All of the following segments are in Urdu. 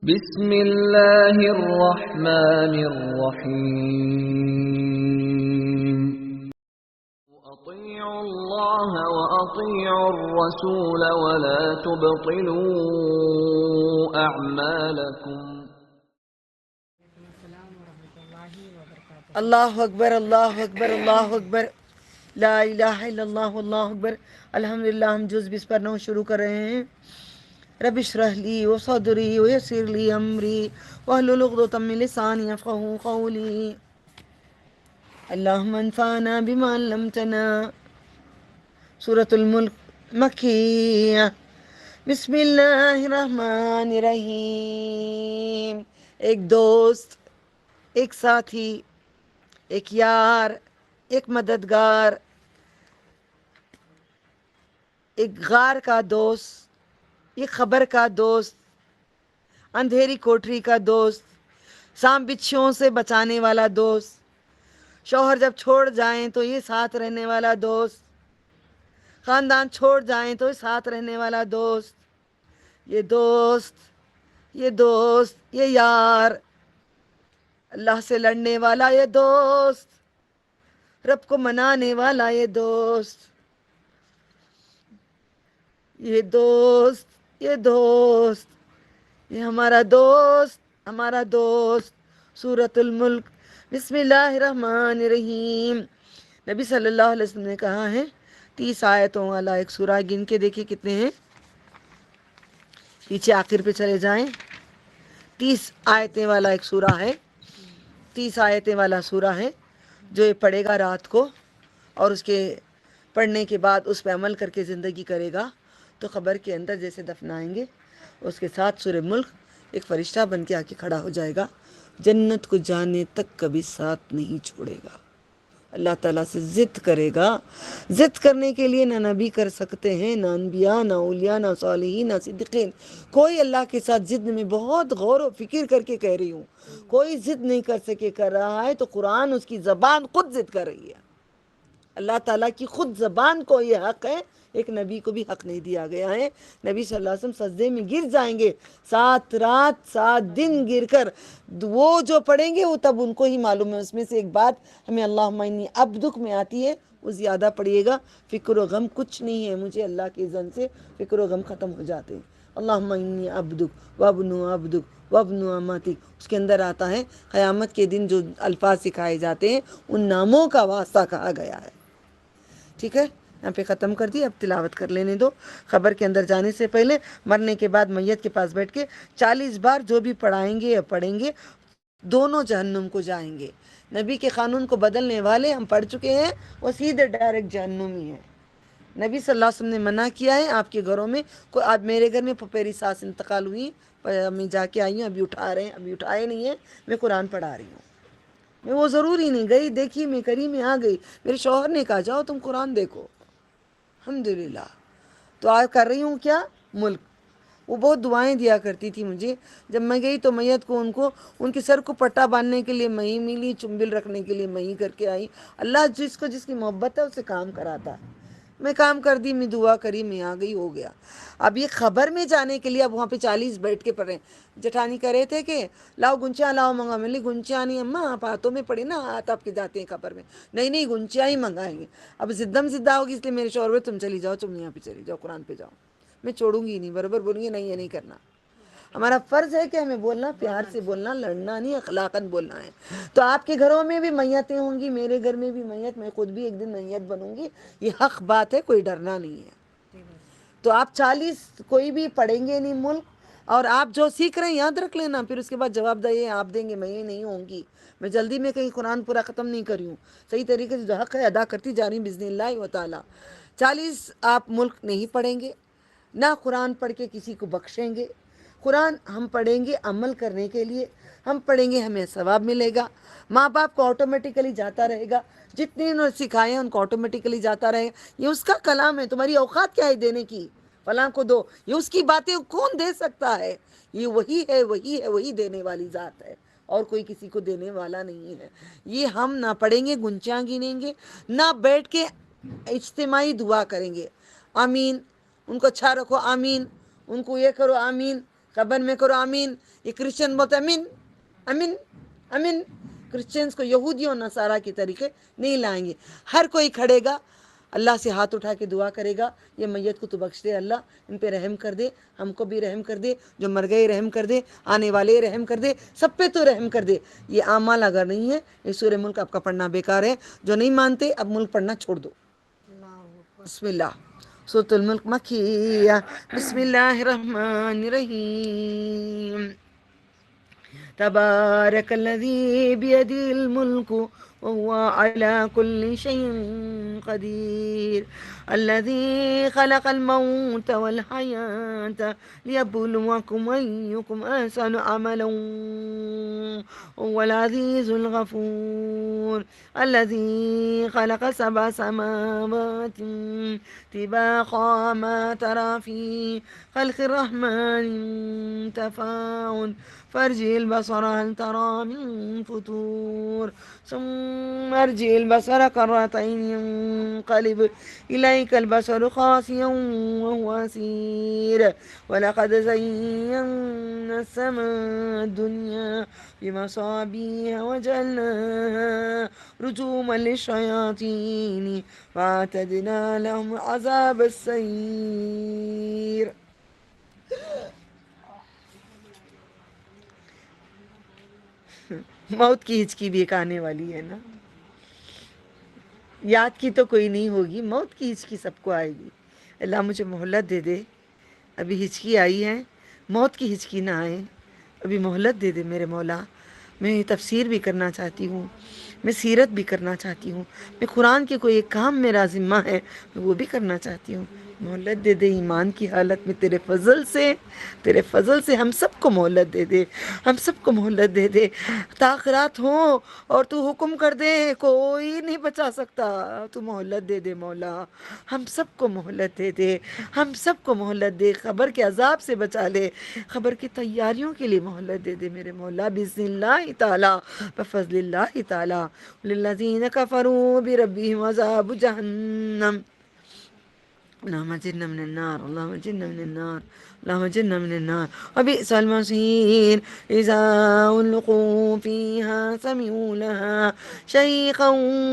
بسم اللہ الرحمن الرحیم اطیعوا اللہ واطیعوا الرسول ولا تبطلوا اعمالکم۔ اللہ اکبر اللہ اکبر اللہ اکبر، لا الہ الا اللہ اللہ اکبر۔ الحمدللہ ہم جز بس پر نو شروع کر رہے ہیں۔ رب اشرح لی وصدری ویسر لی امری واحلل عقدۃ من لسانی یفقہوا قولی۔ اللہم انفعنا بما علمتنا۔ سورۃ الملک مکیہ۔ بسم اللہ الرحمن الرحیم۔ ایک دوست، ایک ساتھی، ایک یار، ایک مددگار، ایک غار کا دوست، ایک خبر کا دوست، اندھیری کوٹری کا دوست، سانپ بچھوؤں سے بچانے والا دوست، شوہر جب چھوڑ جائیں تو یہ ساتھ رہنے والا دوست، خاندان چھوڑ جائیں تو یہ ساتھ رہنے والا دوست، یہ دوست، یہ دوست، یہ یار، اللہ سے لڑنے والا یہ دوست، رب کو منانے والا یہ دوست، یہ دوست، یہ دوست، یہ ہمارا دوست، ہمارا دوست۔ سورۃ الملک۔ بسم اللہ الرحمن الرحیم۔ نبی صلی اللہ علیہ وسلم نے کہا ہے 30 آیتوں والا ایک سورہ، گن کے دیکھیں کتنے ہیں، پیچھے آخر پہ چلے جائیں۔ 30 آیتیں والا ایک سورہ ہے، 30 آیتیں والا سورہ ہے، جو یہ پڑھے گا رات کو اور اس کے پڑھنے کے بعد اس پہ عمل کر کے زندگی کرے گا تو قبر کے اندر جیسے دفنائیں گے اس کے ساتھ سورہ ملک ایک فرشتہ بن کے آ کے کھڑا ہو جائے گا، جنت کو جانے تک کبھی ساتھ نہیں چھوڑے گا، اللہ تعالیٰ سے ضد کرے گا۔ ضد کرنے کے لیے نہ نبی کر سکتے ہیں، نہ انبیاء، نہ اولیاء، نہ صالحین، نہ صدیقین۔ کوئی اللہ کے ساتھ ضد میں بہت غور و فکر کر کے کہہ رہی ہوں، کوئی ضد نہیں کر سکے، کر رہا ہے تو قرآن اس کی زبان خود ضد کر رہی ہے۔ اللہ تعالیٰ کی خود زبان کو یہ حق ہے، ایک نبی کو بھی حق نہیں دیا گیا ہے۔ نبی صلی اللہ علیہ وسلم سجدے میں گر جائیں گے، 7 رات 7 دن گر کر، وہ جو پڑھیں گے وہ تب ان کو ہی معلوم ہے۔ اس میں سے ایک بات ہمیں اللہم انی عبدک میں آتی ہے، وہ زیادہ پڑھیے گا۔ فکر و غم کچھ نہیں ہے، مجھے اللہ کے اذن سے فکر و غم ختم ہو جاتے ہیں۔ اللہم انی عبدک وابن عبدک وابن امتک، اس کے اندر آتا ہے قیامت کے دن جو الفاظ سکھائے جاتے ہیں ان ناموں کا واسطہ کہا گیا ہے۔ ٹھیک ہے، یہاں پہ ختم کر دی، اب تلاوت کر لینے دو۔ خبر کے اندر جانے سے پہلے مرنے کے بعد میت کے پاس بیٹھ کے 40 بار جو بھی پڑھائیں گے یا پڑھیں گے دونوں جہنم کو جائیں گے۔ نبی کے قانون کو بدلنے والے ہم پڑھ چکے ہیں، وہ سیدھے ڈائریکٹ جہنمی ہیں۔ نبی صلی اللہ علیہ وسلم نے منع کیا ہے آپ کے گھروں میں کوئی، آپ میرے گھر میں پھپھیری ساس انتقال ہوئی، میں جا کے آئی ہوں، ابھی اٹھا رہے ہیں، ابھی اٹھائے نہیں ہیں، میں قرآن پڑھا رہی ہوں۔ میں وہ ضروری نہیں گئی، دیکھی میں کری، میں آ گئی، میرے شوہر نے کہا جاؤ تم قرآن دیکھو، الحمدللہ۔ تو آج کر رہی ہوں کیا، ملک۔ وہ بہت دعائیں دیا کرتی تھی مجھے، جب میں گئی تو میت کو ان کے سر کو پٹا باندھنے کے لیے میں ہی ملی، چنبل رکھنے کے لیے میں ہی کر کے آئی۔ اللہ جس کو جس کی محبت ہے اسے کام کراتا ہے۔ میں کام کر دی، میں دعا کری، میں آ گئی، ہو گیا۔ اب یہ خبر میں جانے کے لیے اب وہاں پہ 40 بیٹھ کے پڑھ رہے ہیں۔ جٹھانی کہہ رہے تھے کہ لاؤ گنچیاں لاؤ منگا، میں لی گنچیاں نہیں اماں، آپ ہاتھوں میں پڑے نا، ہاتھ آپ کے جاتے ہیں خبر میں، نہیں گنچیاں ہی منگائیں گے۔ اب زدم زدہ ہوگی، اس لیے میرے شوہر تم چلی جاؤ، تم یہاں پہ چلی جاؤ، قرآن پہ جاؤ۔ میں چھوڑوں گی نہیں، برابر بولوں گی، نہیں یہ نہیں کرنا۔ ہمارا فرض ہے کہ ہمیں بولنا پیار سے بولنا، لڑنا نہیں، اخلاقاً بولنا ہے۔ تو آپ کے گھروں میں بھی میتیں ہوں گی، میرے گھر میں بھی میت، میں خود بھی ایک دن میت بنوں گی، یہ حق بات ہے، کوئی ڈرنا نہیں ہے۔ تو آپ 40 کوئی بھی پڑھیں گے نہیں ملک، اور آپ جو سیکھ رہے ہیں یاد رکھ لینا، پھر اس کے بعد جواب دیں آپ دیں گے، میں یہ نہیں ہوں گی، میں جلدی میں کہیں قرآن پورا ختم نہیں کری ہوں، صحیح طریقے سے جو حق ہے ادا کرتی جا رہی ہوں بإذن اللہ و تعالی۔ 40 آپ ملک نہیں پڑھیں گے، نہ قرآن پڑھ کے کسی کو بخشیں گے۔ قرآن ہم پڑھیں گے عمل کرنے کے لیے، ہم پڑھیں گے ہمیں ثواب ملے گا، ماں باپ کو آٹومیٹیکلی جاتا رہے گا، جتنے انہوں نے سکھائے ہیں ان کو آٹومیٹیکلی جاتا رہے گا۔ یہ اس کا کلام ہے، تمہاری اوقات کیا ہے دینے کی، فلاں کو دو، یہ اس کی باتیں کون دے سکتا ہے، یہ وہی ہے، وہی ہے، وہی دینے والی ذات ہے، اور کوئی کسی کو دینے والا نہیں ہے۔ یہ ہم نہ پڑھیں گے، گنچیاں گنیں گے، نہ بیٹھ کے اجتماعی دعا کریں گے، آمین، ان کو اچھا رکھو، آمین، ان کو یہ کرو، آمین، قبر میں کرو آمین. یہ کرسچن بولتے امین امین امین. کرسچنس کو یہودیوں اور نصارہ کے طریقے نہیں لائیں گے. ہر کوئی کھڑے گا, اللہ سے ہاتھ اٹھا کے دعا کرے گا, یہ میت کو تو بخش دے اللہ, ان پہ رحم کر دے, ہم کو بھی رحم کر دے, جو مر گئے رحم کر دے, آنے والے رحم کر دے, سب پہ تو رحم کر دے. یہ اعمال اگر نہیں ہے, یہ سورہ ملک آپ کا پڑھنا بیکار ہے. جو نہیں مانتے اب ملک پڑھنا چھوڑ دو. بسم اللہ. سورۃ الملک مکیہ. بسم اللہ الرحمن الرحیم. تبارک الذی بیدہ الملک وهو على كل شيء قدير الذي خلق الموت والحياة ليبلوكم أيكم أحسن عملا وهو العزيز الغفور الذي خلق 7 سماوات طباقا ما ترى في خلق الرحمن من تفاوت فارجع البصر هل ترى من فتور ثم ارجع البصر كرتين ينقلب إليك البصر خاسئا وهو حسير ولقد زينا السماء الدنيا بمصابيح وجعلناها رجوما للشياطين واعتدنا لهم عذاب السعير. موت کی ہچکی بھی ایک آنے والی ہے نا. یاد کی تو کوئی نہیں ہوگی, موت کی ہچکی سب کو آئے گی. اللہ مجھے مہلت دے دے, ابھی ہچکی آئی ہے, موت کی ہچکی نہ آئے, ابھی مہلت دے دے میرے مولا. میں تفسیر بھی کرنا چاہتی ہوں, میں سیرت بھی کرنا چاہتی ہوں, میں قرآن کے کوئی ایک کام میرا ذمہ ہے میں وہ بھی کرنا چاہتی ہوں. مہلت دے دے ایمان کی حالت میں, تیرے فضل سے ہم سب کو مہلت دے دے, ہم سب کو مہلت دے دے. تاخیرات ہوں اور تو حکم کر دے, کوئی نہیں بچا سکتا. تو مہلت دے دے مولا, ہم سب کو مہلت دے دے, ہم سب کو مہلت دے. خبر کے عذاب سے بچا لے, خبر کی تیاریوں کے لیے مہلت دے دے میرے مولا. بسم اللہ تعالی بفضل اللہ تعالی للذین کفروا بربہم عذاب جہنم. اللهم اجرنا من النار, اللهم اجرنا من النار, اللهم اجرنا من النار. وبئس المصير إذا ألقوا فيها سمعوا لها شيقا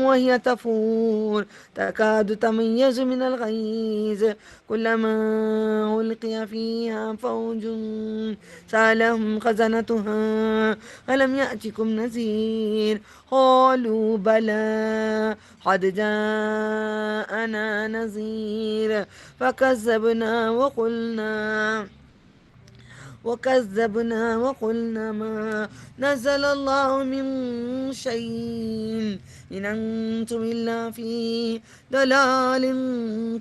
وهي تفور تكاد تميز من الغيظ كلما ألقي فيها فوج سألهم خزنتها ألم يأتكم نذير قالوا بلى قد جاءنا نذير فكذبنا وقلنا ما نزل الله من شيء إن أنتم إلا في ضلال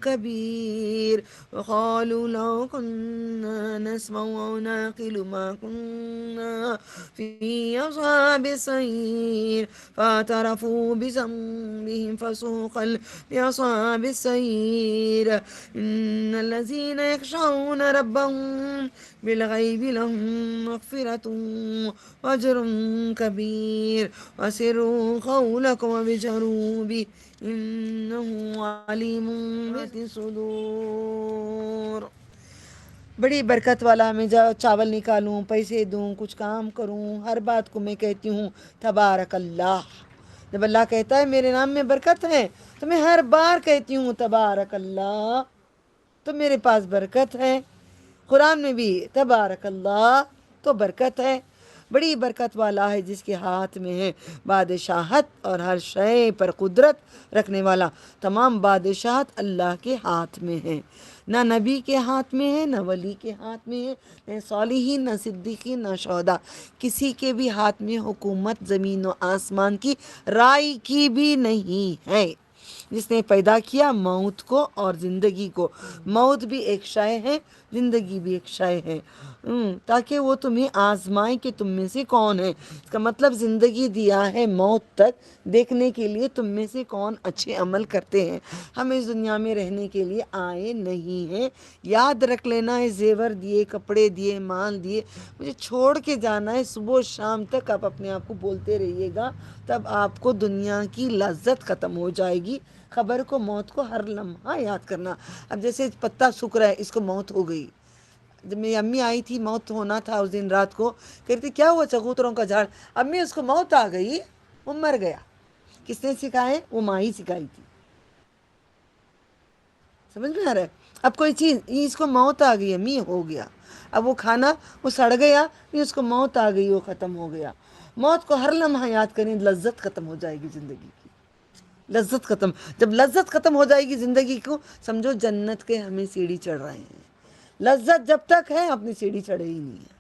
كبير وقالوا لو كنا نسمع أو نعقل ما كنا في أصحاب السعير فاعترفوا بذنبهم فسوقا لأصحاب السعير. إن الذين يخشون ربهم بالغيب لهم مغفرة وأجر كبير وأسروا قولكم وبجهروا به إنه عليم بذات الصدور. بڑی برکت والا, میں چاول نکالوں, پیسے دوں, کچھ کام کروں, ہر بات کو میں کہتی ہوں تبارک اللہ. جب اللہ کہتا ہے میرے نام میں برکت ہے تو میں ہر بار کہتی ہوں تبارک اللہ, تو میرے پاس برکت ہے. قرآن میں بھی تبارک اللہ تو برکت ہے. بڑی برکت والا ہے جس کے ہاتھ میں ہے بادشاہت اور ہر شے پر قدرت رکھنے والا. تمام بادشاہت اللہ کے ہاتھ میں ہے, نہ نبی کے ہاتھ میں ہے, نہ ولی کے ہاتھ میں ہے, نہ صالحین, نہ صدیقین, نہ شہداء. کسی کے بھی ہاتھ میں حکومت زمین و آسمان کی رائے کی بھی نہیں ہے. جس نے پیدا کیا موت کو اور زندگی کو, موت بھی ایک شے ہے, زندگی بھی ایک شے ہے, تاکہ وہ تمہیں آزمائے کہ تم میں سے کون ہے. اس کا مطلب زندگی دیا ہے موت تک دیکھنے کے لیے تم میں سے کون اچھے عمل کرتے ہیں. ہم اس دنیا میں رہنے کے لیے آئے نہیں ہیں. یاد رکھ لینا ہے, زیور دیے, کپڑے دیے, مال دیے, مجھے چھوڑ کے جانا ہے. صبح و شام تک آپ اپنے آپ کو بولتے رہیے گا, تب آپ کو دنیا کی لذت ختم ہو جائے گی. خبر کو, موت کو ہر لمحہ یاد کرنا. اب جیسے پتا سوکھ رہا ہے, اس کو موت ہو گئی, جب میری امی آئی تھی، موت ہونا تھا اس دن رات کو، کہتی کیا ہوا چبوتروں کا جھاڑ؟ امی اس کو موت آ گئی، وہ مر گیا۔ کس نے سکھائے؟ وہ ماں ہی سکھائی تھی۔ سمجھ میں آ رہا ہے؟ اب کوئی چیز اس کو موت آ گئی، امی ہو گیا، اب وہ کھانا وہ سڑ گیا، اس کو موت آ گئی، وہ ختم ہو گیا۔ موت کو ہر لمحہ یاد کریں، لذت ختم ہو جائے گی زندگی کی، لذت ختم۔ جب لذت ختم ہو جائے گی زندگی کو، سمجھو جنت کے ہمیں سیڑھی چڑھ رہے ہیں۔ لذت جب تک ہے اپنی سیڑھی چڑھے ہی نہیں ہے۔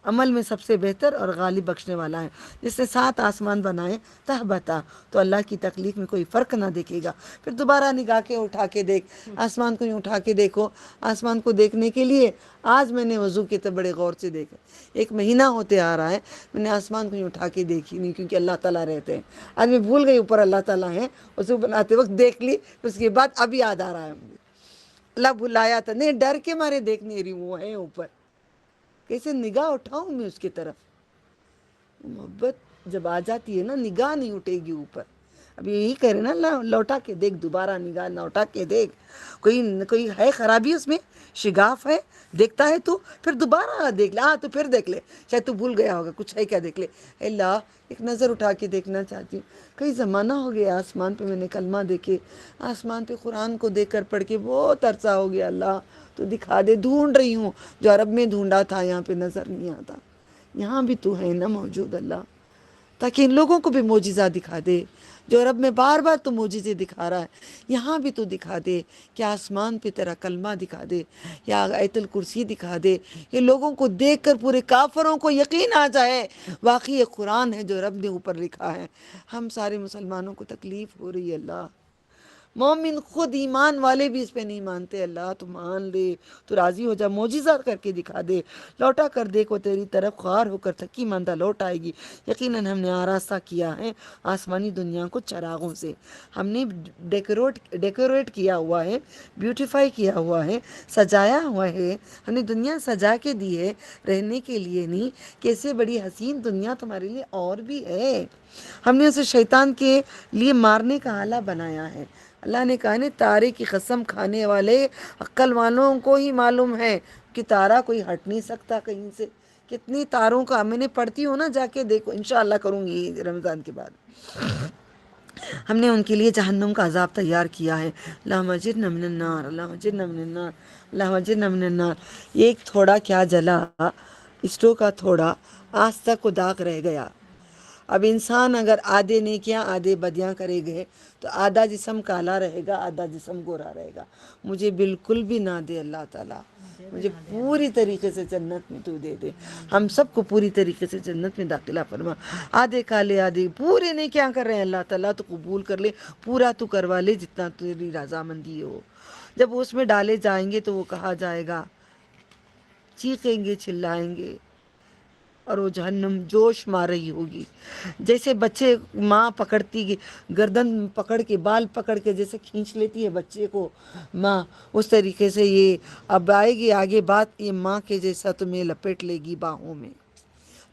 عمل میں سب سے بہتر اور غالب بخشنے والا ہے، جس نے 7 آسمان بنائے تہ بتا، تو اللہ کی تخلیق میں کوئی فرق نہ دیکھے گا۔ پھر دوبارہ نگاہ کے اٹھا کے دیکھ، آسمان کو یوں اٹھا کے دیکھو۔ آسمان کو دیکھنے کے لیے آج میں نے وضو کے تو بڑے غور سے دیکھا، 1 مہینہ ہوتے آ رہا ہے میں نے آسمان کو یوں اٹھا کے دیکھی نہیں، کیونکہ اللہ تعالیٰ رہتے ہیں۔ آج میں بھول گئی اوپر اللہ تعالیٰ ہیں، وضو بناتے وقت دیکھ لی، اس کے بعد اب یاد آ رہا ہے مجھے، اللہ بلایا تھا، نہیں ڈر کے مارے دیکھ نہیں رہی، وہ ہے اوپر، کیسے نگاہ اٹھاؤں میں اس کی طرف؟ محبت جب آ جاتی ہے نا، نگاہ نہیں اٹھے گی اوپر۔ اب یہی کہہ رہے نا، لوٹا کے دیکھ، دوبارہ نگاہ لوٹا کے دیکھ، کوئی ہے خرابی اس میں؟ شگاف ہے؟ دیکھتا ہے تو پھر دوبارہ دیکھ لے، ہاں تو پھر دیکھ لے، شاید تو بھول گیا ہوگا کچھ ہے کیا، دیکھ لے۔ اللہ ایک نظر اٹھا کے دیکھنا چاہتی ہوں۔ کئی زمانہ ہو گیا آسمان پہ میں نے کلمہ دیکھے، آسمان پہ قرآن کو دیکھ کر پڑھ کے بہت عرصہ ہو گیا، اللہ تو دکھا دے، ڈھونڈ رہی ہوں، جو عرب میں ڈھونڈا تھا یہاں پہ نظر نہیں آتا، یہاں بھی تو ہے نا موجود اللہ، تاکہ ان لوگوں کو بھی معجزہ دکھا دے، جو عرب میں بار بار تو معجزے دکھا رہا ہے، یہاں بھی تو دکھا دے کہ آسمان پہ تیرا کلمہ دکھا دے، یا آیت الکرسی دکھا دے، یہ لوگوں کو دیکھ کر پورے کافروں کو یقین آ جائے واقعی یہ قرآن ہے جو رب نے اوپر لکھا ہے۔ ہم سارے مسلمانوں کو تکلیف ہو رہی ہے اللہ، مومن خود ایمان والے بھی اس پہ نہیں مانتے، اللہ تو مان لے، تو راضی ہو جا، معجزہ کر کے دکھا دے، لوٹا کر دیکھو تیری طرف، خوار ہو کر تھکی ماندہ لوٹ آئے گی۔ یقیناً ہم نے آراستہ کیا ہے آسمانی دنیا کو چراغوں سے، ہم نے ڈیکوریٹ کیا ہوا ہے، بیوٹیفائی کیا ہوا ہے، سجایا ہوا ہے، ہم نے دنیا سجا کے دی ہے رہنے کے لیے نہیں، کیسے بڑی حسین دنیا تمہارے لیے اور بھی ہے۔ ہم نے اسے شیطان کے لیے مارنے کا آلہ بنایا ہے۔ اللہ نے کہا نا، تارے کی قسم کھانے والے عقل والوں کو ہی معلوم ہے کہ تارا کوئی ہٹ نہیں سکتا کہیں سے۔ کتنی تاروں کا میں نے پڑھتی ہوں نا، جا کے دیکھو، انشاءاللہ کروں گی رمضان کے بعد۔ ہم نے ان کے لیے جہنم کا عذاب تیار کیا ہے، اللہم اجرنا من النار، اللہم اجرنا من النار، اللہم اجرنا من النار۔ ایک تھوڑا کیا جلا، اسٹو کا تھوڑا آج تک کو داغ رہ گیا۔ اب انسان اگر آدھے نیکیاں آدھے بدیاں کرے گئے تو آدھا جسم کالا رہے گا، آدھا جسم گورا رہے گا۔ مجھے بالکل بھی نہ دے اللہ تعالیٰ، مجھے پوری طریقے سے جنت میں تو دے دے، ہم سب کو پوری طریقے سے جنت میں داخلہ فرما۔ آدھے کالے آدھے پورے نیکیاں کر رہے ہیں، اللہ تعالیٰ تو قبول کر لے، پورا تو کروا لے جتنا تیری رضامندی ہو۔ جب اس میں ڈالے جائیں گے تو وہ کہا جائے گا، چیخیں گے، چلائیں گے، اور وہ جہنم جوش مار رہی ہوگی، جیسے بچے ماں پکڑتی گردن پکڑ کے، بال پکڑ کے جیسے کھینچ لیتی ہے بچے کو ماں، اس طریقے سے یہ اب آئے گی آگے بات، یہ ماں کے جیسا تمہیں لپیٹ لے گی باہوں میں۔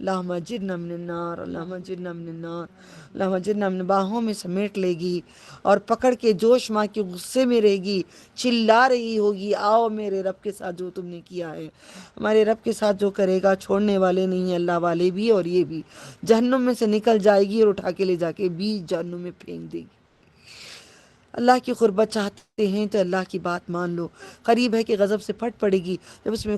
اللہم اجرنا من النار، اللہم اجرنا من النار، اللہم اجرنا من، باہوں میں سمیٹ لے گی اور پکڑ کے جوش ماں کے غصے میں رہے گی، چلا رہی ہوگی، آؤ میرے رب کے ساتھ جو تم نے کیا ہے۔ ہمارے رب کے ساتھ جو کرے گا چھوڑنے والے نہیں ہیں، اللہ والے بھی اور یہ بھی۔ جہنم میں سے نکل جائے گی اور اٹھا کے لے جا کے بھی جہنم میں پھینک دے گی۔ اللہ کی قربت چاہتے ہیں تو اللہ کی بات مان لو، قریب ہے کہ غضب سے پھٹ پڑے گی جب اس میں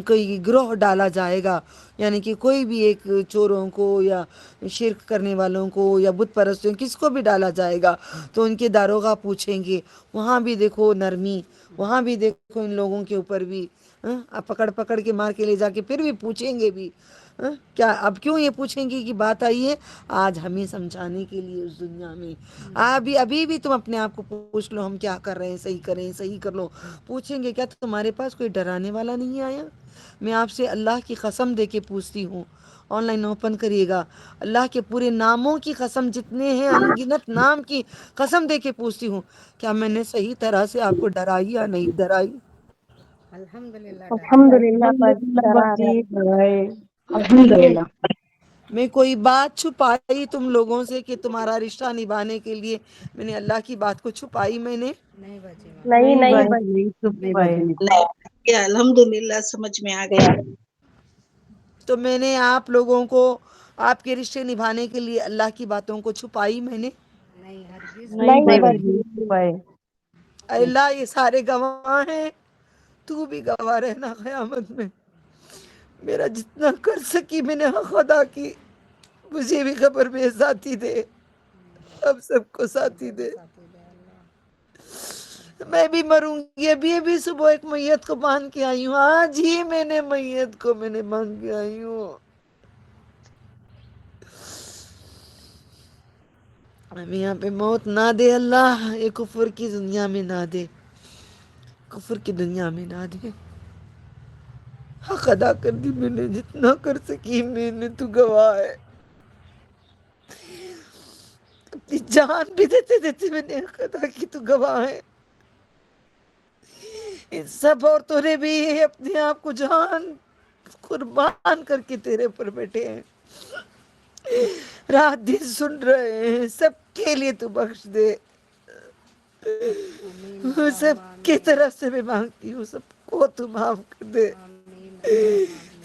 کوئی گروہ ڈالا جائے گا، یعنی کہ کوئی بھی ایک چوروں کو یا شرک کرنے والوں کو یا بت پرستوں کس کو بھی ڈالا جائے گا تو ان کے داروغہ پوچھیں گے، وہاں بھی دیکھو نرمی، وہاں بھی دیکھو ان لوگوں کے اوپر بھی پکڑ پکڑ کے مار کے لے جا کے پھر بھی پوچھیں گے بھی، کیا اب کیوں یہ پوچھیں گے کہ بات آئی ہے آج ہمیں سمجھانے کے لیے اس دنیا میں۔ ابھی بھی تم اپنے آپ کو پوچھ لو، ہم کیا کر رہے ہیں، صحیح کریں، صحیح کر لو، پوچھیں گے کیا تمہارے پاس کوئی ڈرانے والا نہیں آیا؟ میں آپ سے اللہ کی قسم دے کے پوچھتی ہوں، آن لائن اوپن کریے گا، اللہ کے پورے ناموں کی قسم، جتنے ہیں انگنت نام کی قسم دے کے پوچھتی ہوں، کیا میں نے صحیح طرح سے آپ کو ڈرائی یا نہیں ڈرائی؟ الحمدللہ باجی ڈرا رہے ہیں۔ الحمدللہ۔ میں کوئی بات چھپائی تم لوگوں سے کہ تمہارا رشتہ نبھانے کے لیے میں نے اللہ کی بات کو چھپائی؟ میں نے نہیں باجی، نہیں چپ پائے۔ گیا الحمدللہ سمجھ میں آ گیا. تو میں نے آپ لوگوں کو آپ کے رشتے نبھانے کے لیے اللہ کی باتوں کو چھپائی میں نے؟ نہیں ہرگز پائے. اے اللہ یہ سارے گواہ ہیں، تو بھی گواہ رہنا قیامت میں. میرا جتنا کر سکی میں نے حق ادا کی. مجھے بھی قبر میں ساتھی دے، اب سب کو ساتھی دے. میں بھی مروں گی. ابھی صبح ایک میت کو باندھ کے آئی ہوں. آج ہی میں نے میت کو باندھ کے آئی ہوں. ابھی یہاں پہ موت نہ دے اللہ، یہ کفر کی دنیا میں نہ دے، کفر کی دنیا میں نہ دے. حق ادا کر دی میں نے جتنا کر سکی میں نے. تو گواہ ہے، اپنی جان بھی دیتے دیتے میں نے حق ادا کی. تو گواہ ہے. ان سب عورتوں نے بھی اپنے آپ کو جان قربان کر کے تیرے پر بیٹھے ہیں، رات دن سن رہے ہیں. سب کے لیے تو بخش دے. سب کی طرف سے میں مانگتی ہوں، سب کو تو معاف کر دے.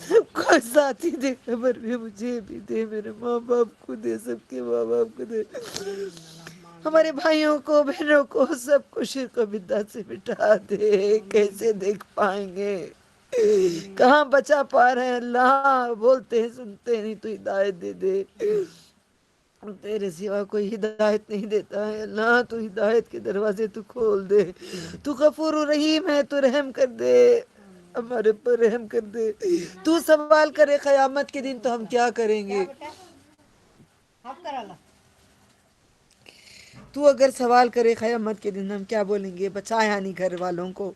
سب کو ساتھی دے قبر میں. مجھے بھی دے، میرے ماں باپ کو دے، سب کے ماں باپ کو دے، ہمارے بھائیوں کو بہنوں کو سب کو شرک و بدعت سے مٹا دے. کیسے دیکھ پائیں گے؟ کہاں بچا پا رہے ہیں اللہ؟ بولتے ہیں سنتے نہیں. تو ہدایت دے دے. تیرے سوا کوئی ہدایت نہیں دیتا ہے اللہ. تو ہدایت کے دروازے تو کھول دے. تو غفور رحیم ہے، تو رحم کر دے، ہمارے پر رحم کر دے. تو سوال کرے قیامت کے دن تو ہم کیا کریں گے؟ تو اگر سوال کرے قیامت کے دن ہم کیا بولیں گے؟ بچایا نہیں گھر والوں کو،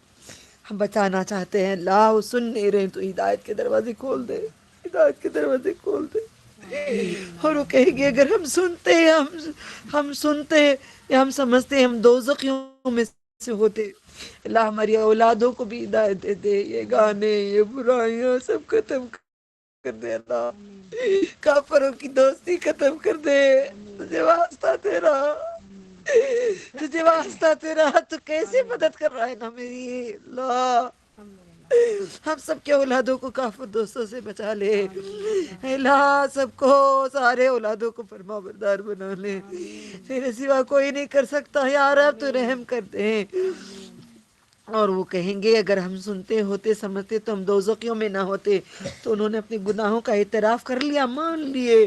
ہم بچانا چاہتے ہیں اللہ، وہ سن نہیں رہے. تو ہدایت کے دروازے کھول دے، ہدایت کے دروازے کھول دے. اور وہ کہیں گے اگر ہم سنتے ہم سنتے یا ہم سمجھتے ہم دوزخیوں میں سے ہوتے. اللہ ہماری اولادوں کو بھی ہدایت دے دے. یہ گانے، یہ برائیاں سب ختم کر دے اللہ. کافروں کی دوستی ختم کر دے. تجھے واسطہ تیرا، تجھے واسطہ تیرا. تو کیسے مدد کر رہا ہے نا میری اللہ. ہم سب کے اولادوں کو کافر دوستوں سے بچا لے اللہ. سب کو، سارے اولادوں کو فرما بردار بنا لے. تیرے سوا کوئی نہیں کر سکتا یا رب. تو رحم کر دے. اور وہ کہیں گے اگر ہم سنتے ہوتے سمجھتے تو ہم دوزخیوں میں نہ ہوتے. تو انہوں نے اپنے گناہوں کا اعتراف کر لیا، مان لیے.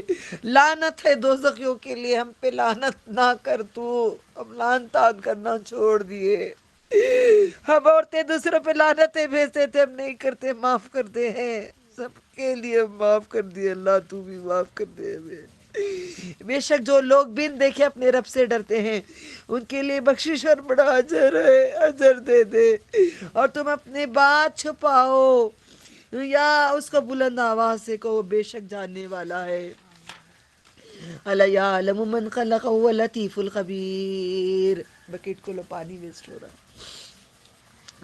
لعنت ہے دوزخیوں کے لیے. ہم پہ لعنت نہ کر تو. ہم لعن طعن کرنا چھوڑ دیے. ہم عورتیں دوسروں پہ لعنتیں بھیجتے تھے، ہم نہیں کرتے، معاف کرتے ہیں. سب کے لیے معاف کر دیے اللہ. تو بھی معاف کر دے ہمیں. بے شک جو لوگ بن دیکھے اپنے رب سے ڈرتے ہیں ان کے لیے بخشش اور بڑا اجر ہے. اجر دے دے. اور تم اپنے بات چھپاؤ یا اس کو بلند آواز سے کہو، بے شک جاننے والا ہے. اَلَا يَعْلَمُ مَنْ خَلَقَ وَهُوَ اللَّطِيفُ الْخَبِيرُ. بکیٹ کو لو، پانی ویسٹ ہو رہا ہے.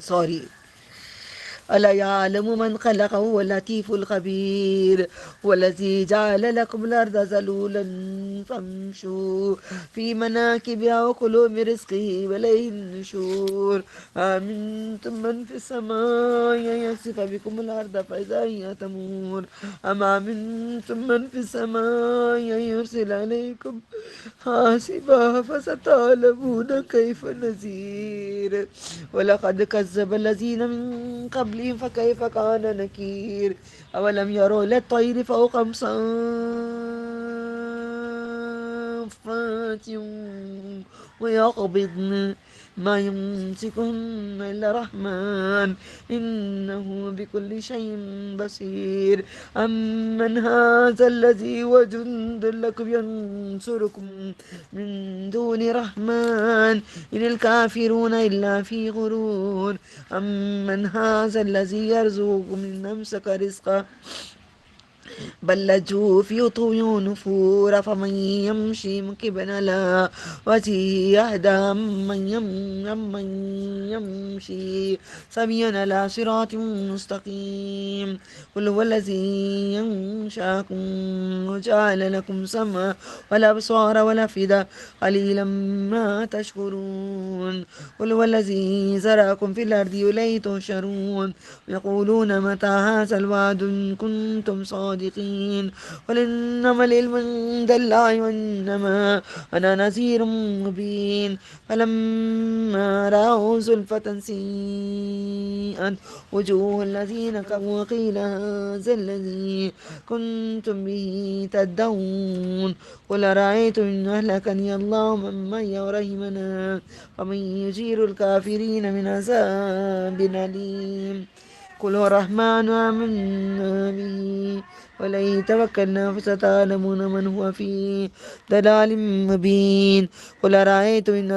سوری. أَلَا يَعْلَمُ مَنْ خَلَقَ وَهُوَ اللَّطِيفُ الْخَبِيرُ وَالَّذِي جَعَلَ لَكُمُ الْأَرْضَ ذَلُولًا فَامْشُوا فِي مَنَاكِبِهَا وَكُلُوا مِن رِّزْقِهِ وَإِلَيْهِ النُّشُورُ. أَأَمِنتُم مَّن فِي السَّمَاءِ أَن يَخْسِفَ بِكُمُ الْأَرْضَ فَإِذَا هِيَ تَمُورُ أَمْ أَمِنتُم مَّن فِي السَّمَاءِ أَن يُرْسِلَ عَلَيْكُمْ حَاصِبًا فَسَتَعْلَمُونَ كَيْفَ نَذِيرِ. وَلَقَدْ كَذَّبَ الَّذِينَ من قبلهم فكيف كان نكير. أولم يروا إلى الطير فوقهم صافات ويقبضن ما يمسكهن إلا الرحمن إنه بكل شيء بصير. أمن هذا الذي هو جند لكم ينصركم من دون الرحمن إن الكافرون إلا في غرور. أمن هذا الذي يرزقكم إن أمسك رزقه بل لجوا في عتو ونفور. فمن يمشي مكبا على وجهه أهدى أمن يمشي سويا على صراط مستقيم. قل هو الذي أنشأكم وجعل لكم سمعا والأبصار والأفئدة قليلا ما تشكرون قل هو الذي زرعكم في الأرض إليه تحشرون يقولون متى هذا الوعد إن كنتم صادقين قل إنما العلم عند الله وإنما أنا نذير مبين فلما رأوا زلفة سيئت وجوه الذين كفروا وقيل هذا الذي كنتم به تدعون قل أرأيتم إن أهلكني الله من معي ورحمنا ومن يجير الكافرين من عذاب أليم قل هو الرحمن آمنا به وعليه توكلنا فستعلمون من هو في ضلال مبين قل أرأيتم إن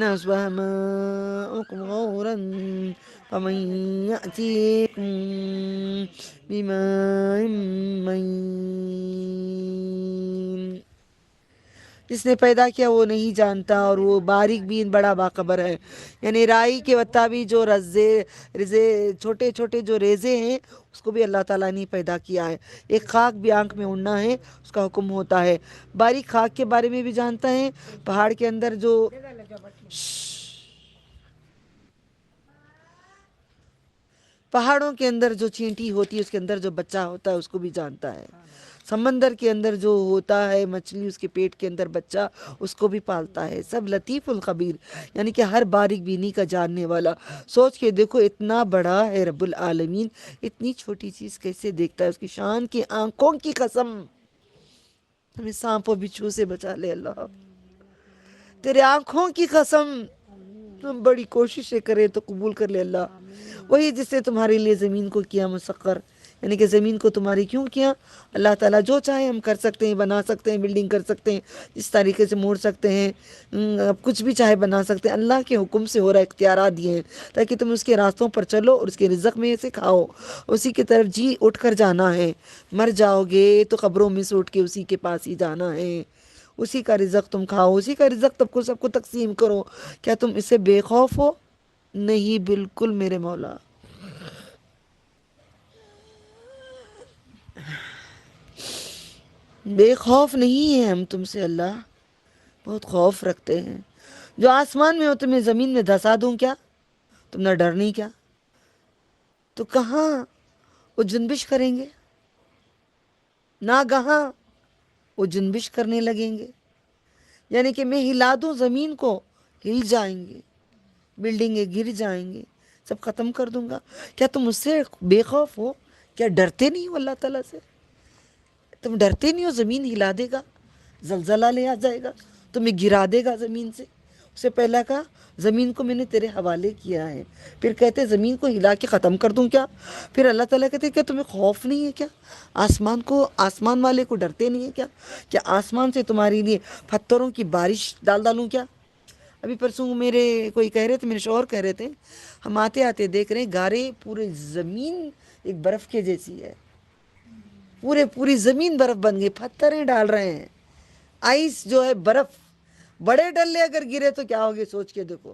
أصبح ماؤكم غورا فمن يأتيكم بماء معين جس نے پیدا کیا وہ نہیں جانتا اور وہ باریک بین بڑا باخبر ہے. یعنی رائی کے وطا بھی جو رزے چھوٹے چھوٹے جو ریزے ہیں اس کو بھی اللہ تعالیٰ نے پیدا کیا ہے. ایک خاک بھی آنکھ میں اڑنا ہے اس کا حکم ہوتا ہے. باریک خاک کے بارے میں بھی جانتا ہے. پہاڑ کے اندر جو پہاڑوں کے اندر جو چینٹی ہوتی ہے اس کے اندر جو بچہ ہوتا ہے اس کو بھی جانتا ہے. سمندر کے اندر جو ہوتا ہے مچھلی اس کے پیٹ کے اندر بچہ اس کو بھی پالتا ہے. سب لطیف الخبیر یعنی کہ ہر باریک بینی کا جاننے والا. سوچ کے دیکھو اتنا بڑا ہے رب العالمین اتنی چھوٹی چیز کیسے دیکھتا ہے. اس کی شان کی آنکھوں کی قسم ہمیں سانپ و بچھو سے بچا لے اللہ. تیرے آنکھوں کی قسم ہم بڑی کوششیں کریں تو قبول کر لے اللہ. وہی جس نے تمہارے لیے زمین کو کیا مسخر یعنی کہ زمین کو تمہاری کیوں کیا. اللہ تعالیٰ جو چاہے ہم کر سکتے ہیں, بنا سکتے ہیں, بلڈنگ کر سکتے ہیں, جس طریقے سے موڑ سکتے ہیں, کچھ بھی چاہے بنا سکتے ہیں. اللہ کے حکم سے ہو رہا اختیارات دیے ہیں تاکہ تم اس کے راستوں پر چلو اور اس کے رزق میں سے کھاؤ. اسی کی طرف جی اٹھ کر جانا ہے. مر جاؤ گے تو قبروں میں سے اٹھ کے اسی کے پاس ہی جانا ہے. اسی کا رزق تم کھاؤ, اسی کا رزق سب کو تقسیم کرو. کیا تم اس سے بے خوف ہو؟ نہیں, بالکل میرے مولا. بے خوف نہیں ہیں ہم تم سے اللہ, بہت خوف رکھتے ہیں. جو آسمان میں ہو تمہیں زمین میں دھسا دوں کیا؟ تم نہ ڈرنی کیا؟ تو کہاں وہ جنبش کریں گے, نہ کہاں وہ جنبش کرنے لگیں گے. یعنی کہ میں ہلا دوں زمین کو, ہل جائیں گے, بلڈنگیں گر جائیں گے, سب ختم کر دوں گا. کیا تم اس سے بے خوف ہو؟ کیا ڈرتے نہیں ہو اللہ تعالیٰ سے؟ تم ڈرتے نہیں ہو زمین ہلا دے گا, زلزلہ لے آ جائے گا, تمہیں گرا دے گا زمین سے. اس سے پہلا کہا زمین کو میں نے تیرے حوالے کیا ہے. پھر کہتے زمین کو ہلا کے ختم کر دوں کیا؟ پھر اللہ تعالیٰ کہتے کیا تمہیں خوف نہیں ہے کیا؟ آسمان والے کو ڈرتے نہیں ہے کیا؟ کیا آسمان سے تمہارے لیے پتھروں کی بارش ڈالوں کیا؟ ابھی پرسوں میرے کوئی کہہ رہے تھے, میرے شوہر کہہ رہے تھے, ہم آتے آتے دیکھ رہے ہیں گارے پورے زمین ایک برف کے جیسی ہے. پوری زمین برف بن گئی, پتھریں ڈال رہے ہیں. آئس جو ہے برف, بڑے ڈلے اگر گرے تو کیا ہوگی سوچ کے دیکھو.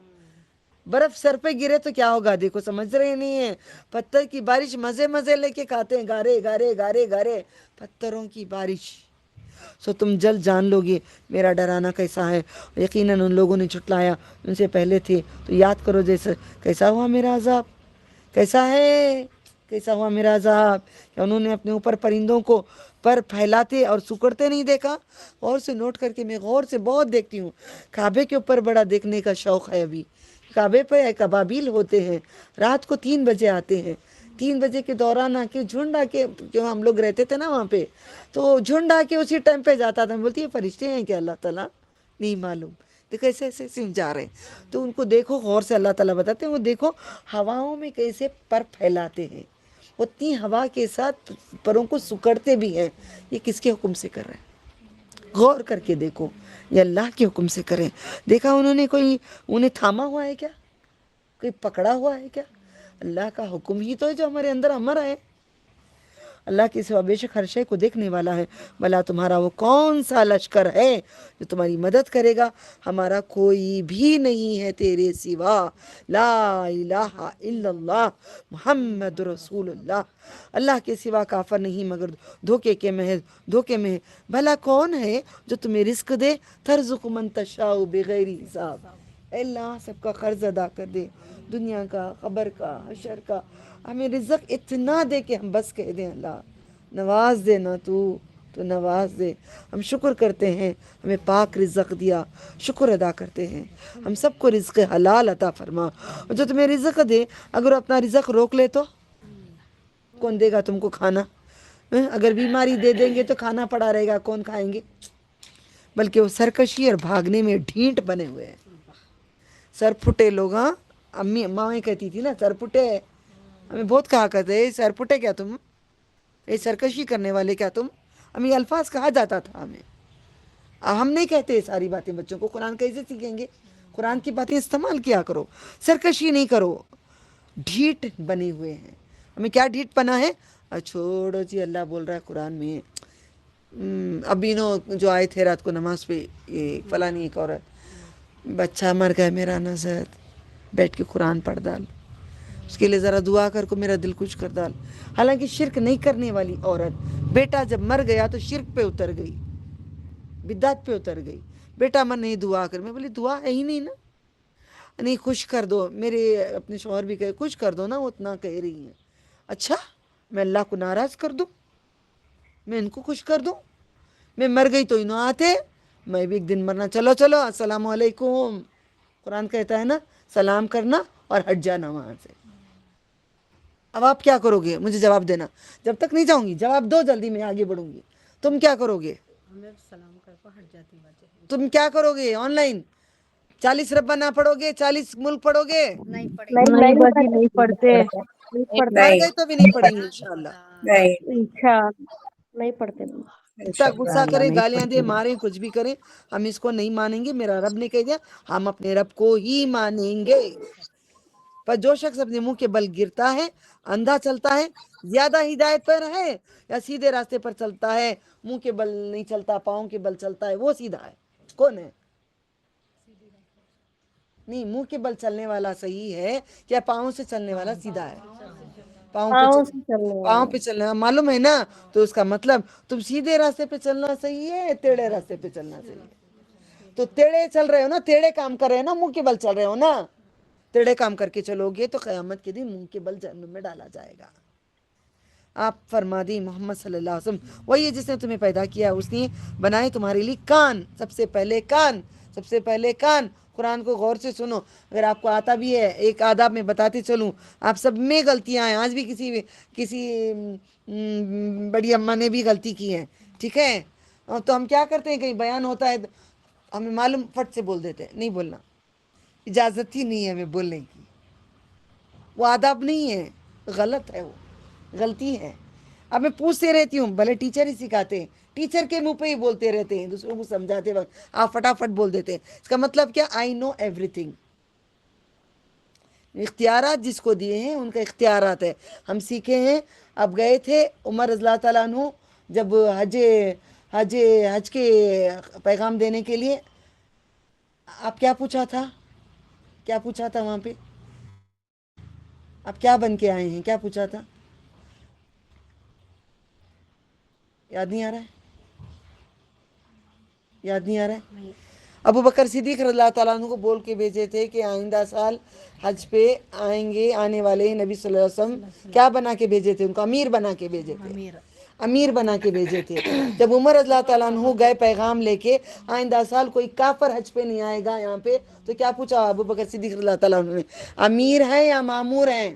برف سر پہ گرے تو کیا ہوگا دیکھو, سمجھ رہے نہیں ہیں. پتھر کی بارش مزے لے کے کھاتے ہیں, گارے گارے گارے گارے پتھروں کی بارش. سو تم جلد جان لو گے میرا ڈرانا کیسا ہے. یقیناً ان لوگوں نے جھٹلایا ان سے پہلے تھے, تو یاد کرو جیسے کیسا ہوا میرا عذاب, کیسا ہوا میرا عذاب. کہ انہوں نے اپنے اوپر پرندوں کو پر پھیلاتے اور سکڑتے نہیں دیکھا. غور سے نوٹ کر کے میں غور سے بہت دیکھتی ہوں. کعبے کے اوپر بڑا دیکھنے کا شوق ہے. ابھی کعبے پہ ابابیل ہوتے ہیں, رات کو 3 بجے آتے ہیں. 3 بجے کے دوران آ کے جھنڈ آ کے, جو ہم لوگ رہتے تھے نا وہاں پہ, تو جھنڈ آ کے اسی ٹائم پہ جاتا تھا. بولتی ہے فرشتے ہیں کیا اللہ تعالیٰ؟ نہیں معلوم. دیکھو ایسے جا رہے ہیں تو ان کو دیکھو غور سے. اللہ تعالیٰ بتاتے ہیں وہ دیکھو ہواؤں میں کیسے پر پھیلاتے ہیں, اتنی ہوا کے ساتھ پروں کو سکڑتے بھی ہیں. یہ کس کے حکم سے کر رہے ہیں؟ غور کر کے دیکھو, یہ اللہ کے حکم سے کریں. دیکھا انہوں نے کوئی انہیں تھاما ہوا ہے کیا؟ کوئی پکڑا ہوا ہے کیا؟ اللہ کا حکم ہی تو ہے جو ہمارے اندر امر ہے. اللہ کے سوا بے شک ہر شے کو دیکھنے والا ہے. بھلا تمہارا وہ کون سا لشکر ہے جو تمہاری مدد کرے گا؟ ہمارا کوئی بھی نہیں ہے تیرے سوا. لا الہ الا اللہ محمد رسول اللہ. اللہ کے سوا کافر نہیں مگر دھوکے میں. بھلا کون ہے جو تمہیں رزق دے؟ ترزق من تشاء بغیر حساب. اے اللہ سب کا قرض ادا کر دے، دنیا کا، قبر کا، حشر کا. ہمیں رزق اتنا دے کہ ہم بس کہہ دیں اللہ نواز دینا، تو نواز دے. ہم شکر کرتے ہیں ہمیں پاک رزق دیا، شکر ادا کرتے ہیں. ہم سب کو رزق حلال عطا فرما. اور جو تمہیں رزق دے اگر وہ اپنا رزق روک لے تو کون دے گا تم کو کھانا؟ اگر بیماری دے دیں گے تو کھانا پڑا رہے گا، کون کھائیں گے؟ بلکہ وہ سرکشی اور بھاگنے میں ڈھینٹ بنے ہوئے ہیں. سر پھٹے لوگ. ہاں امی ماں کہتی تھی نا سر پھٹے. ہمیں بہت کہا کرتے ہیں سر پھٹے کیا تم، یہ سرکشی کرنے والے کیا تم. ہمیں الفاظ کہا جاتا تھا. ہم نہیں کہتے ساری باتیں بچوں کو. قرآن کیسے سیکھیں گے؟ قرآن کی باتیں استعمال کیا کرو، سرکشی نہیں کرو. ڈھیٹ بنے ہوئے ہیں. ہمیں کیا ڈھیٹ بنا ہے؟ چھوڑو جی، اللہ بول رہا ہے قرآن میں. ابھی جو آئے تھے رات کو نماز پہ، یہ فلانی ایک عورت، بچہ مر گیا میرا نظر، بیٹھ کے قرآن پڑھ ڈال، اس کے لیے ذرا دعا کر کو میرا دل کچھ کر ڈال. حالانکہ شرک نہیں کرنے والی عورت، بیٹا جب مر گیا تو شرک پہ اتر گئی، بدعت پہ اتر گئی. بیٹا من نہیں دعا کر. میں بولی دعا ہے ہی نہیں نا. نہیں خوش کر دو. میرے اپنے شوہر بھی کہے خوش کر دو نا، وہ اتنا کہہ رہی ہیں. اچھا میں اللہ کو ناراض کر دوں؟ میں ان کو خوش کر دوں؟ میں مر گئی تو انہوں آتے، میں بھی ایک دن مرنا. چلو السلام علیکم. قرآن کہتا ہے نا سلام کرنا اور ہٹ جانا وہاں سے. اب آپ کیا کرو گے؟ مجھے جواب دینا. جب تک نہیں جاؤں گی جواب دو، جلدی میں آگے بڑھوں گی. تم کیا کرو گے؟ تم کیا کرو گے؟ آن لائن 40 ربہ نہ پڑھو گے؟ 40 ملک پڑھو گے؟ نہیں باجی نہیں پڑھتے، نہیں پڑھتے مر گئے تو بھی نہیں پڑھیں گے انشاءاللہ. انشاء نہیں پڑھتے. اتنا غصہ کرے، گالیاں دے، مارے، کچھ بھی کریں، ہم اس کو نہیں مانیں گے. میرا رب نے کہہ دیا ہم اپنے رب کو ہی مانیں گے. پر جو شخص اپنے منہ کے بل گرتا ہے، اندھا چلتا ہے، زیادہ ہدایت پر ہے یا سیدھے راستے پر چلتا ہے، منہ کے بل نہیں چلتا، پاؤں کے بل چلتا ہے، وہ سیدھا ہے. کون ہے؟ نہیں، منہ کے بل چلنے والا صحیح ہے کیا پاؤں سے چلنے والا سیدھا ہے؟ پاؤں سے چلنے والا پہ چلنا معلوم ہے نا. تو اس کا مطلب تم سیدھے راستے پہ چلنا صحیح ہے، ٹیڑھے راستے پہ چلنا صحیح ہے. تو ٹیڑھے چل رہے ہو نا، ٹیڑھے کام کر رہے ہو نا، منہ کے بل چل رہے ہو نا. ٹیڑھے کام کر کے چلو گے تو قیامت کے دن منہ کے بل جہنم میں ڈالا جائے گا. آپ فرما دی محمد صلی اللہ علیہ وسلم وہی ہے جس نے تمہیں پیدا کیا، اس نے بنائے تمہارے لیے کان. سب سے پہلے کان. قرآن کو غور سے سنو. اگر آپ کو آتا بھی ہے، ایک آداب میں بتاتے چلوں، آپ سب میں غلطیاں ہیں. آج بھی کسی بڑی اماں نے بھی غلطی کی ہے، ٹھیک ہے؟ تو ہم کیا کرتے ہیں، کہیں بیان ہوتا ہے ہمیں معلوم، فٹ سے بول دیتے ہیں نہیں بولنا. اجازت ہی نہیں ہے ہمیں بولنے کی. وہ آداب نہیں ہے، غلط ہے، وہ غلطی ہے. اب میں پوچھتے رہتی ہوں، بھلے ٹیچر ہی سکھاتے ہیں، ٹیچر کے منہ پہ ہی بولتے رہتے ہیں. دوسروں کو سمجھاتے وقت آپ فٹافٹ بول دیتے ہیں. اس کا مطلب کیا؟ آئی نو ایوری تھنگ. اختیارات جس کو دیے ہیں ان کا اختیارات ہے. ہم سیکھے ہیں. اب گئے تھے عمر رضی اللہ تعالیٰ عنہ جب حج کے پیغام دینے کے لیے. آپ کیا پوچھا تھا وہاں پہ؟ آپ کیا بن کے آئے ہیں؟ کیا پوچھا تھا؟ یاد نہیں آ رہا ہے. ابو بکر صدیق رضی اللہ تعالیٰ عنہ کو بول کے بھیجے تھے کہ آئندہ سال حج پہ آئیں گے آنے والے نبی صلی اللہ علیہ وسلم. کیا بنا کے بھیجے تھے؟ ان کو امیر بنا کے بھیجے تھے. جب عمر رضی اللہ تعالیٰ عنہ گئے پیغام لے کے، آئندہ سال کوئی کافر حج پہ نہیں آئے گا یہاں پہ، تو کیا پوچھا ابو بکر صدیق رضی اللہ تعالیٰ عنہ نے؟ امیر ہیں یا مامور ہیں،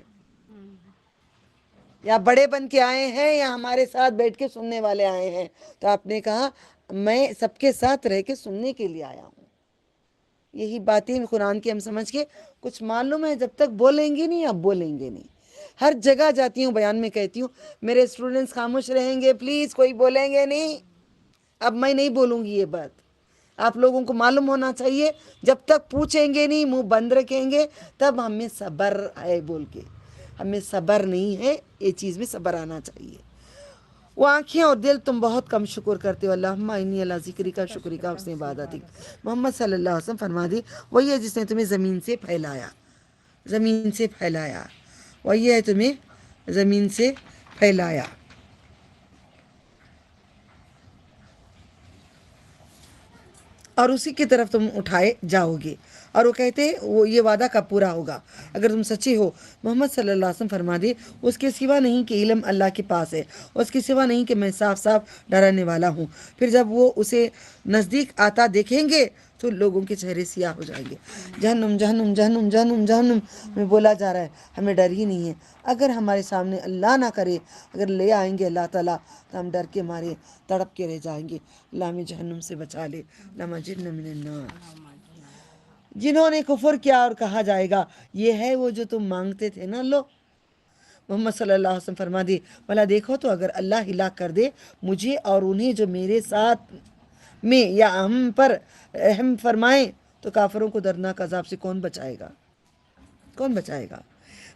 یا بڑے بن کے آئے ہیں یا ہمارے ساتھ بیٹھ کے سننے والے آئے ہیں؟ تو آپ نے کہا میں سب کے ساتھ رہ کے سننے کے لیے آیا ہوں. یہی باتیں قرآن کی ہم سمجھ کے کچھ معلوم ہے. جب تک بولیں گے نہیں، اب بولیں گے نہیں. ہر جگہ جاتی ہوں، بیان میں کہتی ہوں میرے اسٹوڈنٹس خاموش رہیں گے پلیز، کوئی بولیں گے نہیں. اب میں نہیں بولوں گی یہ بات. آپ لوگوں کو معلوم ہونا چاہیے، جب تک پوچھیں گے نہیں، منہ بند رکھیں گے، تب ہمیں صبر ہے بول کے. ہمیں صبر نہیں ہے، یہ چیز میں صبر آنا چاہیے. وہ آنکھیں اور دل تم بہت کم شکر کرتے ہو. اللہم انی علی ذکری کا شکری کا حسن عبادتی. محمد صلی اللہ علیہ وسلم فرما دی وہی ہے جس نے تمہیں زمین سے پھیلایا، زمین سے پھیلایا، وہی ہے تمہیں زمین سے پھیلایا. اور اسی کی طرف تم اٹھائے جاؤ گے. اور وہ کہتے وہ یہ وعدہ کب پورا ہوگا اگر تم سچے ہو. محمد صلی اللہ علیہ وسلم فرما دے اس کے سوا نہیں کہ علم اللہ کے پاس ہے، اس کے سوا نہیں کہ میں صاف صاف ڈرانے والا ہوں. پھر جب وہ اسے نزدیک آتا دیکھیں گے تو لوگوں کے چہرے سیاہ ہو جائیں گے. جہنم جہنم جہنم جہنم جہنم میں بولا جا رہا ہے، ہمیں ڈر ہی نہیں ہے. اگر ہمارے سامنے اللہ نہ کرے، اگر لے آئیں گے اللہ تعالیٰ تو ہم ڈر کے مارے تڑپ کے رہ جائیں گے. اللہ ہمیں جہنم سے بچا لے. لما جن من النار. جنہوں نے کفر کیا اور کہا جائے گا یہ ہے وہ جو تم مانگتے تھے نا لو. محمد صلی اللہ علیہ وسلم فرما دی بھلا دیکھو تو اگر اللہ ہلاک کر دے مجھے اور انہیں جو میرے ساتھ میں یا ہم پر رحم فرمائیں تو کافروں کو دردناک عذاب سے کون بچائے گا، کون بچائے گا.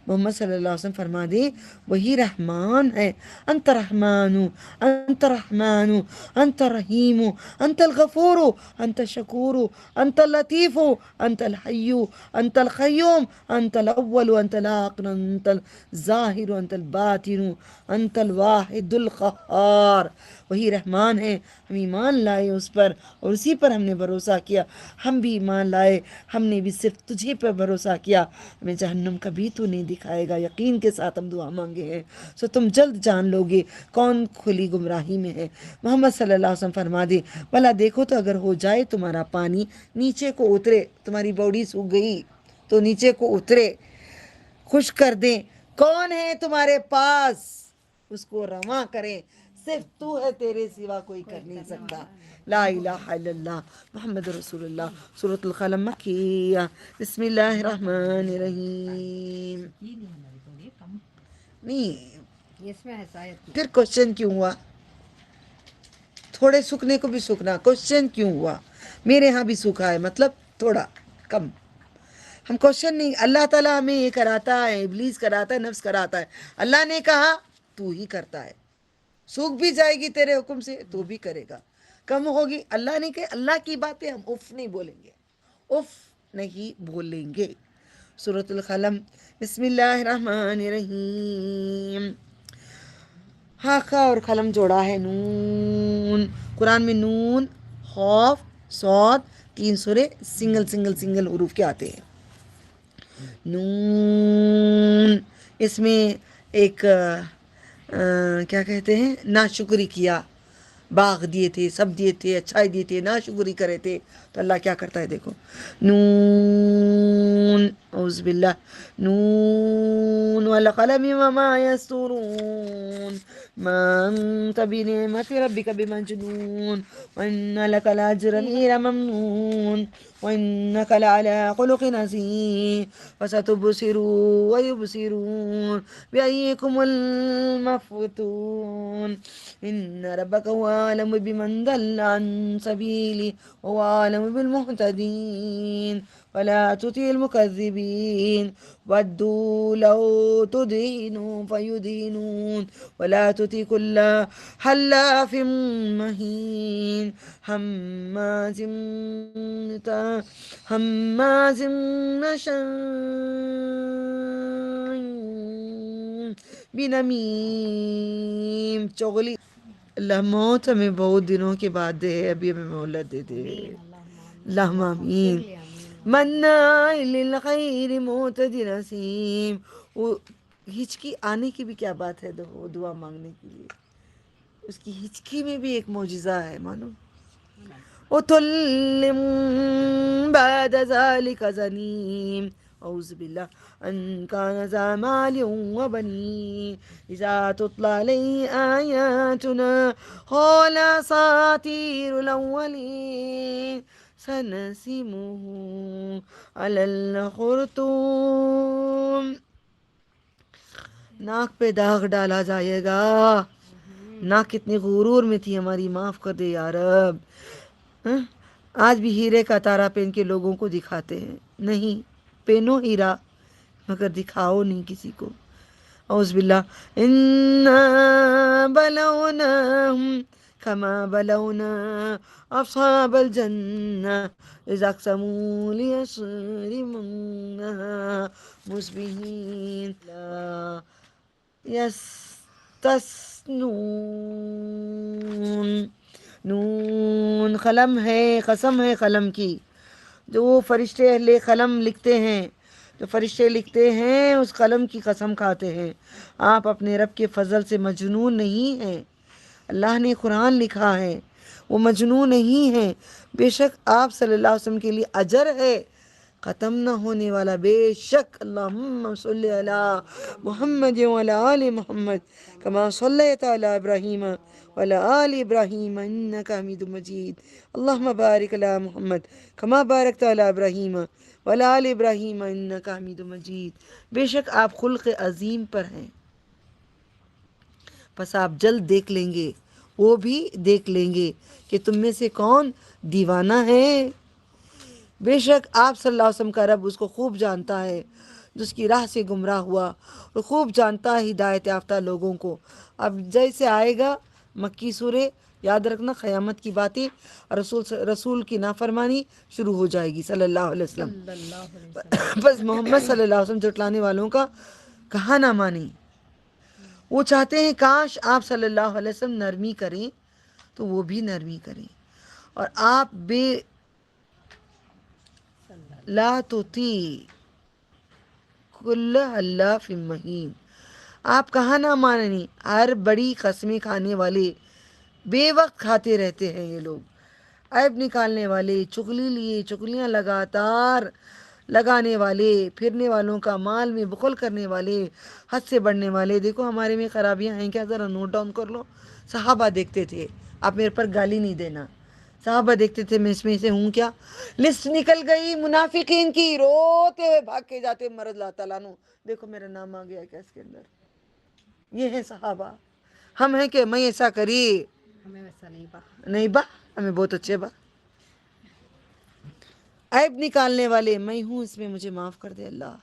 محمد صلی اللہ علیہ وسلم فرما دیں وہی رحمان ہے. انت رحمان، انت رحمان، انت رحیم، انت الغفور، انت شکور، انت اللطیف، انت الحی، انت القیوم، انت الاول، انت الاخر، انت الظاہر، انت الباطن، انت الواحد القہار. وہی رحمان ہے، ہم ایمان لائے اس پر اور اسی پر ہم نے بھروسہ کیا. ہم بھی ایمان لائے، ہم نے بھی صرف تجھے پر بھروسہ کیا. ہمیں جہنم کبھی تو نہیں دکھائے گا. یقین کے ساتھ ہم دعا مانگے ہیں سو تم جلد جان لو گے کون کھلی گمراہی میں ہے. محمد صلی اللہ علیہ وسلم فرما دے بھلا دیکھو تو اگر ہو جائے تمہارا پانی نیچے کو اترے، تمہاری باڈی سوکھ گئی تو نیچے کو اترے، خشک کر دیں، کون ہے تمہارے پاس اس کو رواں کریں. صرف تو ہے، تیرے سوا کوئی کر نہیں سکتا. لا الہ الا اللہ محمد رسول اللہ. سورۃ القلم مکیہ. بسم اللہ الرحمن الرحیم. نہیں پھر کوشچن کیوں ہوا؟ تھوڑے سوکھنے کو بھی سوکھنا، کوشچن کیوں ہوا؟ میرے ہاں بھی سوکھا ہے، مطلب تھوڑا کم. ہم کوشچن نہیں، اللہ تعالیٰ ہمیں یہ کراتا ہے، ابلیس کراتا ہے، نفس کراتا ہے. اللہ نے کہا تو ہی کرتا ہے. سوکھ بھی جائے گی تیرے حکم سے تو بھی کرے گا، کم ہوگی اللہ نے کہ اللہ کی باتیں ہم اف نہیں بولیں گے، اف نہیں بولیں گے. سورۃ القلم. بسم اللہ الرحمن الرحیم. ہاخا اور قلم جوڑا ہے نون. قرآن میں نون، خوف، صاد، 3 سورے سنگل سنگل سنگل حروف کے آتے ہیں. نون. اس میں ایک کیا کہتے ہیں، ناشکری کیا، باغ دیے تھے، سب دیے تھے، اچھائی دیے تھے، ناشکری کرے تھے تو اللہ کیا کرتا ہے دیکھو. نون. اعوذ باللہ. نون والقلم وما یسطرون ما انت بنعمت ربک بمجنون وان لک لاجرا غیر ممنون وانک لعلی خلق عظیم فستبصر ویبصرون بأیکم المفتون ان ربک هو اعلم بمن ضل عن سبیلہ وهو اعلم بالمهتدین ولا تطع المكذبين ودوا لو تدهنوا فيدهنون ولا تطع كل حلاف مهين هماز مشاء بنمیم. چغلی. اللہ موت ہمیں بہت دنوں کے بعد دے، ابھی ہمیں مہلت دے دے. اللہم آمین. مناع للخیر معتد نسیم. وہ ہچکی آنے کی بھی کیا بات ہے دعا مانگنے کے لیے، اس کی ہچکی میں بھی ایک معجزہ ہے مانو. عُتُلٍّ بعد ذلك زنیم. اعوذ باللہ. ان کان ذا مال وبنین اذا تتلی علیہ آیاتنا قال اساطیر الاولین سنسمہ علی الخرطوم. ناک پہ داغ ڈالا جائے گا. ناک کتنی غرور میں تھی ہماری، معاف کر دے یا رب. آج بھی ہیرے کا تارا پہن کے لوگوں کو دکھاتے ہیں. نہیں، پہنو ہیرا مگر دکھاؤ نہیں کسی کو. اعوذ باللہ انا بلوناہم كما بلونا أصحاب الجنة إذا أقسموا ليصرمنها مصبحين لا يستثنون. نون قلم ہے، قسم ہے قلم کی. جو وہ فرشتے اہل قلم لکھتے ہیں، جو فرشتے لکھتے ہیں اس قلم کی قسم کھاتے ہیں. آپ اپنے رب کے فضل سے مجنون نہیں ہیں. اللہ نے قرآن لکھا ہے، وہ مجنون نہیں ہے. بے شک آپ صلی اللہ علیہ وسلم کے لیے اجر ہے ختم نہ ہونے والا. بے شک اللہم صلی علی محمد وعلی آل محمد کما صلیت علی ابراہیم وعلی آل ابراہیم انک حمید مجید. اللہم بارک علی محمد کما بارکت علی ابراہیم وعلی آل ابراہیم انک حمید مجید. بے شک آپ خلق عظیم پر ہیں. بس آپ جلد دیکھ لیں گے، وہ بھی دیکھ لیں گے کہ تم میں سے کون دیوانہ ہے. بے شک آپ صلی اللہ علیہ وسلم کا رب اس کو خوب جانتا ہے جس کی راہ سے گمراہ ہوا، اور خوب جانتا ہے ہدایت یافتہ لوگوں کو. اب جیسے آئے گا مکی سورہ، یاد رکھنا قیامت کی باتیں، رسول کی نافرمانی شروع ہو جائے گی صلی اللہ علیہ وسلم. بس محمد صلی اللہ علیہ وسلم جھٹلانے والوں کا کہا نہ مانیں. وہ چاہتے ہیں کاش آپ صلی اللہ علیہ وسلم نرمی کریں تو وہ بھی نرمی کریں. اور آپ بے لا تطیع کل حلاف مہین، آپ کہاں نہ مانیں. ہر بڑی قسمیں کھانے والے، بے وقت کھاتے رہتے ہیں یہ لوگ. عیب نکالنے والے، چغلی لیے چغلیاں لگاتار لگانے والے، پھرنے والوں کا مال میں بخل کرنے والے، حد سے بڑھنے والے. دیکھو ہمارے میں خرابیاں ہیں کیا، ذرا نوٹ ڈاؤن کر لو. صحابہ دیکھتے تھے، آپ میرے پر گالی نہیں دینا. صحابہ دیکھتے تھے میں اس میں سے ہوں کیا. لسٹ نکل گئی منافقین کی، روتے ہوئے بھاگ کے جاتے مرض اللہ تعالیٰ عنہ، دیکھو میرا نام آ گیا کیا اس کے اندر. یہ ہیں صحابہ. ہم ہیں کہ میں ایسا کری، ہمیں ویسا نہیں با، ہمیں بہت اچھے با. عیب نکالنے والے، میں ہوں اس میں مجھے معاف کر دے اللہ.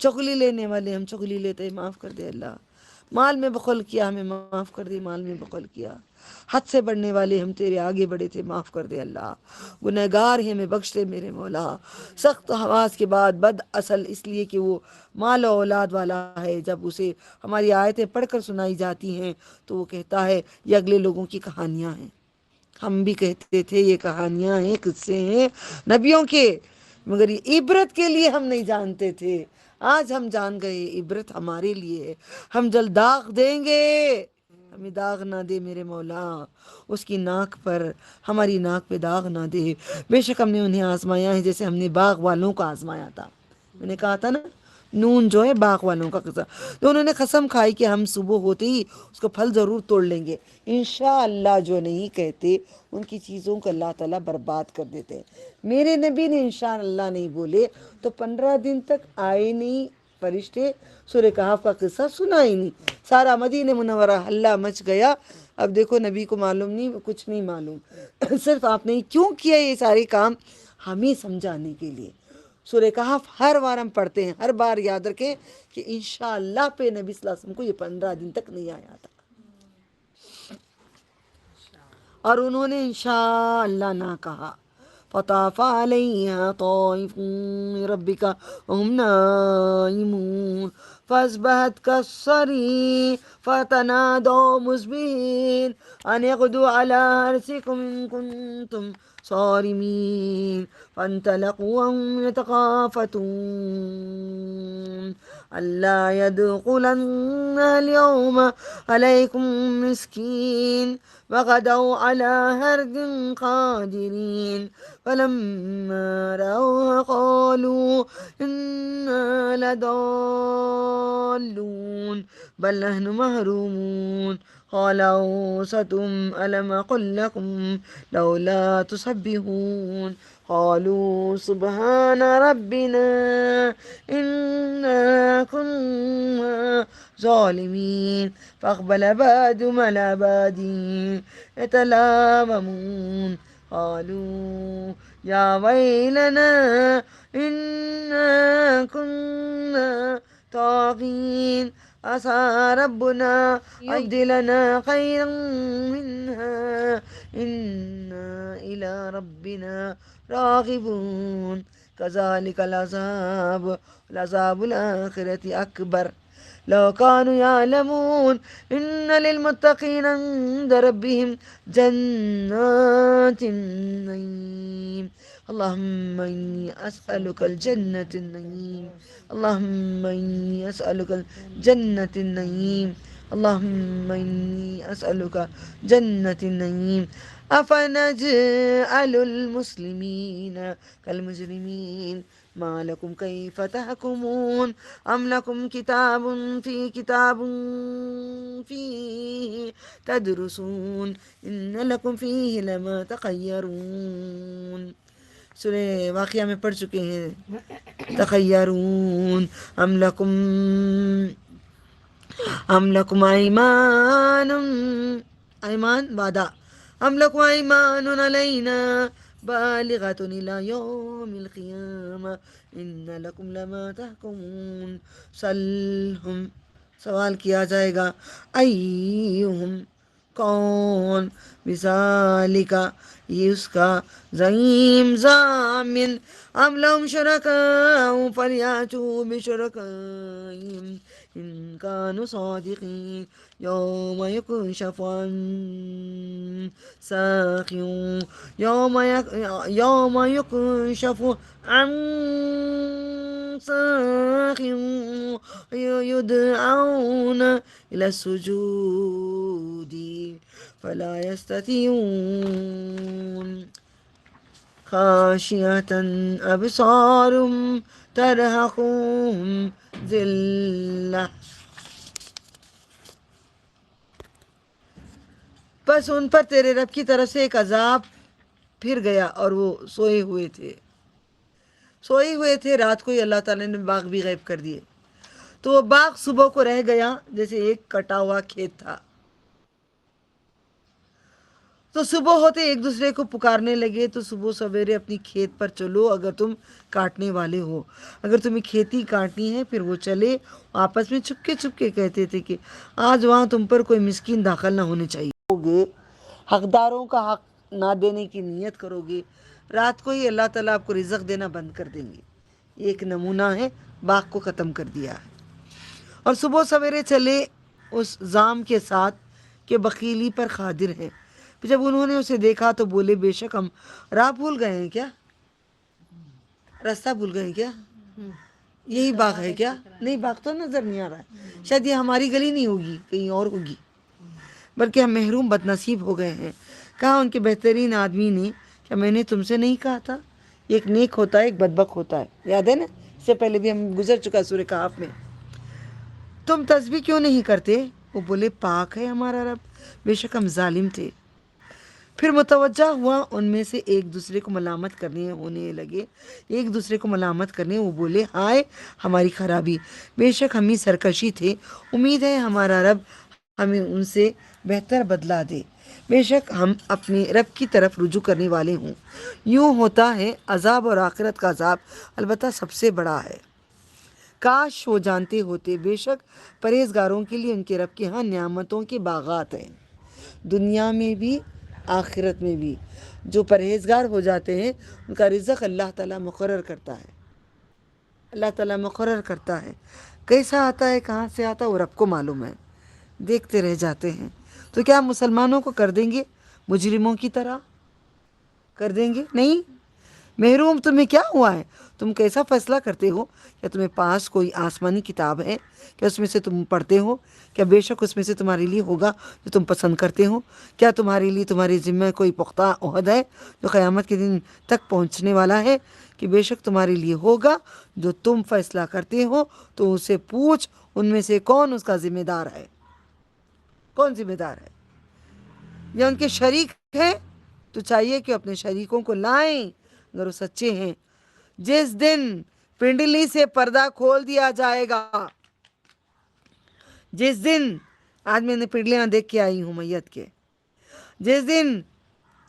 چغلی لینے والے، ہم چغلی لیتے معاف کر دے اللہ. مال میں بخل کیا، ہمیں معاف کر دے مال میں بخل کیا. حد سے بڑھنے والے، ہم تیرے آگے بڑھے تھے معاف کر دے اللہ. گنہگار ہیں ہمیں بخش دے میرے مولا. سخت حواس کے بعد بد اصل اس لیے کہ وہ مال و اولاد والا ہے. جب اسے ہماری آیتیں پڑھ کر سنائی جاتی ہیں تو وہ کہتا ہے یہ اگلے لوگوں کی کہانیاں ہیں. ہم بھی کہتے تھے یہ کہانیاں ہیں، قصے ہیں نبیوں کے، مگر یہ عبرت کے لیے ہم نہیں جانتے تھے. آج ہم جان گئے عبرت ہمارے لیے ہے. ہم جلد داغ دیں گے، ہمیں داغ نہ دے میرے مولا. اس کی ناک پر، ہماری ناک پہ داغ نہ دے. بے شک ہم نے انہیں آزمایا ہے جیسے ہم نے باغ والوں کو آزمایا تھا. میں نے کہا تھا نا نون جو ہے باغ والوں کا قصہ. تو انہوں نے قسم کھائی کہ ہم صبح ہوتے ہی اس کو پھل ضرور توڑ لیں گے. انشاءاللہ جو نہیں کہتے ان کی چیزوں کو اللہ تعالیٰ برباد کر دیتے ہیں. میرے نبی نے انشاءاللہ نہیں بولے تو 15 دن تک آئے نہیں فرشتے، سورہ کہف کا قصہ سنا ہی نہیں. سارا مدینہ منورہ ہلہ مچ گیا. اب دیکھو نبی کو معلوم نہیں، کچھ نہیں معلوم. صرف آپ نے کیوں کیا یہ سارے کام، ہمیں سمجھانے کے لیے. سورہ کہف ہر بار ہم پڑھتے ہیں، ہر بار یاد رکھیں کہ انشاءاللہ پہ نبی صلی اللہ علیہ وسلم کو یہ 15 دن تک نہیں آیا تھا. اور انہوں نے انشاءاللہ نہ کہا. فطاف علیہا طائف من ربک وهم نائمون فاصبحت كالصريم فتنادوا مصبحين ان اغدوا على حرثكم ان كنتم صارمين فانطلقوا وهم يتخافتون ألا يدخلن اليوم عليكم مسكين وغدوا على هرد قادرين فلما رأوها قالوا إنا لضالون بل نحن محرومون قال أوسطهم ألم أقل لكم لولا تسبحون قالوا سبحان ربنا إنا كنا ظالمين فأقبل بعضهم على بعض يتلاومون قالوا يا ويلنا إنا كنا طاغين عسى ربنا يبدلنا خيرا منها إنا إلى ربنا راغبون كذلك العذاب الآخرة أكبر لو كانوا يعلمون إن للمتقين عند ربهم جنات النعيم اللهم إني أسألك الجنة النعيم اللهم إني أسألك الجنة النعيم اللهم إني أسألك جنة النعيم أفنجعل المسلمين كالمجرمين ما لكم كيف تحكمون أم لكم كتاب فيه تدرسون إن لكم فيه لما تخيرون سورہ واقعہ میں پڑھ چکے ہیں تخیرون ام لکم ایمان وعدہ ام لکم ایمان علینا بالغۃ الی یوم القیامہ ان لکم لما تحکمون سلہم سوال کیا جائے گا ایہم کون بذالکا یہ اس کا زعیم ضامن ام لہم شرکاء فلیاتوا بشرکائہم ان کانوا صادقین یوم یکشف عن ساق یوم یکشف عن ساق یدعون الی السجود فلا يستطيعون خاشعة أبصارهم ترهقهم ذلة بس ان پر تیرے رب کی طرف سے ایک عذاب پھر گیا اور وہ سوئے ہوئے تھے رات کو ہی اللہ تعالیٰ نے باغ بھی غائب کر دیے تو وہ باغ صبح کو رہ گیا جیسے ایک کٹا ہوا کھیت تھا تو صبح ہوتے ایک دوسرے کو پکارنے لگے تو صبح سویرے اپنی کھیت پر چلو اگر تم کاٹنے والے ہو اگر تمہیں کھیتی کاٹنی ہے پھر وہ چلے آپس میں چھپکے کہتے تھے کہ آج وہاں تم پر کوئی مسکین داخل نہ ہونے چاہیے ہوگے حقداروں کا حق نہ دینے کی نیت کرو گے رات کو ہی اللہ تعالیٰ آپ کو رزق دینا بند کر دیں گے ایک نمونہ ہے باغ کو ختم کر دیا ہے اور صبح سویرے چلے اس زام کے ساتھ کہ بخیلی پر قادر ہے جب انہوں نے اسے دیکھا تو بولے بے شک ہم راہ بھول گئے ہیں کیا راستہ بھول گئے ہیں کیا یہی باغ ہے کیا نہیں باغ تو نظر نہیں آ رہا ہے شاید یہ ہماری گلی نہیں ہوگی کہیں اور ہوگی بلکہ ہم محروم بد نصیب ہو گئے ہیں کہا ان کے بہترین آدمی نے کیا میں نے تم سے نہیں کہا تھا ایک نیک ہوتا ہے ایک بدبخت ہوتا ہے یاد ہے نا اس سے پہلے بھی ہم گزر چکا سورہ کہف میں تم تسبیح کیوں نہیں کرتے وہ بولے پاک ہے ہمارا رب بے شک ہم ظالم تھے پھر متوجہ ہوا ان میں سے ایک دوسرے کو ملامت کرنے وہ بولے ہائے ہماری خرابی بے شک ہم ہی سرکشی تھے امید ہے ہمارا رب ہمیں ان سے بہتر بدلہ دے بے شک ہم اپنے رب کی طرف رجوع کرنے والے ہوں یوں ہوتا ہے عذاب اور آخرت کا عذاب البتہ سب سے بڑا ہے کاش وہ جانتے ہوتے بے شک پرہیزگاروں کے لیے ان کے رب کے ہاں نعمتوں کے باغات ہیں دنیا میں بھی آخرت میں بھی جو پرہیزگار ہو جاتے ہیں ان کا رزق اللہ تعالیٰ مقرر کرتا ہے کیسا آتا ہے کہاں سے آتا ہے وہ رب کو معلوم ہے دیکھتے رہ جاتے ہیں تو کیا مسلمانوں کو کر دیں گے مجرموں کی طرح کر دیں گے نہیں محروم تمہیں کیا ہوا ہے تم کیسا فیصلہ کرتے ہو کیا تمہیں پاس کوئی آسمانی کتاب ہے کیا اس میں سے تم پڑھتے ہو کیا بے شک اس میں سے تمہارے لیے ہوگا جو تم پسند کرتے ہو کیا تمہارے لیے تمہارے ذمہ کوئی پختہ عہد ہے جو قیامت کے دن تک پہنچنے والا ہے کہ بے شک تمہارے لیے ہوگا جو تم فیصلہ کرتے ہو تو اسے پوچھ ان میں سے کون اس کا ذمہ دار ہے کون ذمہ دار ہے یا ان کے شریک ہیں تو چاہیے کہ اپنے شریکوں کو لائیں اگر وہ سچے ہیں جس دن پنڈلی سے پردہ کھول دیا جائے گا جس دن آج میں نے پنڈلیاں دیکھ کے آئی ہوں میت کے جس دن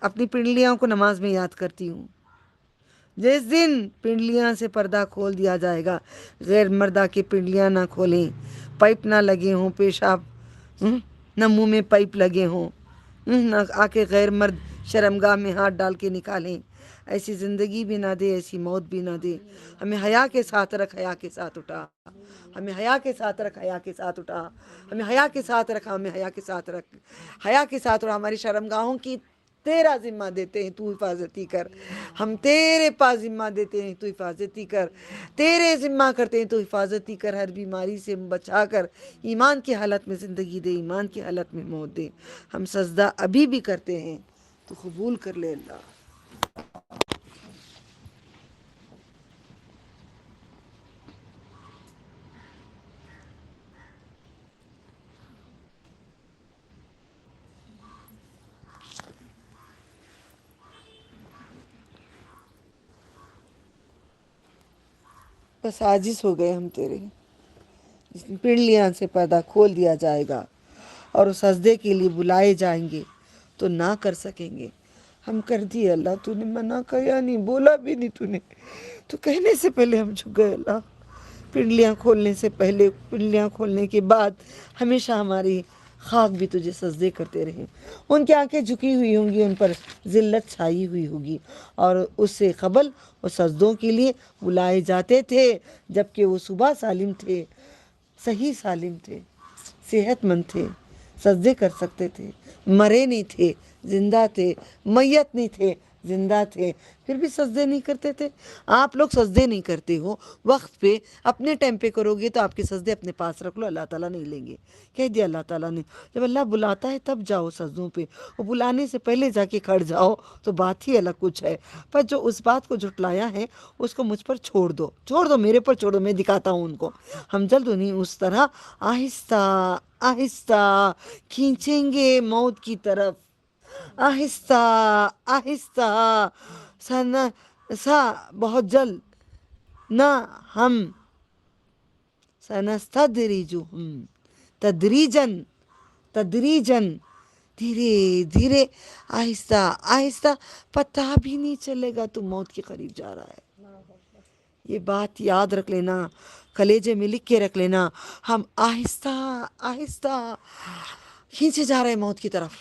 اپنی پنڈلیاں کو نماز میں یاد کرتی ہوں جس دن پنڈلیاں سے پردہ کھول دیا جائے گا، غیر مردہ کی پنڈلیاں نہ کھولیں، پائپ نہ لگے ہوں، پیشاب نہ منہ میں پائپ لگے ہوں، نہ آ کے غیر مرد شرمگاہ میں ہاتھ ڈال کے نکالیں، ایسی زندگی بھی نہ دے، ایسی موت بھی نہ دے۔ ہمیں حیا کے ساتھ رکھ، حیا کے ساتھ اٹھا، ہمیں حیا کے ساتھ رکھ، حیا کے ساتھ اٹھا، ہمیں حیا کے ساتھ رکھ، ہمیں حیا کے ساتھ رکھ، حیا کے ساتھ اٹھا۔ ہماری شرمگاہوں کی تیرا ذمہ دیتے ہیں، تو حفاظتی کر، ہم تیرے پاس ذمہ دیتے ہیں، تو حفاظتی کر، تیرے ذمہ کرتے ہیں، تو حفاظتی کر، ہر بیماری سے بچا کر، ایمان کی حالت میں زندگی دے، ایمان کی حالت میں موت دے۔ ہم سجدہ ابھی بھی کرتے ہیں، تو قبول کر لے اللہ۔ بس عاجز ہو گئے ہم تیرے، پنڈلیاں سے پردہ کھول دیا جائے گا اور اس سجدے کے لیے بلائے جائیں گے تو نہ کر سکیں گے۔ ہم کر دیے اللہ، تو نے منع کیا نہیں، بولا بھی نہیں تو نے، تو کہنے سے پہلے ہم جھک گئے اللہ۔ پنڈلیاں کھولنے سے پہلے، پنڈلیاں کھولنے کے بعد ہمیشہ ہماری خاک بھی تجھے سجدے کرتے رہے۔ ان کی آنکھیں جھکی ہوئی ہوں گی، ان پر ذلت چھائی ہوئی ہوگی، اور اس سے قبل وہ سجدوں کے لیے بلائے جاتے تھے جبکہ وہ صبح سالم تھے، صحیح سالم تھے، صحت مند تھے، سجدے کر سکتے تھے، مرے نہیں تھے، زندہ تھے، میت نہیں تھے، زندہ تھے، پھر بھی سجدے نہیں کرتے تھے۔ آپ لوگ سجدے نہیں کرتے ہو، وقت پہ اپنے ٹائم پہ کرو گے تو آپ کے سجدے اپنے پاس رکھ لو، اللہ تعالیٰ نہیں لیں گے۔ کہہ دیا اللہ تعالیٰ نے، جب اللہ بلاتا ہے تب جاؤ سجدوں پہ، وہ بلانے سے پہلے جا کے کھڑ جاؤ تو بات ہی الگ کچھ ہے۔ پر جو اس بات کو جھٹلایا ہے اس کو مجھ پر چھوڑ دو، چھوڑ دو، میرے پر چھوڑ دو، میں دکھاتا ہوں ان کو۔ ہم جلد انہیں اس طرح آہستہ آہستہ کھینچیں گے موت کی طرف، آہستہ آہستہ، بہت جلد، نہ ہم سنستدرجہم تدریجاً، تدریجاً، دھیرے دھیرے، آہستہ آہستہ، پتہ بھی نہیں چلے گا تو موت کے قریب جا رہا ہے۔ یہ بات یاد رکھ لینا، کلیجے میں لکھ کے رکھ لینا، ہم آہستہ آہستہ کھینچے جا رہے ہیں موت کی طرف۔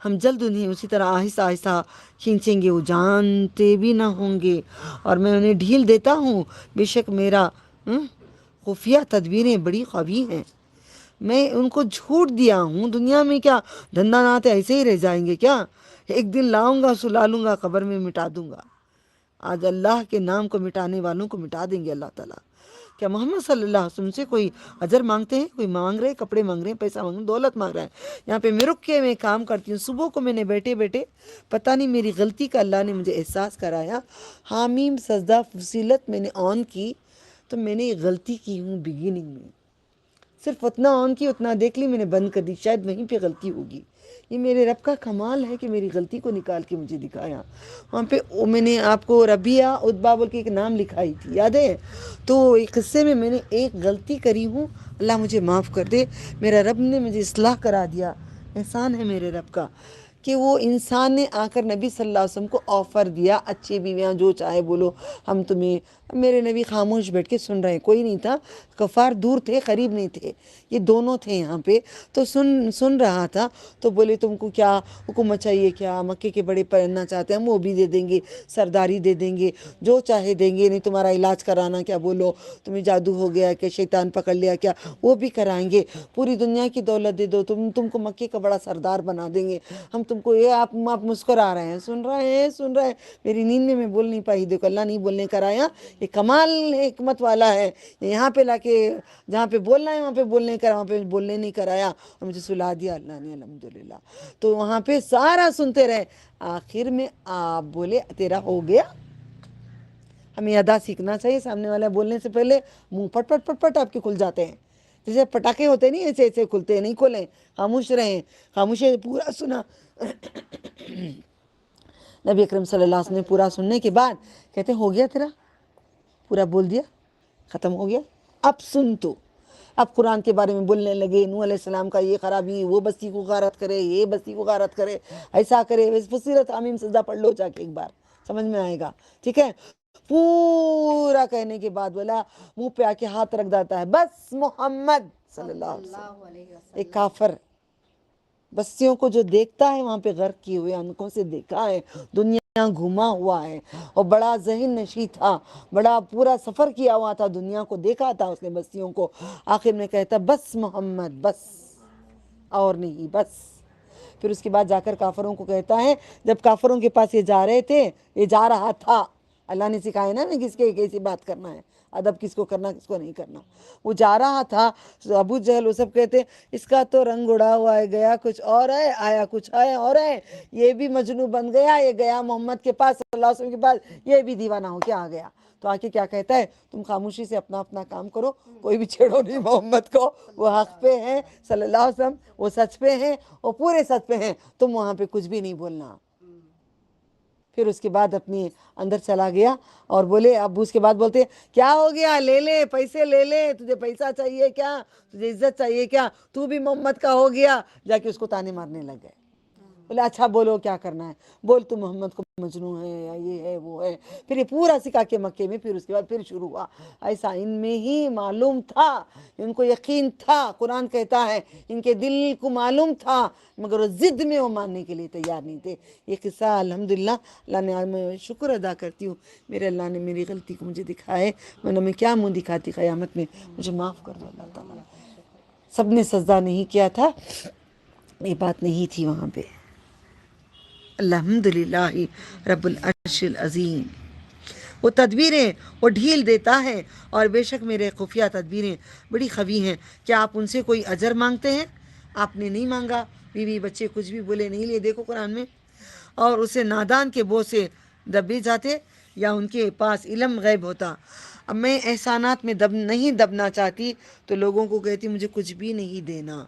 ہم جلد انہیں اسی طرح آہستہ آہستہ کھینچیں گے، وہ جانتے بھی نہ ہوں گے، اور میں انہیں ڈھیل دیتا ہوں، بے شک میرا خفیہ تدبیریں بڑی قوی ہیں۔ میں ان کو جھوٹ دیا ہوں، دنیا میں کیا دھندا ناتے ایسے ہی رہ جائیں گے کیا؟ ایک دن لاؤں گا، سلا لوں گا، قبر میں مٹا دوں گا۔ آج اللہ کے نام کو مٹانے والوں کو مٹا دیں گے اللہ تعالیٰ۔ کیا محمد صلی اللہ علیہ وسلم سے کوئی اجر مانگتے ہیں؟ کوئی مانگ رہے، کپڑے مانگ رہے ہیں، پیسہ مانگ رہے ہیں، دولت مانگ رہا ہے؟ یہاں پہ میں رک کے میں کام کرتی ہوں، صبح کو میں نے بیٹھے بیٹھے پتہ نہیں میری غلطی کا اللہ نے مجھے احساس کرایا، حامیم سجدہ فصیلت میں نے آن کی تو میں نے ایک غلطی کی ہوں بگننگ میں، صرف اتنا آن کی، اتنا دیکھ لی، میں نے بند کر دی، شاید وہیں پہ غلطی ہوگی۔ یہ میرے رب کا کمال ہے کہ میری غلطی کو نکال کے مجھے دکھایا۔ وہاں پہ میں نے آپ کو ربیہ عتبہ بول کے ایک نام لکھائی تھی، یاد ہے؟ تو ایک قصے میں میں نے ایک غلطی کری ہوں، اللہ مجھے معاف کر دے، میرا رب نے مجھے اصلاح کرا دیا۔ احسان ہے میرے رب کا کہ وہ انسان نے آ کر نبی صلی اللہ علیہ وسلم کو آفر دیا، اچھی بیویاں جو چاہے بولو ہم تمہیں۔ میرے نبی خاموش بیٹھ کے سن رہے ہیں، کوئی نہیں تھا، کفار دور تھے، قریب نہیں تھے، یہ دونوں تھے یہاں پہ، تو سن رہا تھا، تو بولے تم کو کیا حکم چاہیے، کیا مکے کے بڑے پہننا چاہتے ہیں ہم وہ بھی دے دیں گے، سرداری دے دیں گے، جو چاہے دیں گے، نہیں تمہارا علاج کرانا کیا بولو، تمہیں جادو ہو گیا کہ شیطان پکڑ لیا کیا، وہ بھی کرائیں گے، پوری دنیا کی دولت دے دو، تم کو مکے کا بڑا سردار بنا دیں گے ہم تم کو۔ یہ آپ مسکرا رہے ہیں، سن رہے ہیں، میری نیند میں بول نہیں پائی، دیکھو اللہ نہیں بولنے کرایا، یہ کمال حکمت والا ہے، یہاں پہ لا کے جہاں پہ بولنا ہے وہاں پہ بولنے کرا، وہاں پہ بولنے نہیں کرایا اور مجھے سلا دیا اللہ نے، الحمدللہ۔ تو وہاں پہ سارا سنتے رہے، آخر میں آپ بولے تیرا ہو گیا۔ ہمیں ادا سیکھنا چاہیے، سامنے والا بولنے سے پہلے منہ پٹ پٹ پٹ پٹ آپ کے کھل جاتے ہیں، جیسے پٹاخے ہوتے نہیں ایسے ایسے کھلتے ہیں، نہیں کھولیں، خاموش رہیں، خاموشی پورا سنا۔ نبی اکرم صلی اللہ علیہ وسلم نے پورا سننے کے بعد کہتے ہو گیا تیرا، پورا بول دیا، ختم ہو گیا، اب سن تو، اب قرآن کے بارے میں بولنے لگے، نوح علیہ السلام کا یہ خرابی، وہ بستی کو غارت کرے، یہ بستی کو غارت کرے، ایسا کرے، فصیلت حمیم سجدہ پڑھ لو جا کے ایک بار، سمجھ میں آئے گا، ٹھیک ہے۔ پورا کہنے کے بعد بولا، منہ پہ آ کے ہاتھ رکھ دیتا ہے، بس محمد صلی اللہ علیہ وسلم۔ ایک کافر بستیوں کو جو دیکھتا ہے وہاں پہ غرق کیے ہوئے آنکھوں سے دیکھا ہے، دنیا گھوما ہوا ہے، اور بڑا ذہن نشی تھا، بڑا پورا سفر کیا ہوا تھا، دنیا کو دیکھا تھا اس نے بستیوں کو، آخر میں کہتا بس محمد، بس اور نہیں، بس۔ پھر اس کے بعد جا کر کافروں کو کہتا ہے، جب کافروں کے پاس یہ جا رہے تھے، یہ جا رہا تھا، اللہ نے سکھایا نا کس کے کیسی بات کرنا ہے، ادب کس کو کرنا کس کو نہیں کرنا، وہ جا رہا تھا، ابو جہل وہ سب کہتے اس کا تو رنگ اڑا ہوا ہے، گیا کچھ اور ہے، آیا کچھ ہے اور ہے، یہ بھی مجنوں بن گیا، یہ گیا محمد کے پاس صلی اللہ علیہ وسلم کے پاس، یہ بھی دیوانہ ہو کے آ گیا۔ تو آ کے کیا کہتا ہے، تم خاموشی سے اپنا اپنا کام کرو، کوئی بھی چھیڑو نہیں محمد کو، وہ حق پہ ہیں صلی اللہ علیہ وسلم، وہ سچ پہ ہیں، وہ پورے سچ پہ ہیں، تم وہاں پہ کچھ بھی نہیں بولنا۔ پھر اس کے بعد اپنی اندر چلا گیا اور بولے، ابو اس کے بعد بولتے کیا ہو گیا، لے لے پیسے، لے لے، تجھے پیسہ چاہیے کیا، تجھے عزت چاہیے کیا، تو بھی محمد کا ہو گیا، جا کے اس کو تانے مارنے لگ گئے۔ بولے اچھا بولو کیا کرنا ہے، بول تو محمد کو مجنون ہے یا یہ ہے وہ ہے، پھر یہ پورا سکھا کے مکے میں، پھر اس کے بعد پھر شروع ہوا۔ ایسا ان میں ہی معلوم تھا، ان کو یقین تھا، قرآن کہتا ہے ان کے دل کو معلوم تھا، مگر وہ ضد میں وہ ماننے کے لیے تیار نہیں تھے۔ یہ قصہ الحمدللہ اللہ نے، میں شکر ادا کرتی ہوں میرے اللہ نے میری غلطی کو مجھے دکھائے، ورنہ میں کیا منہ دکھاتی قیامت میں، مجھے معاف کر دو اللہ تعالیٰ۔ سب نے سجدہ نہیں کیا تھا، یہ بات نہیں تھی وہاں پہ۔ الحمدللہ رب العرش العظیم۔ وہ تدبیریں وہ ڈھیل دیتا ہے، اور بے شک میرے خفیہ تدبیریں بڑی قوی ہیں۔ کیا آپ ان سے کوئی اجر مانگتے ہیں؟ آپ نے نہیں مانگا، بیوی بچے کچھ بھی بولے نہیں لیے، دیکھو قرآن میں، اور اسے نادان کے بوجھ سے دبے جاتے، یا ان کے پاس علم غیب ہوتا۔ اب میں احسانات میں نہیں دبنا چاہتی، تو لوگوں کو کہتی مجھے کچھ بھی نہیں دینا،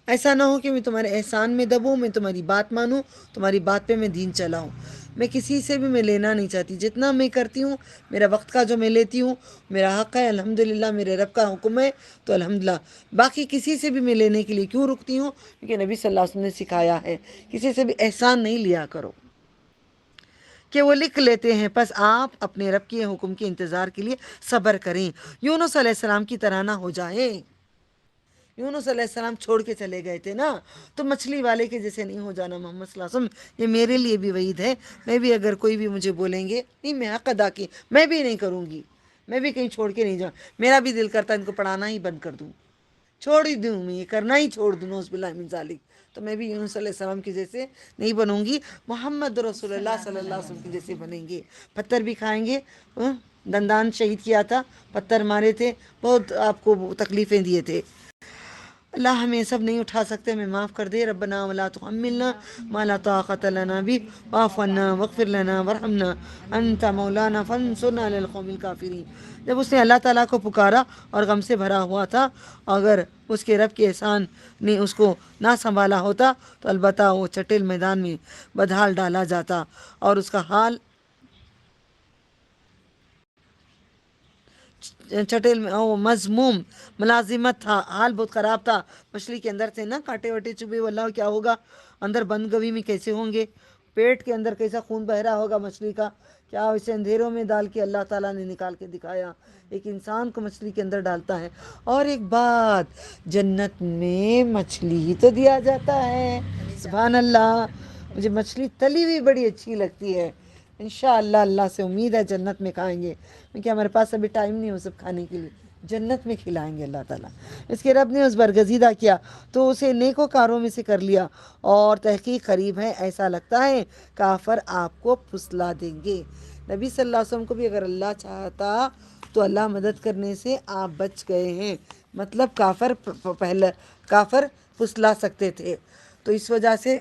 ایسا نہ ہو کہ میں تمہارے احسان میں دبوں، میں تمہاری بات مانوں، تمہاری بات پہ میں دین چلاؤں۔ میں کسی سے بھی میں لینا نہیں چاہتی، جتنا میں کرتی ہوں، میرا وقت کا جو میں لیتی ہوں میرا حق ہے، الحمدللہ میرے رب کا حکم ہے، تو الحمدللہ۔ باقی کسی سے بھی میں لینے کے لیے کیوں رکتی ہوں؟ کیونکہ نبی صلی اللہ علیہ وسلم نے سکھایا ہے کسی سے بھی احسان نہیں لیا کرو کہ وہ لکھ لیتے ہیں، پس آپ اپنے رب کے حکم کے انتظار کے لیے صبر کریں، یونس علیہ السلام کی طرح نہ ہو جائیں۔ یونس علیہ السلام چھوڑ کے چلے گئے تھے نا، تو مچھلی والے کے جیسے نہیں ہو جانا محمد صلی اللہ علیہ وسلم۔ یہ میرے لیے بھی وعید ہے، میں بھی اگر کوئی بھی مجھے بولیں گے نہیں، میں حق ادا کی، میں بھی نہیں کروں گی، میں بھی کہیں چھوڑ کے نہیں جاؤں، میرا بھی دل کرتا ہے ان کو پڑھانا ہی بند کر دوں، چھوڑ ہی دوں، میں یہ کرنا ہی چھوڑ دوں، نعوذ باللہ من ذالک۔ تو میں بھی یونس علیہ السلام کی جیسے نہیں بنوں گی، محمد رسول اللہ صلی اللہ علیہ وسلم کی جیسے بنیں گے۔ پتھر بھی کھائیں گے، دندان شہید کیا تھا، پتھر مارے تھے، بہت آپ کو تکلیفیں دیے تھے۔ اللہ ہمیں سب نہیں اٹھا سکتے، ہمیں معاف کر دے۔ ربنا ولا تحملنا ما لا طاقت لنا به واعف عنا واغفر لنا وارحمنا انت مولانا فانصرنا علی القوم الکافرین۔ جب اس نے اللہ تعالیٰ کو پکارا اور غم سے بھرا ہوا تھا، اگر اس کے رب کے احسان نے اس کو نہ سنبھالا ہوتا تو البتہ وہ چٹیل میدان میں بدحال ڈالا جاتا، اور اس کا حال چٹیل میں مذموم ملازمت تھا، حال بہت خراب تھا۔ مچھلی کے اندر سے نا کانٹے واٹے چبھے، واللہ کیا ہوگا، اندر بند گوی میں کیسے ہوں گے، پیٹ کے اندر کیسا خون بہ رہا ہوگا مچھلی کا، کیا اسے اندھیروں میں ڈال کے اللہ تعالیٰ نے نکال کے دکھایا۔ ایک انسان کو مچھلی کے اندر ڈالتا ہے۔ اور ایک بات، جنت میں مچھلی ہی تو دیا جاتا ہے، سبحان اللہ۔ مجھے مچھلی تلی ہوئی بڑی اچھی لگتی ہے، انشاءاللہ اللہ سے امید ہے جنت میں کھائیں گے، کیونکہ ہمارے پاس ابھی ٹائم نہیں ہو سب کھانے کے لیے، جنت میں کھلائیں گے اللہ تعالیٰ۔ اس کے رب نے اس برگزیدہ کیا تو اسے نیکوکاروں میں سے کر لیا، اور تحقیق قریب ہے، ایسا لگتا ہے کافر آپ کو پھسلا دیں گے۔ نبی صلی اللہ علیہ وسلم کو بھی اگر اللہ چاہتا تو اللہ مدد کرنے سے آپ بچ گئے ہیں، مطلب کافر پھسلا سکتے تھے، تو اس وجہ سے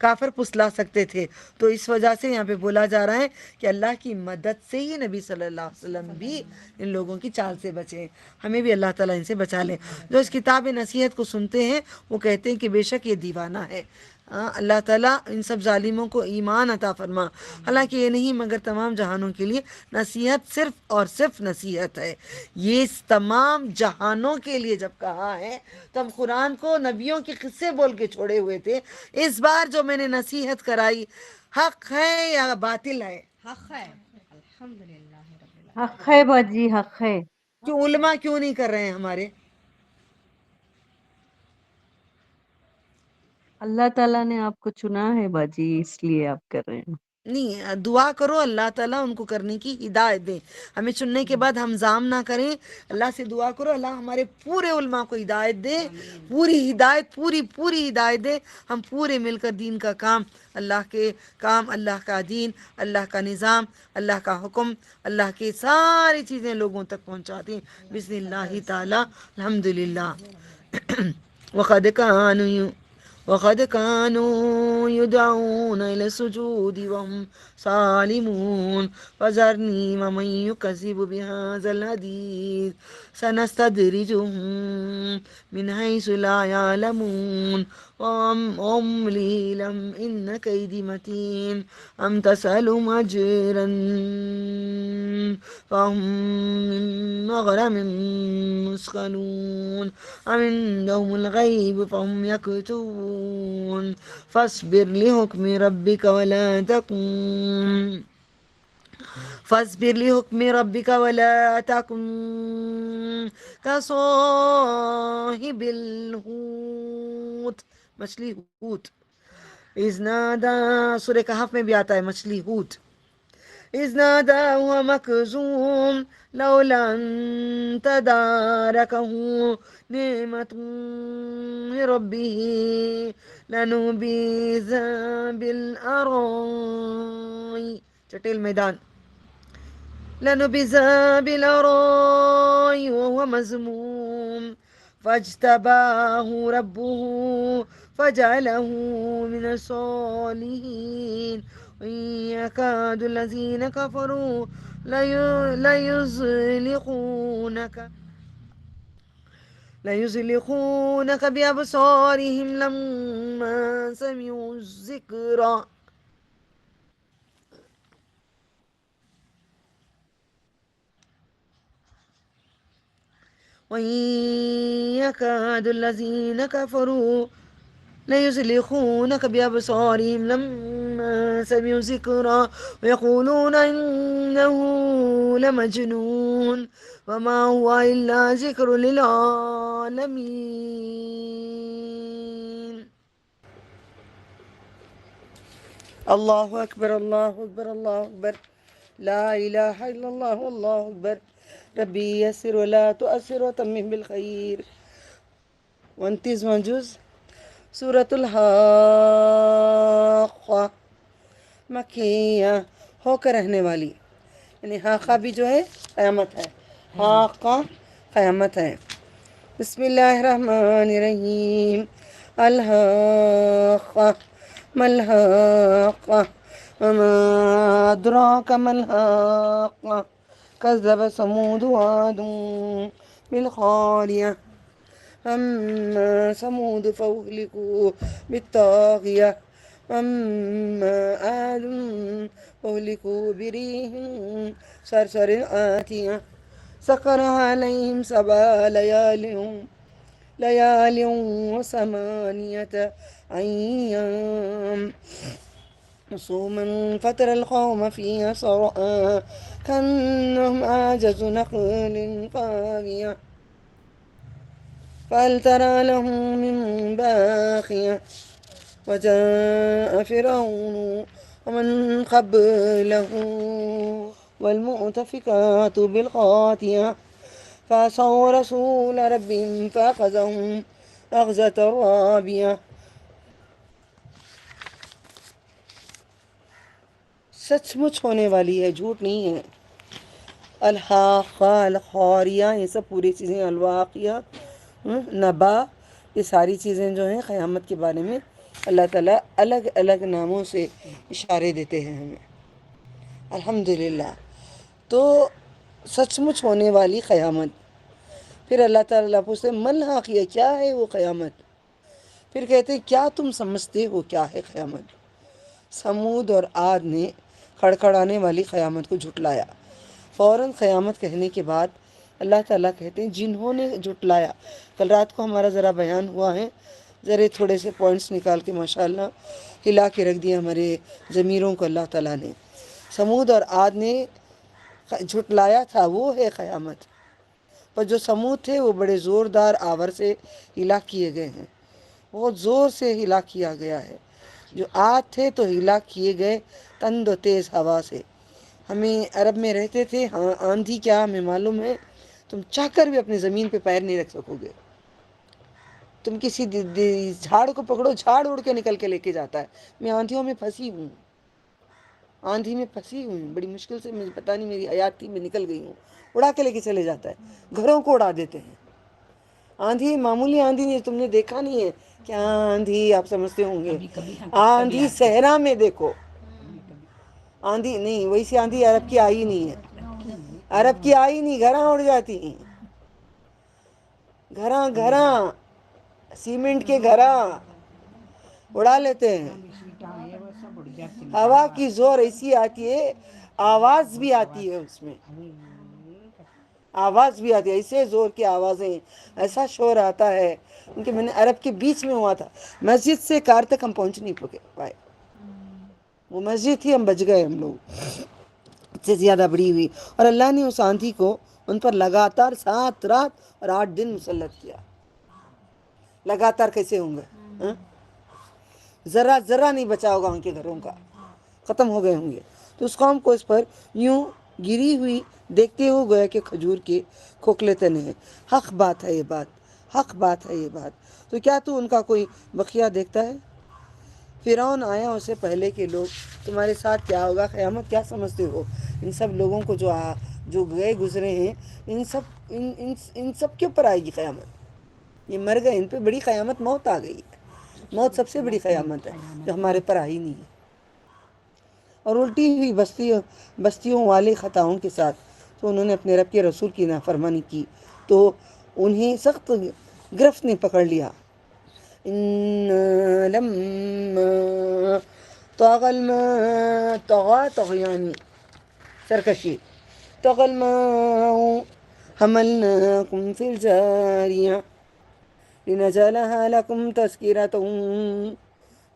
کافر پھسلا سکتے تھے، تو اس وجہ سے یہاں پہ بولا جا رہا ہے کہ اللہ کی مدد سے ہی نبی صلی اللہ علیہ وسلم بھی ان لوگوں کی چال سے بچے، ہمیں بھی اللہ تعالیٰ ان سے بچا لے۔ جو اس کتاب نصیحت کو سنتے ہیں وہ کہتے ہیں کہ بے شک یہ دیوانہ ہے، اللہ تعالیٰ ان سب ظالموں کو ایمان عطا فرما۔ حالانکہ یہ نہیں مگر تمام جہانوں کے لیے نصیحت صرف اور صرف نصیحت ہے۔ یہ تمام جہانوں کے لیے جب کہا ہے تو ہم قرآن کو نبیوں کے قصے بول کے چھوڑے ہوئے تھے۔ اس بار جو میں نے نصیحت کرائی حق ہے یا باطل ہے؟ حق ہے الحمدللہ رب العالمین۔ حق ہے باجی، حق ہے۔ کیوں علماء کیوں نہیں کر رہے ہیں ہمارے؟ اللہ تعالیٰ نے آپ کو چنا ہے باجی، اس لیے آپ کر رہے ہیں۔ نہیں، دعا کرو اللہ تعالیٰ ان کو کرنے کی ہدایت دے۔ ہمیں چننے کے بعد ہم ظام نہ کریں، اللہ سے دعا کرو اللہ ہمارے پورے علماء کو ہدایت دے، پوری ہدایت، پوری ہدایت دے۔ ہم پورے مل کر دین کا کام، اللہ کے کام، اللہ کا دین، اللہ کا نظام، اللہ کا حکم، اللہ کی ساری چیزیں لوگوں تک پہنچا دیں بسم اللہ تعالی الحمدللہ۔ وقد كانوا يدعون إلى السجود وهم سالمون فذرني ومن يكذب بهذا الحديث سنستدرجهم من حيث لا يعلمون وأملي لهم إن كيدي متين أم تسألهم أجرا فهم من مغرم مثقلون أم عندهم الغيب فهم يكتبون فاصبر لحكم ربك ولا تكن كصاحب الحوت، مچھلی ہوت، اذ نادى، سورہ کہف میں بھی آتا ہے مچھلی ہوت، اذ نادى وهو مكظوم لولا ان تداركه نعمة من ربه لنبذ بالعراء، چٹیل میدان، لنبذ بالعراء وهو مذموم فاجتباه ربه فجعله من الصالحين وإن يكاد الذين كفروا ليزلقونك بأبصارهم لما سمعوا الذكر وإن يكاد الذين كفروا ليزلقونك بأبصارهم لما سمعوا ذكرا ويقولون إنه لمجنون وما هو إلا ذكر للعالمين۔ الله أكبر الله أكبر الله أكبر، لا إله إلا الله والله أكبر، ربي يسر ولا تؤثر وتمم بالخير۔ 29واں جز سورة الحاقہ، مکیہ، ہو کر رہنے والی، یعنی حاقہ بھی جو ہے قیامت ہے، حاقہ قیامت ہے۔ بسم اللہ الرحمن الرحیم، الحاقہ ما الحاقہ وما ادراک ما الحاقہ کذب ثمود وعاد بالقاریہ أما ثمود فأهلكوا بالطاغية أما عاد فأهلكوا بريح صرصر آتية سخرها عليهم 7 ليال و8 أيام حسوما فترى القوم فيها صرعى كأنهم أعجاز نخل خاوية فهل ترى لهم من باقية وجاء فرعون ومن قبله والمؤتفكات بالخاطئة فعصوا رسول ربهم فأخذهم أخذة رابية۔ سچ مچ ہونے والی ہے، جھوٹ نہیں ہے۔ الحاقہ، القاریہ، یہ سب پوری چیزیں، الواقیہ، نبا، یہ ساری چیزیں جو ہیں قیامت کے بارے میں اللہ تعالیٰ الگ الگ ناموں سے اشارے دیتے ہیں ہمیں، الحمدللہ۔ تو سچ مچ ہونے والی قیامت، پھر اللہ تعالیٰ پوچھتے من الحاقیہ، کیا ہے وہ قیامت؟ پھر کہتے ہیں کیا تم سمجھتے ہو کیا ہے قیامت؟ سمود اور عاد نے کھڑکھڑانے والی قیامت کو جھٹلایا۔ فوراً قیامت کہنے کے بعد اللہ تعالیٰ کہتے ہیں جنہوں نے جھٹلایا، کل رات کو ہمارا ذرا بیان ہوا ہے، ذرا تھوڑے سے پوائنٹس نکال کے ماشاءاللہ ہلا کے رکھ دیا ہمارے ضمیروں کو اللہ تعالیٰ نے۔ سمود اور عاد نے جھٹلایا تھا، وہ ہے قیامت۔ پر جو سمود تھے وہ بڑے زوردار آور سے ہلاک کیے گئے ہیں، بہت زور سے ہلاک کیا گیا ہے۔ جو عاد تھے تو ہلاک کیے گئے تند و تیز ہوا سے۔ ہمیں عرب میں رہتے تھے، ہاں آندھی کیا ہمیں معلوم ہے، تم چاہ کر بھی اپنی زمین پہ پیر نہیں رکھ سکو گے۔ تم کسی جھاڑ کو پکڑو، جھاڑ اڑ کے نکل کے لے کے جاتا ہے۔ میں آندھیوں میں پھنسی ہوں، آندھی میں پھنسی ہوں، بڑی مشکل سے، مجھے پتہ نہیں میری حیات تھی، میں نکل گئی ہوں، اڑا کے لے کے چلے جاتا ہے، گھروں کو اڑا دیتے ہیں۔ آندھی معمولی آندھی نہیں، تم نے دیکھا نہیں ہے کیا آندھی آپ سمجھتے ہوں گے، آندھی صحرا میں دیکھو، آندھی نہیں، ویسی آندھی عرب کی آئی نہیں ہے، عرب کی آئی نہیں، گھراں اڑ جاتی ہیں، گھراں سیمنٹ کے گھراں اڑا لیتے ہیں۔ ہوا کی زور ایسی آتی ہے، آواز بھی آتی ہے اس میں، آواز بھی آتی ہے، ایسے زور کی آوازیں، ایسا شور آتا ہے۔ کیونکہ میں نے عرب کے بیچ میں ہوا تھا، مسجد سے کار تک ہم پہنچ نہیں پائے، وہ مسجد تھی، ہم بچ گئے، ہم لوگ سے زیادہ بڑی ہوئی، اور اللہ نے اس آندھی کو ان پر لگاتار 7 رات اور 8 دن مسلط کیا۔ لگاتار کیسے ہوں گے؟ ہاں؟ ذرہ نہیں بچا ہوگا ان کے گھروں کا، ختم ہو گئے ہوں گے۔ تو اس قوم کو اس پر یوں گری ہوئی دیکھتے ہو گیا کہ کھجور کے کھوکھلے تنے ہیں۔ حق بات ہے یہ بات، حق بات ہے یہ بات۔ تو کیا تو ان کا کوئی بقیہ دیکھتا ہے؟ فرعون آیا اس سے پہلے کے لوگ، تمہارے ساتھ کیا ہوگا قیامت کیا سمجھتے ہو؟ ان سب لوگوں کو جو گئے گزرے ہیں، ان سب کے اوپر آئے گی قیامت۔ یہ مر گئے، ان پہ بڑی قیامت موت آ گئی ہے۔ موت سب سے بڑی قیامت ہے جو ہمارے پر آئی نہیں ہے۔ اور الٹی ہوئی بستیوں والے خطاؤں کے ساتھ تو انہوں نے اپنے رب کے رسول کی نافرمانی کی تو انہیں سخت گرفت نے پکڑ لیا۔ لما طغى الماء طغى طغيان سرکشی طغى الماء حملناكم في الجارية لنجعلها لكم تذكرة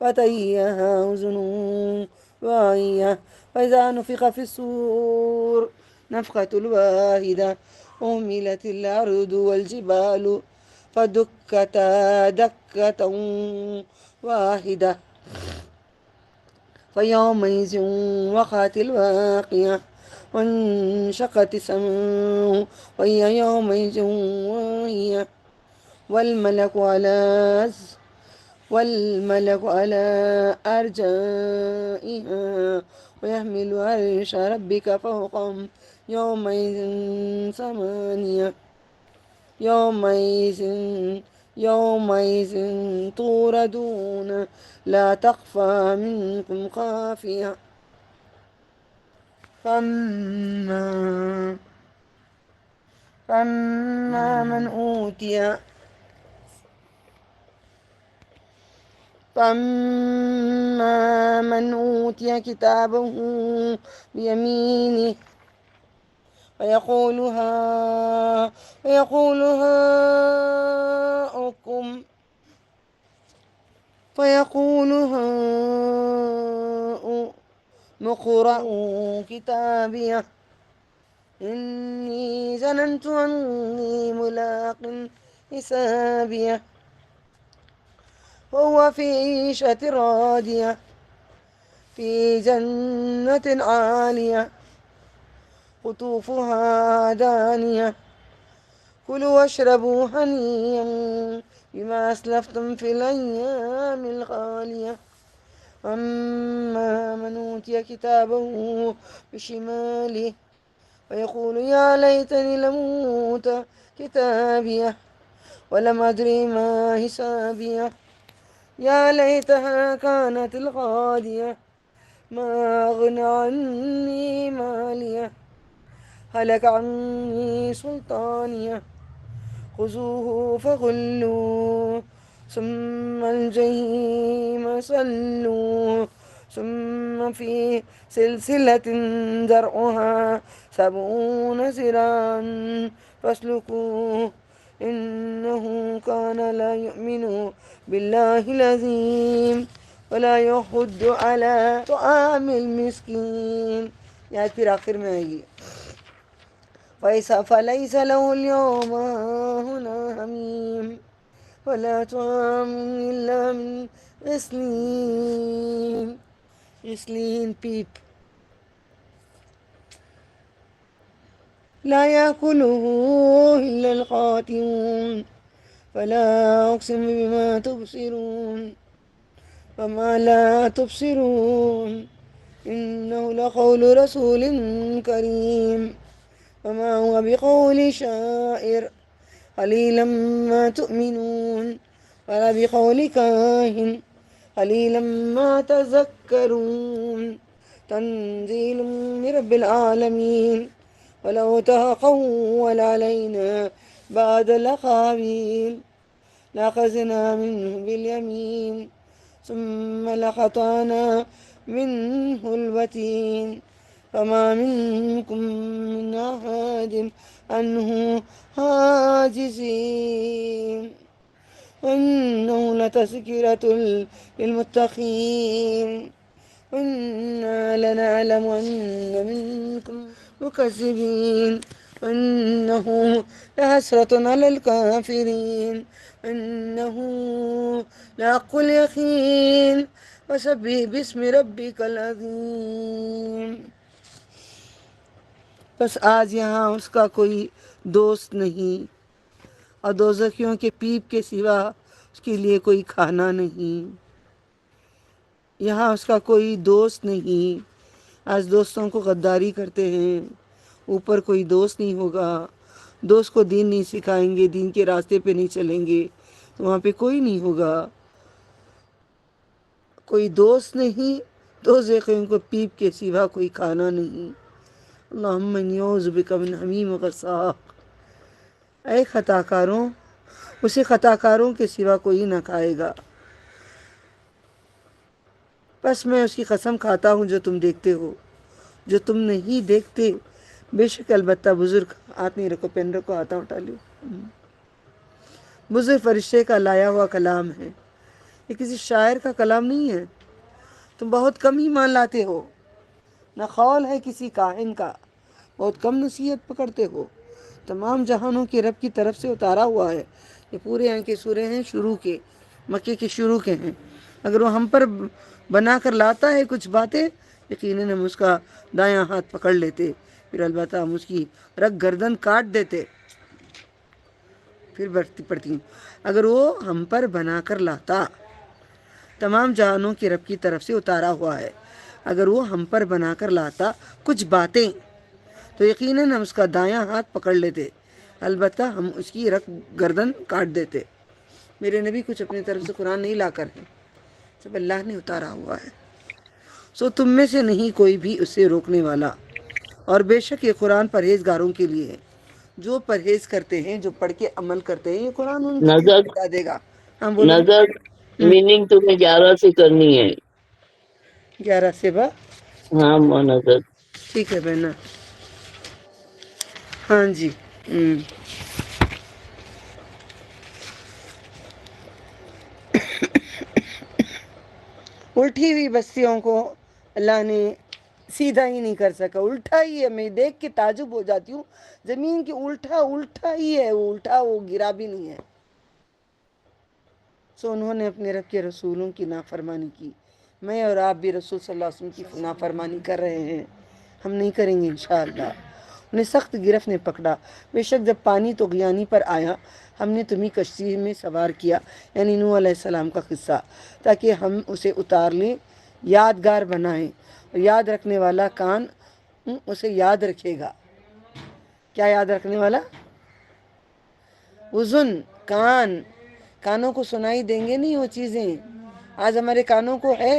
وتعيها أذن واعية فإذا نفخ في الصور نفخة الواحدة وحملت الأرض والجبال فدكتا دكة واحدة فيومئذ وقعت الواقعة وانشقت السماء وهي يومئذ واهية والملك على أرجائها ويحمل عرش ربك فوقهم يومئذ ثمانية يومئذ توردون لا تخفى منكم خافية فأما من أوتي كتابه بيمينه فيقول هاؤم اقرءوا كتابيه إني ظننت أني ملاق حسابيه وهو في عيشة راضية في جنة عالية قطوفها دانية كلوا واشربوا هنيئا بما أسلفتم في الأيام الخالية أما من أوتي كتابه بشماله ويقول يا ليتني لم أوت كتابيه ولم أدري ما حسابيه يا ليتها كانت القاضية ما أغنى عني ماليه هلك عني سلطانيه خذوه فغلوه ثم الجحيم صلوه ثم في سلسلة ذرعها 70 ذراعا فاسلكوه إنه كان لا يؤمن بالله العظيم ولا يحض على طعام المسكين. یا پھر آخر میں آئے گی وَإِسَا فَلَيْسَ لَهُ الْيَوْمَ هُنَا حَمِيمٌ وَلَا طَعَامٌ إِلَّا مِنْ غِسْلِينٍ. غسلین پیپ. لا يأكله إلا الخاطئون فلا أقسم بما تبصرون وما لا تبصرون إنه لقول رسول كريم وما هو بقول شاعر قليلا ما تؤمنون ولا بقول كاهن قليلا ما تذكرون تنزيل من رب العالمين ولو تقول علينا بعد الأقاويل لأخذنا منه باليمين ثم لقطعنا منه الوتين فما منكم من أحد عنه حاجزين وإنه لتذكرة للمتقين وإنا لنعلم أن منكم مكذبين وإنه لحسرة على الكافرين وإنه لحق اليقين وسبح باسم ربك العظيم. بس آج یہاں اس کا کوئی دوست نہیں اور دوزخیوں کے پیپ کے سوا اس کے لیے کوئی کھانا نہیں. یہاں اس کا کوئی دوست نہیں. آج دوستوں کو غداری کرتے ہیں. اوپر کوئی دوست نہیں ہوگا. دوست کو دین نہیں سکھائیں گے, دین کے راستے پہ نہیں چلیں گے تو وہاں پہ کوئی نہیں ہوگا. کوئی دوست نہیں. دوزخیوں کو پیپ کے سوا کوئی کھانا نہیں. اللہم انی اعوذ بک من حمیم غساق. اے خطا کاروں, اسے خطا کاروں کے سوا کوئی نہ کھائے گا. بس میں اس کی قسم کھاتا ہوں جو تم دیکھتے ہو, جو تم نہیں دیکھتے. بے شک البتہ بزرگ, ہاتھ نہیں رکھو, پین رکھو, ہاتھ اٹھا لو. بزرگ فرشتے کا لایا ہوا کلام ہے. یہ کسی شاعر کا کلام نہیں ہے. تم بہت کم ہی مان لاتے ہو. نہ قول ہے کسی کاہن کا, بہت کم نصیحت پکڑتے ہو. تمام جہانوں کے رب کی طرف سے اتارا ہوا ہے. یہ پورے یہاں کے سورے ہیں شروع کے, مکے کے شروع کے ہیں. اگر وہ ہم پر بنا کر لاتا ہے کچھ باتیں, یقیناً ہم اس کا دایاں ہاتھ پکڑ لیتے, پھر البتہ ہم اس کی رگ گردن کاٹ دیتے. پھر پڑھتی ہوں, اگر وہ ہم پر بنا کر لاتا, تمام جہانوں کے رب کی طرف سے اتارا ہوا ہے. اگر وہ ہم پر بنا کر لاتا کچھ باتیں تو یقیناً ہم اس کا دایاں ہاتھ پکڑ لیتے, البتہ ہم اس کی رگ گردن کاٹ دیتے. میرے نبی کچھ اپنی طرف سے قرآن نہیں لا کر ہیں, سب اللہ نے اتارا ہوا ہے. سو تم میں سے نہیں کوئی بھی اسے روکنے والا. اور بے شک یہ قرآن پرہیزگاروں کے لیے ہے, جو پرہیز کرتے ہیں, جو پڑھ کے عمل کرتے ہیں. یہ قرآن ان کو نظر بتا دے گا. ہاں بولو. نظر میننگ تمہیں 11 سے کرنی ہے. 11 سے با ہاں نظر. ٹھیک ہے بہنا. ہاں جی. الٹی ہوئی بستیوں کو اللہ نے سیدھا ہی نہیں کر سکا, الٹا ہی ہے. میں دیکھ کے تعجب ہو جاتی ہوں, زمین کی الٹا ہی ہے. وہ الٹا, وہ گرا بھی نہیں ہے. سو انہوں نے اپنے رب کے رسولوں کی نافرمانی کی. میں اور آپ بھی رسول صلی اللہ علیہ وسلم کی نافرمانی کر رہے ہیں. ہم نہیں کریں گے انشاءاللہ. انہیں سخت گرفت نے پکڑا. بے شک جب پانی طغیانی پر آیا, ہم نے تمہیں کشتی میں سوار کیا, یعنی نوح علیہ السلام کا قصہ, تاکہ ہم اسے اتار لیں, یادگار بنائیں. اور یاد رکھنے والا کان اسے یاد رکھے گا. کیا یاد رکھنے والا؟ اذن, کانوں کو سنائی دیں گے نہیں وہ چیزیں. آج ہمارے کانوں کو ہے,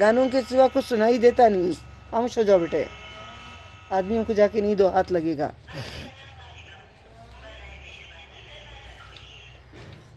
گانوں کے سوا کچھ سنائی دیتا نہیں. خاموش ہو جاؤ بیٹے, آدمیوں کو جا کے نہیں 2 ہاتھ لگے گا.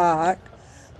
8।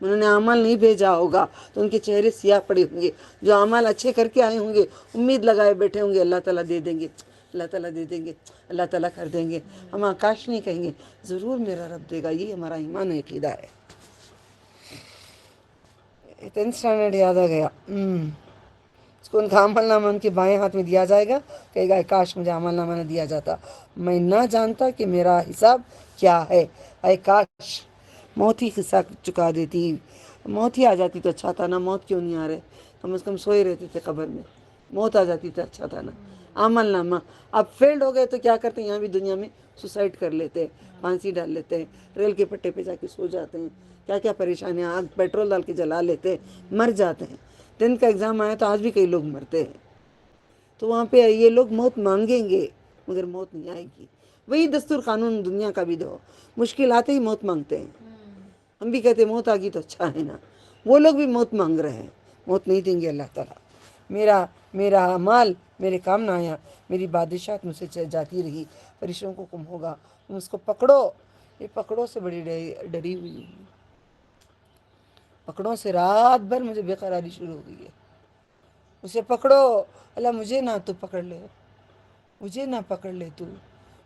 انہوں نے عمل نہیں بھیجا ہوگا تو ان کے چہرے سیاہ پڑے ہوں گے. جو عمل اچھے کر کے آئے ہوں گے امید لگائے بیٹھے ہوں گے اللہ تعالیٰ دے دیں گے، اللہ تعالیٰ دے دیں گے، اللہ تعالیٰ کر دیں گے. ہم آکاش نہیں کہیں گے ضرور میرا رب دے گا. یہ ہمارا ایمان و عقیدہ ہے. 10th اسٹینڈرڈ یاد آ گیا. اس کو ان کا عمل نامہ ان کے بائیں ہاتھ میں دیا جائے گا. کہے گا کاش مجھے عمل نامہ نہ دیا جاتا، میں نہ جانتا کہ میرا حساب کیا ہے. اے کاش موت ہی حصہ چکا دیتی، موت ہی آ جاتی تو اچھا تھا نا. موت کیوں نہیں آ رہے؟ کم از کم سوئے رہتے تھے قبر میں. موت آ جاتی تو اچھا تھا نا. عمل نامہ اب فیلڈ ہو گئے تو کیا کرتے ہیں؟ یہاں بھی دنیا میں سوسائڈ کر لیتے ہیں، پھانسی ڈال لیتے ہیں، ریل کے پٹے پہ جا کے سو جاتے ہیں. کیا کیا پریشانیاں، آگ پیٹرول ڈال کے جلا لیتے ہیں، مر جاتے ہیں. 10th کا ایگزام آیا تو آج بھی کئی لوگ مرتے ہیں. تو وہاں پہ یہ لوگ موت مانگیں گے مگر موت نہیں آئے گی. وہی دستور قانون دنیا کا بھی دو، مشکل آتے ہی موت مانگتے ہیں. ہم بھی کہتے ہیں موت آ گئی تو اچھا ہے نا. وہ لوگ بھی موت مانگ رہے ہیں، موت نہیں دیں گے اللہ تعالیٰ. میرا مال میرے کام نہ آیا، میری بادشاہت مجھ سے جاتی رہی. فرشتوں کو حکم ہوگا تم اس کو پکڑو. یہ پکڑوں سے بڑی ڈری ہوئی ہوں. پکڑوں سے رات بھر مجھے بے قراری شروع ہو گئی ہے. اسے پکڑو. اللہ مجھے نہ تو پکڑ لے، مجھے نہ پکڑ لے تو.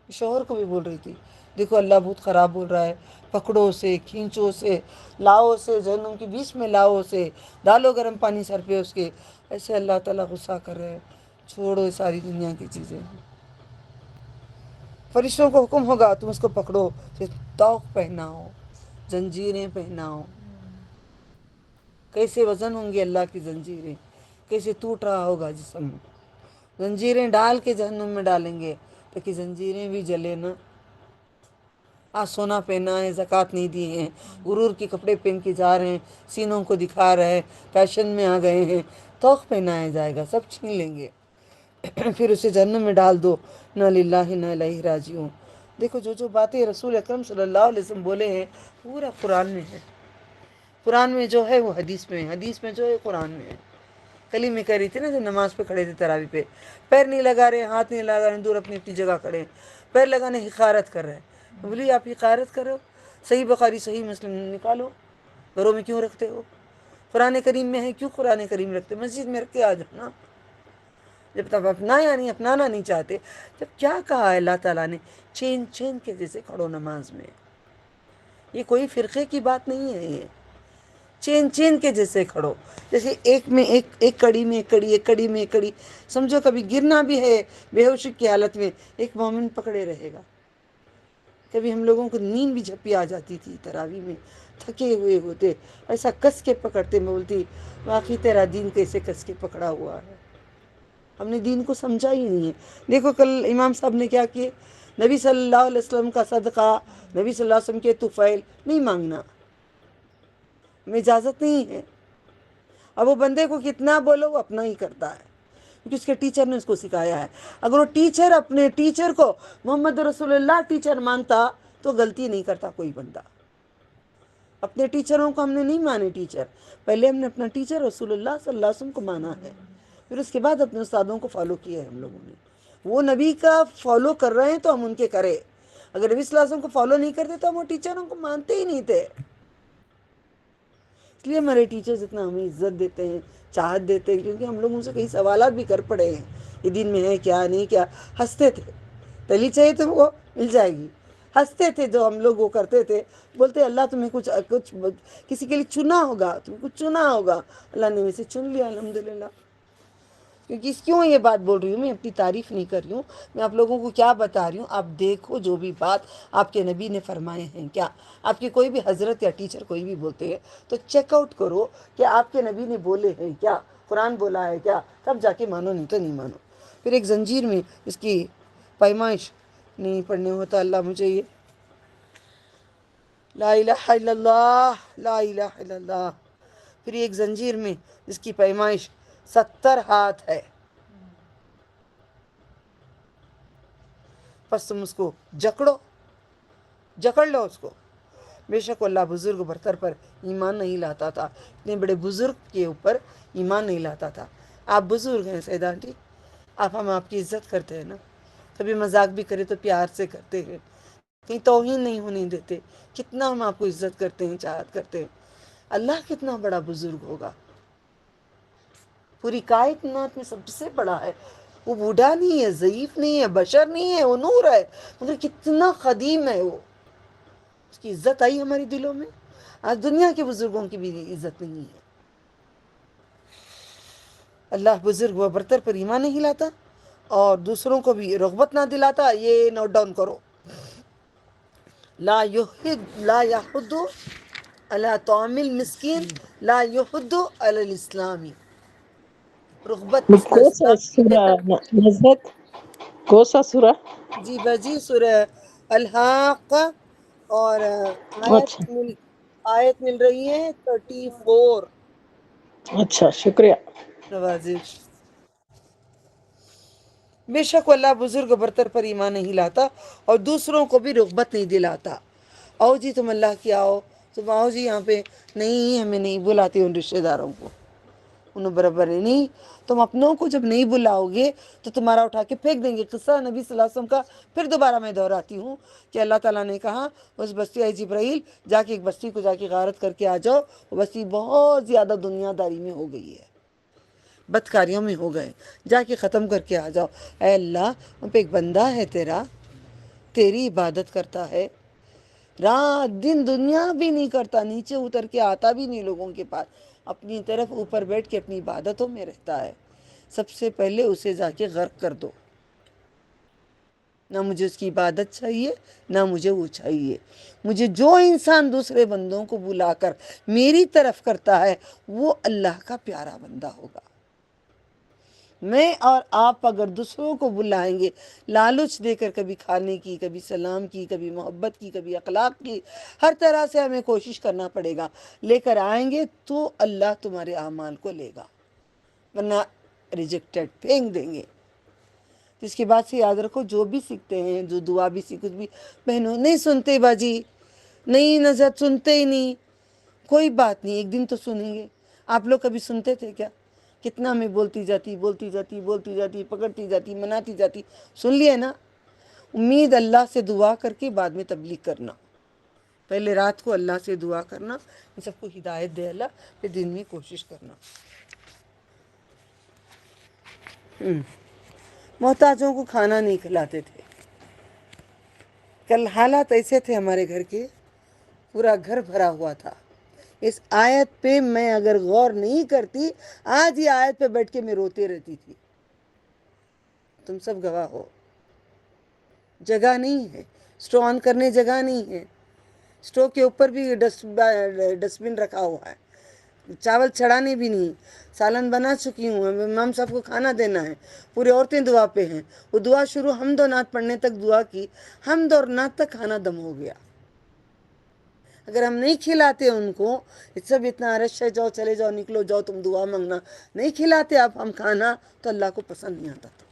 شوہر کو بھی بول رہی تھی دیکھو اللہ بہت خراب بول رہا ہے، پکڑو اسے، کھینچو اسے، لاؤ اسے جہنم کے بیچ میں لاؤ اسے، ڈالو گرم پانی سر پہ اس کے. ایسے اللہ تعالیٰ غصہ کر رہے ہیں. چھوڑو یہ ساری دنیا کی چیزیں. فرشتوں کو حکم ہوگا تم اس کو پکڑو، توق پہناؤ، زنجیریں پہناؤ. کیسے وزن ہوں گی اللہ کی زنجیریں، کیسے ٹوٹ رہا ہوگا جسم. زنجیریں ڈال کے جہنم میں ڈالیں گے تاکہ زنجیریں بھی جلے نا. آج سونا پہنا ہے، زکوٰۃ نہیں دی ہیں، غرور کے کپڑے پہن کے جا رہے ہیں، سینوں کو دکھا رہے ہیں، فیشن میں آ گئے ہیں. توق پہنایا جائے گا، سب چھین لیں گے. پھر اسے جہنم میں ڈال دو. نہ للہ نہ الیہ راجعون. دیکھو جو باتیں رسول اکرم صلی اللہ علیہ وسلم بولے ہیں پورا قرآن میں ہے. قرآن میں جو ہے وہ حدیث میں ہے، حدیث میں جو ہے قرآن میں ہے. کل ہی میں کہہ رہی تھی نا جب نماز پہ کھڑے تھے تراویح پہ، پیر نہیں لگا رہے، ہاتھ نہیں لگا رہے، دور اپنی اپنی جگہ کھڑے ہیں، پیر لگانے حقارت کر رہے ہیں. بولی آپ حقارت کرو، صحیح بخاری صحیح مسلم نکالو، گھروں میں کیوں رکھتے ہو؟ قرآن کریم میں ہے، کیوں قرآن کریم رکھتے؟ مسجد میں رکھ کے آ جاؤ نا. جب تک اپنانا نہیں چاہتے. جب کیا کہا ہے اللہ تعالیٰ نے؟ چین کے جیسے کھڑو نماز میں. یہ کوئی فرقے کی بات نہیں ہے. یہ چین کے جیسے کھڑو، جیسے ایک میں ایک کڑی میں ایک کڑی، ایک کڑی میں ایک کڑی. سمجھو کبھی گرنا بھی ہے بے ہوشی کی حالت میں، ایک مومن پکڑے رہے گا. کبھی ہم لوگوں کو نیند بھی جھپی آ جاتی تھی تراویح میں، تھکے ہوئے ہوتے، ایسا کس کے پکڑتے. میں بولتی واقعی تیرا دین کیسے کس کے پکڑا ہوا ہے. ہم نے دین کو سمجھا ہی نہیں ہے. دیکھو کل امام صاحب نے کیا کیے، نبی صلی اللہ علیہ وسلم کا صدقہ، نبی صلی اللہ علیہ وسلم کے طفیل نہیں مانگنا، ہمیں اجازت نہیں ہے. اب وہ بندے کو کتنا بولو وہ اپنا ہی کرتا ہے، کیونکہ اس کے ٹیچر نے اس کو سکھایا ہے. اگر وہ ٹیچر اپنے ٹیچر کو محمد رسول اللہ ٹیچر مانتا تو غلطی نہیں کرتا کوئی بندہ. اپنے ٹیچروں کو ہم نے نہیں مانے ٹیچر، پہلے ہم نے اپنا ٹیچر رسول اللہ صلی اللہ علیہ وسلم کو مانا ہے، پھر اس کے بعد اپنے استادوں کو فالو کیا ہے ہم لوگوں نے. وہ نبی کا فالو کر رہے ہیں تو ہم ان کے کرے. اگر نبی صلی اللہ علیہ وسلم کو فالو نہیں کرتے تو ہم وہ ٹیچروں کو مانتے ہی نہیں تھے. اس لیے ہمارے ٹیچرز اتنا ہمیں عزت دیتے ہیں، چاہت دیتے ہیں، کیونکہ ہم لوگ ان سے کئی سوالات بھی کر پڑے ہیں یہ دین میں ہے کیا نہیں کیا. ہنستے تھے، تلی چاہیے تو وہ مل جائے گی. ہنستے تھے جو ہم لوگ وہ کرتے تھے. بولتے اللہ تمہیں کچھ کسی کے لیے چنا ہوگا، تمہیں کچھ چنا ہوگا، اللہ نے اسے چن لیا الحمدللہ. کیونکہ کیوں یہ بات بول رہی ہوں، میں اپنی تعریف نہیں کر رہی ہوں، میں آپ لوگوں کو کیا بتا رہی ہوں. آپ دیکھو جو بھی بات آپ کے نبی نے فرمائے ہیں، کیا آپ کے کوئی بھی حضرت یا ٹیچر کوئی بھی بولتے ہیں تو چیک آؤٹ کرو کہ آپ کے نبی نے بولے ہیں کیا، قرآن بولا ہے کیا، تب جا کے مانو، نہیں تو نہیں مانو. پھر ایک زنجیر میں اس کی پیمائش نہیں پڑھنے ہوتا. اللہ مجھے یہ لا الہ الا اللہ، لا الہ الا اللہ. پھر ایک زنجیر میں جس کی پیمائش 70 ہاتھ ہے. پس تم اس کو جکڑ لو اس کو. بے شک اللہ بزرگ برتر پر ایمان نہیں لاتا تھا، اتنے بڑے بزرگ کے اوپر ایمان نہیں لاتا تھا. آپ بزرگ ہیں سیدہ آنٹی، ہم آپ کی عزت کرتے ہیں نا، کبھی مذاق بھی کرے تو پیار سے کرتے ہیں، کہیں توہین نہیں ہونے دیتے. کتنا ہم آپ کو عزت کرتے ہیں، چاہت کرتے ہیں. اللہ کتنا بڑا بزرگ ہوگا، پوری کائنات میں سب سے بڑا ہے. وہ بوڑھا نہیں ہے، ضعیف نہیں ہے، بشر نہیں ہے، وہ نور ہے، مگر کتنا قدیم ہے وہ. اس کی عزت آئی ہمارے دلوں میں. آج دنیا کے بزرگوں کی بھی عزت نہیں ہے. اللہ بزرگ و برتر پر ایمان نہیں لاتا اور دوسروں کو بھی رغبت نہ دلاتا. یہ نوٹ ڈاؤن کرو. لا یحد علی طعام المسکین لا یحد علی الاسلام. رغبت نہ کون سا اسلام کی سورہ طرف. نزلت؟ کون سا سورہ؟ جی باجی سورہ الحاق، اور اچھا آیت مل رہی ہے 34. اچھا، شکریہ. نوازش. بے شک وہ اللہ بزرگ و برتر پر ایمان نہیں لاتا اور دوسروں کو بھی رغبت نہیں دلاتا. آؤ جی تم اللہ کی آؤ، تم آؤ جی یہاں پہ. نہیں، ہمیں نہیں بلاتے ان رشتہ داروں کو، انہوں برابر ہے نہیں. تم اپنوں کو جب نہیں بلاؤ گے تو تمہارا اٹھا کے پھینک دیں گے. قصہ نبی صلی اللہ علیہ وسلم کا پھر دوبارہ میں دہراتی ہوں کہ اللہ تعالیٰ نے کہا اس بستی اے جبرائیل جا کے ایک بستی کو جا کے غارت کر کے آ جاؤ. وہ بستی بہت زیادہ دنیا داری میں ہو گئی ہے، بدکاریوں میں ہو گئے، جا کے ختم کر کے آ جاؤ. اے اللہ ان پہ ایک بندہ ہے تیرا، تیری عبادت کرتا ہے، رات دن دنیا بھی نہیں کرتا، نیچے اتر کے آتا بھی نہیں لوگوں کے پاس، اپنی طرف اوپر بیٹھ کے اپنی عبادتوں میں رہتا ہے. سب سے پہلے اسے جا کے غرق کر دو. نہ مجھے اس کی عبادت چاہیے، نہ مجھے وہ چاہیے. مجھے جو انسان دوسرے بندوں کو بلا کر میری طرف کرتا ہے وہ اللہ کا پیارا بندہ ہوگا. میں اور آپ اگر دوسروں کو بلائیں گے لالچ دے کر، کبھی کھانے کی، کبھی سلام کی، کبھی محبت کی، کبھی اخلاق کی، ہر طرح سے ہمیں کوشش کرنا پڑے گا، لے کر آئیں گے تو اللہ تمہارے اعمال کو لے گا، ورنہ ریجیکٹڈ پھینک دیں گے. اس کے بعد سے یاد رکھو جو بھی سیکھتے ہیں، جو دعا بھی کچھ بھی، بہنوں نہیں سنتے باجی، نہیں نظر سنتے ہی نہیں. کوئی بات نہیں، ایک دن تو سنیں گے. آپ لوگ کبھی سنتے تھے کیا؟ کتنا میں بولتی جاتی پکڑتی جاتی مناتی جاتی. سن لیا نا. امید اللہ سے دعا کر کے بعد میں تبلیغ کرنا. پہلے رات کو اللہ سے دعا کرنا ان سب کو ہدایت دے اللہ، پھر دن میں کوشش کرنا. محتاجوں کو کھانا نہیں کھلاتے تھے. کل حالات ایسے تھے ہمارے گھر کے، پورا گھر بھرا ہوا تھا. اس آیت پہ میں اگر غور نہیں کرتی، آج یہ آیت پہ بیٹھ کے میں روتے رہتی تھی. تم سب گواہ ہو. جگہ نہیں ہے، اسٹو آن کرنے جگہ نہیں ہے. اسٹو کے اوپر بھی ڈسٹ بن رکھا ہوا ہے، چاول چڑھانے بھی نہیں. سالن بنا چکی ہوں، امام صاحب کو کھانا دینا ہے. پوری عورتیں دعا پہ ہیں. وہ دعا شروع حمد و نعت پڑھنے تک دعا کی، حمد اور نعت تک کھانا دم ہو گیا. اگر ہم نہیں کھلاتے ان کو، سب اتنا رش ہے، جاؤ چلے جاؤ نکلو جاؤ تم دعا مانگنا، نہیں کھلاتے آپ ہم کھانا تو اللہ کو پسند نہیں آتا تھا.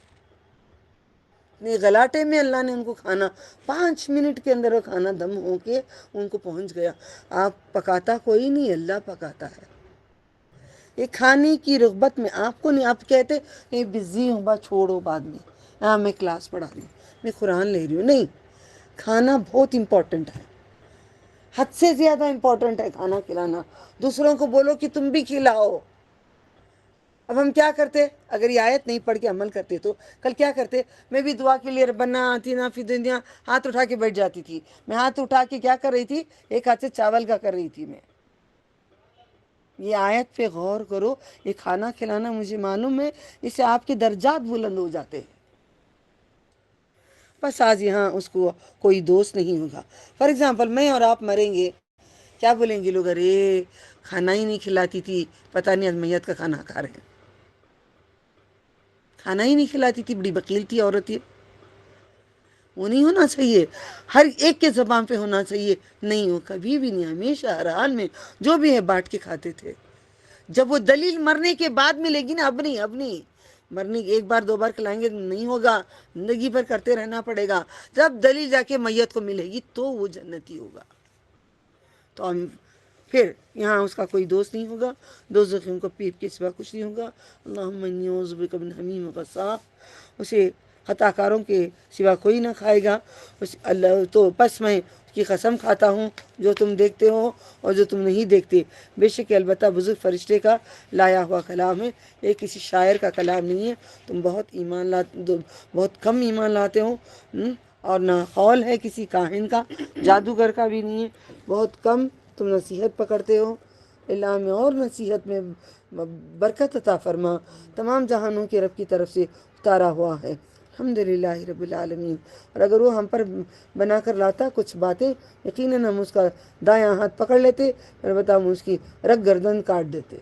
غلاٹے میں اللہ نے ان کو کھانا 5 منٹ کے اندر وہ کھانا دم ہو کے ان کو پہنچ گیا. آپ پکاتا کوئی نہیں، اللہ پکاتا ہے. یہ کھانے کی رغبت میں آپ کو نہیں. آپ کہتے میں بزی ہوں، بات چھوڑو بعد میں، میں کلاس پڑھا رہی ہوں، میں قرآن لے رہی ہوں. نہیں، کھانا بہت امپورٹنٹ ہے، حد سے زیادہ امپورٹنٹ ہے کھانا کھلانا. دوسروں کو بولو کہ تم بھی کھلاؤ. اب ہم کیا کرتے؟ اگر یہ آیت نہیں پڑھ کے عمل کرتے تو کل کیا کرتے؟ میں بھی دعا کے لیے ربنا آتینا فی الدنیا ہاتھ اٹھا کے بیٹھ جاتی تھی. میں ہاتھ اٹھا کے کیا کر رہی تھی؟ ایک ہاتھ سے چاول کا کر رہی تھی میں. یہ آیت پہ غور کرو. یہ کھانا کھلانا مجھے معلوم ہے اس سے آپ کے درجات بلند ہو جاتے ہیں. بس آج یہاں اس کو کوئی دوست نہیں ہوگا. فار ایگزامپل میں اور آپ مریں گے، کیا بولیں گے لوگ؟ ارے کھانا ہی نہیں کھلاتی تھی، پتہ نہیں میت کا کھانا کھا رہے ہیں. کھانا ہی نہیں کھلاتی تھی، بڑی بخیل تھی عورت. یہ وہ نہیں ہونا چاہیے. ہر ایک کے زبان پہ ہونا چاہیے. نہیں، وہ کبھی بھی نہیں، ہمیشہ ہر حال میں جو بھی ہے بانٹ کے کھاتے تھے. جب وہ دلیل مرنے کے بعد ملے گی نا، اب نہیں مرنے ایک بار 2 بار کھلائیں گے نہیں ہوگا، زندگی بھر کرتے رہنا پڑے گا. جب دلیل جا کے میت کو ملے گی تو وہ جنتی ہوگا. تو ہم پھر یہاں اس کا کوئی دوست نہیں ہوگا. دوزخیوں کو پیپ کے سوا کچھ نہیں ہوگا. اللہم انی اعوذ بک من حمیم و غساق. اسے خطا کاروں کے سوا کوئی نہ کھائے گا. اللہ تو پس میں کی قسم کھاتا ہوں جو تم دیکھتے ہو اور جو تم نہیں دیکھتے، بے شک البتہ بزرگ فرشتے کا لایا ہوا کلام ہے، یہ کسی شاعر کا کلام نہیں ہے۔ تم بہت کم ایمان لاتے ہو، اور نہ قول ہے کسی کاہن کا، جادوگر کا بھی نہیں ہے، بہت کم تم نصیحت پکڑتے ہو۔ اللہ میں اور نصیحت میں برکت عطا فرما، تمام جہانوں کے رب کی طرف سے اتارا ہوا ہے۔ الحمدللہ رب العالمین۔ اور اگر وہ ہم پر بنا کر لاتا کچھ باتیں، یقیناً ہم اس کا دایاں ہاتھ پکڑ لیتے، البتہ ہم اس کی رگ گردن کاٹ دیتے۔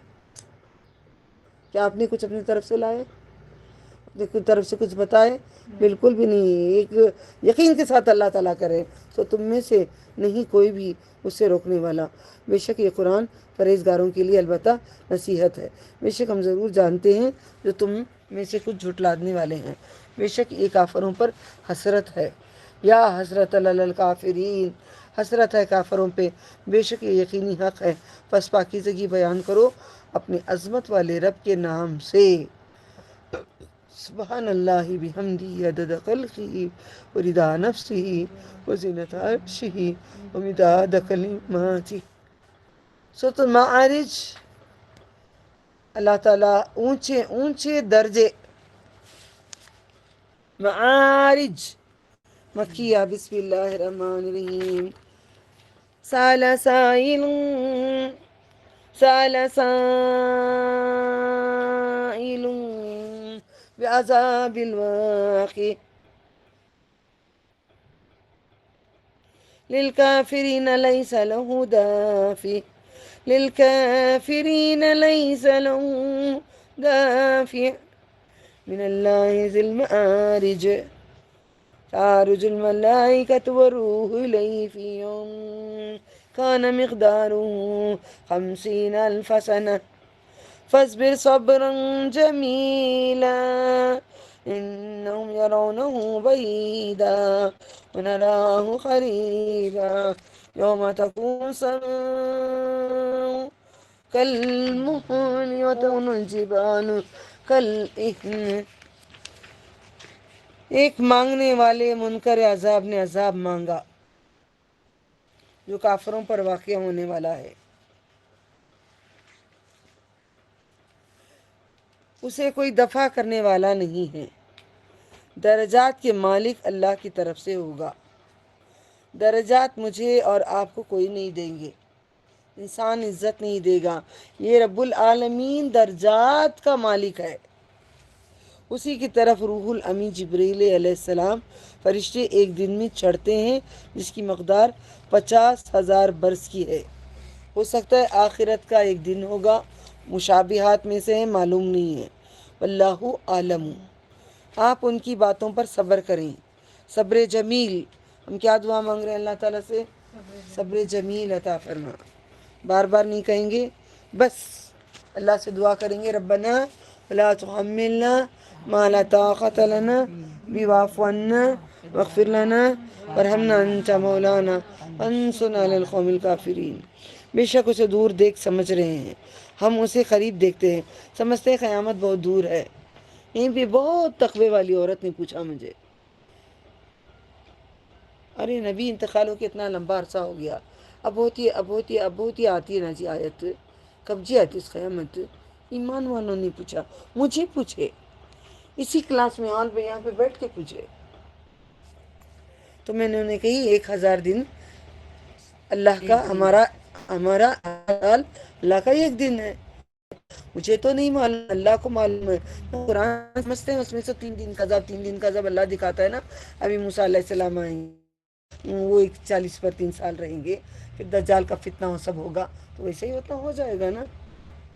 کیا آپ نے کچھ اپنی طرف سے لائے، اپنی طرف سے کچھ بتائے؟ بالکل بھی نہیں۔ ایک یقین کے ساتھ اللہ تعالیٰ کرے تو تم میں سے نہیں کوئی بھی اس سے روکنے والا۔ بے شک یہ قرآن پرہیزگاروں کے لیے البتہ نصیحت ہے۔ بے شک ہم ضرور جانتے ہیں جو تم میں سے کچھ جھٹلانے والے ہیں۔ بے شک یہ کافروں پر حسرت ہے، یا حسرت علی الکافرین، حسرت ہے کافروں پہ، بے شک یہ یقینی حق ہے۔ پس پاکیزگی بیان کرو اپنے عظمت والے رب کے نام سے۔ سبحان اللہ بحمدہ عدد خلقہ ورضا نفسہ وزنۃ عرشہ ومداد کلماتہ۔ سورۃ المعارج، اللہ تعالیٰ اونچے اونچے درجے، معارج مکیہ۔ بسم اللہ الرحمن الرحیم۔ سأل سائل بعذاب الواقع للكافرين ليس له دافع، للكافرين ليس له دافع من الله ذي المعارج، تعرج الملائكة والروح إليه في يوم كان مقداره 50,000 سنة فاصبر صبرا جميلا إنهم يرونه بعيدا ونراه قريبا يوم تكون السماء كالمهل وتكون الجبال كالإهن۔ ایک مانگنے والے منکر عذاب نے عذاب مانگا جو کافروں پر واقع ہونے والا ہے، اسے کوئی دفع کرنے والا نہیں ہے۔ درجات کے مالک اللہ کی طرف سے ہوگا، درجات مجھے اور آپ کو کوئی نہیں دیں گے، انسان عزت نہیں دے گا، یہ رب العالمین درجات کا مالک ہے۔ اسی کی طرف روح الامین جبریل علیہ السلام فرشتے ایک دن میں چڑھتے ہیں جس کی مقدار 50,000 برس کی ہے۔ ہو سکتا ہے آخرت کا ایک دن ہوگا، مشابہات میں سے ہے، معلوم نہیں ہے، واللہ عالم۔ آپ ان کی باتوں پر صبر کریں، صبر جمیل۔ ہم کیا دعا مانگ رہے ہیں اللہ تعالیٰ سے؟ صبر جمیل عطا فرما۔ بار بار نہیں کہیں گے، بس اللہ سے دعا کریں گے، ربنا ولا تحملنا ما لا طاقت لنا به واعف عنا واغفر لنا وارحمنا انت مولانا فانصرنا علی القوم الکافرین۔ بے شک اسے دور دیکھ سمجھ رہے ہیں، ہم اسے قریب دیکھتے ہیں، سمجھتے ہیں قیامت بہت دور ہے۔ یہیں پہ بہت تقوی والی عورت نے پوچھا مجھے، ارے نبی انتقال ہو کے اتنا لمبا عرصہ ہو گیا، اب ہوتی آتی ہے نا جی آیت، کب جی آتی اس قیامت؟ ایمان والوں نے پوچھا، مجھے پوچھے، اسی کلاس میں ہال پہ یہاں پہ بیٹھ کے پوچھے، تو میں نے انہیں کہی 1000 دن اللہ کا، ہمارا حال اللہ کا 1 دن ہے، مجھے تو نہیں معلوم، اللہ کو معلوم ہے۔ قرآن سمجھتے ہیں اس میں سے 3 دن کا عذاب اللہ دکھاتا ہے نا۔ ابھی موسیٰ علیہ السلام آئیں گے، وہ 40 پر 3 سال رہیں گے، پھر دجال کا فتنہ وہ سب ہوگا، تو ویسے ہی ہوتا ہو جائے گا نا۔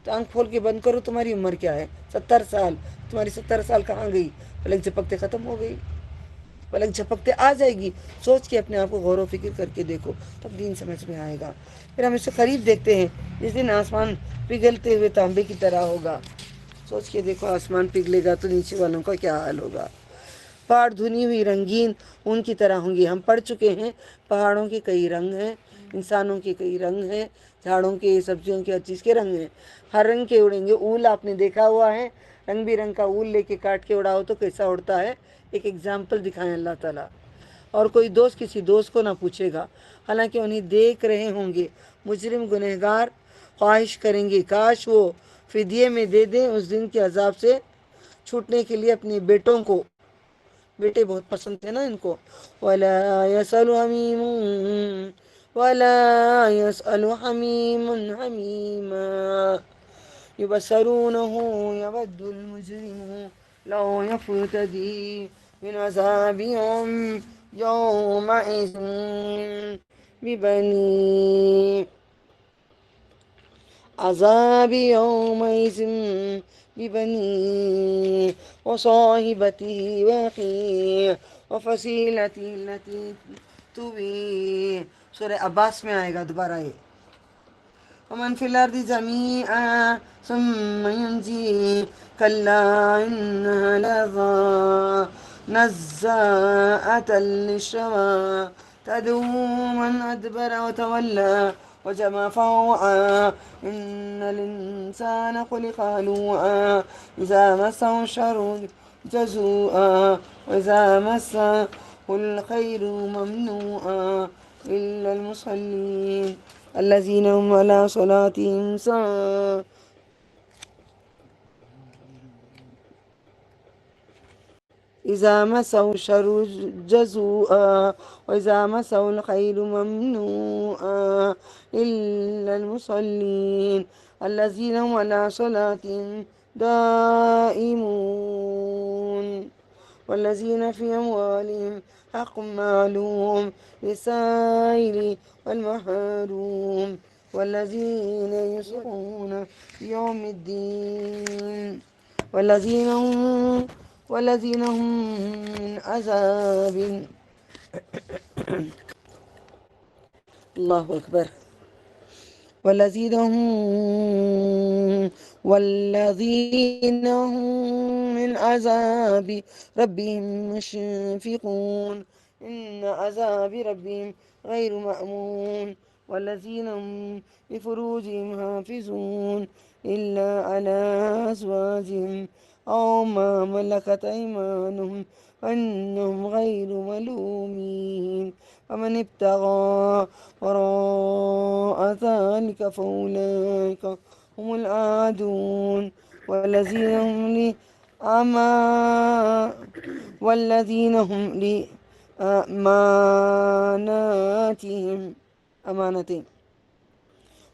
تو آنکھ کھول کے بند کرو، تمہاری عمر کیا ہے؟ 70 سال، تمہاری 70 سال کہاں گئی؟ پلک جھپکتے ختم ہو گئی، پلک جھپکتے آ جائے گی۔ سوچ کے اپنے آپ کو غور و فکر کر کے دیکھو، تب دین سمجھ میں آئے گا۔ پھر ہم اسے قریب دیکھتے ہیں، جس دن آسمان پگھلتے ہوئے تانبے کی طرح ہوگا۔ سوچ کے دیکھو، آسمان پگھلے گا تو نیچے والوں کا کیا حال ہوگا۔ پہاڑ دھنی ہوئی رنگین ان کی طرح ہوں گی۔ ہم پڑھ چکے ہیں پہاڑوں کے کئی رنگ ہیں، انسانوں کے کئی رنگ ہیں، جھاڑوں کے، سبزیوں کے، ہر چیز کے رنگ ہیں، ہر رنگ کے اڑیں گے۔ اول آپ نے دیکھا ہوا ہے، رنگ بھی رنگ کا اول لے کے کاٹ کے اڑاؤ تو کیسا اڑتا ہے، ایک ایگزامپل دکھائیں اللہ تعالیٰ۔ اور کوئی دوست کسی دوست کو نہ پوچھے گا، حالانکہ انہیں دیکھ رہے ہوں گے۔ مجرم گنہگار خواہش کریں گے کاش وہ فدیے میں دے دیں اس دن کے عذاب سے چھوٹنے کے لیے اپنے بیٹوں کو۔ بیٹے بہت پسند تھے نا ان کو۔ وَلَا يَسْأَلُ حَمِيمٌ وَلَا يَسْأَلُ حَمِيمٌ حَمِيمًا يُبَصِّرُونَهُ يَوَدُّ الْمُجْرِمُ لَوْ يَفْتَدِي مِنْ عَذَابِ يَوْمَئِذٍ بِبَنِيهِ عذاب يومئذ ببنيه وصاحبته وأخيه وفصيلته التي تؤويه۔ سورہ عباس میں آئے گا دوبارہ یہ۔ ومن في الأرض جميعا ثم ينجيه كلا إنها لظى نزاعة للشوى تدعو من أدبر وتولى وجمع فأوعى إن الإنسان خلق هلوعا إذا مسه الشر جزوعا وإذا مسه الخير ممنوعا إلا المصلين الذين هم على صلاتهم سواء إذا مسه الشر جزوعا وإذا مسه الخير ممنوعا إلا المصلين الذين هم على صلاتهم دائمون والذين في أموالهم حق معلوم للسائل والمحروم والذين يصلون يوم الدين والذين هم من عذاب الله أكبر والذين هم من عذاب ربهم مشفقون إن عذاب ربهم غير مأمون والذين هم لفروجهم حافظون إلا على أزواجهم أو ما ملكت أيمانهم فإنهم غير ملومين ومن ابتغى وراء ذلك فأولئك هم العادون والذين هم لأماناتهم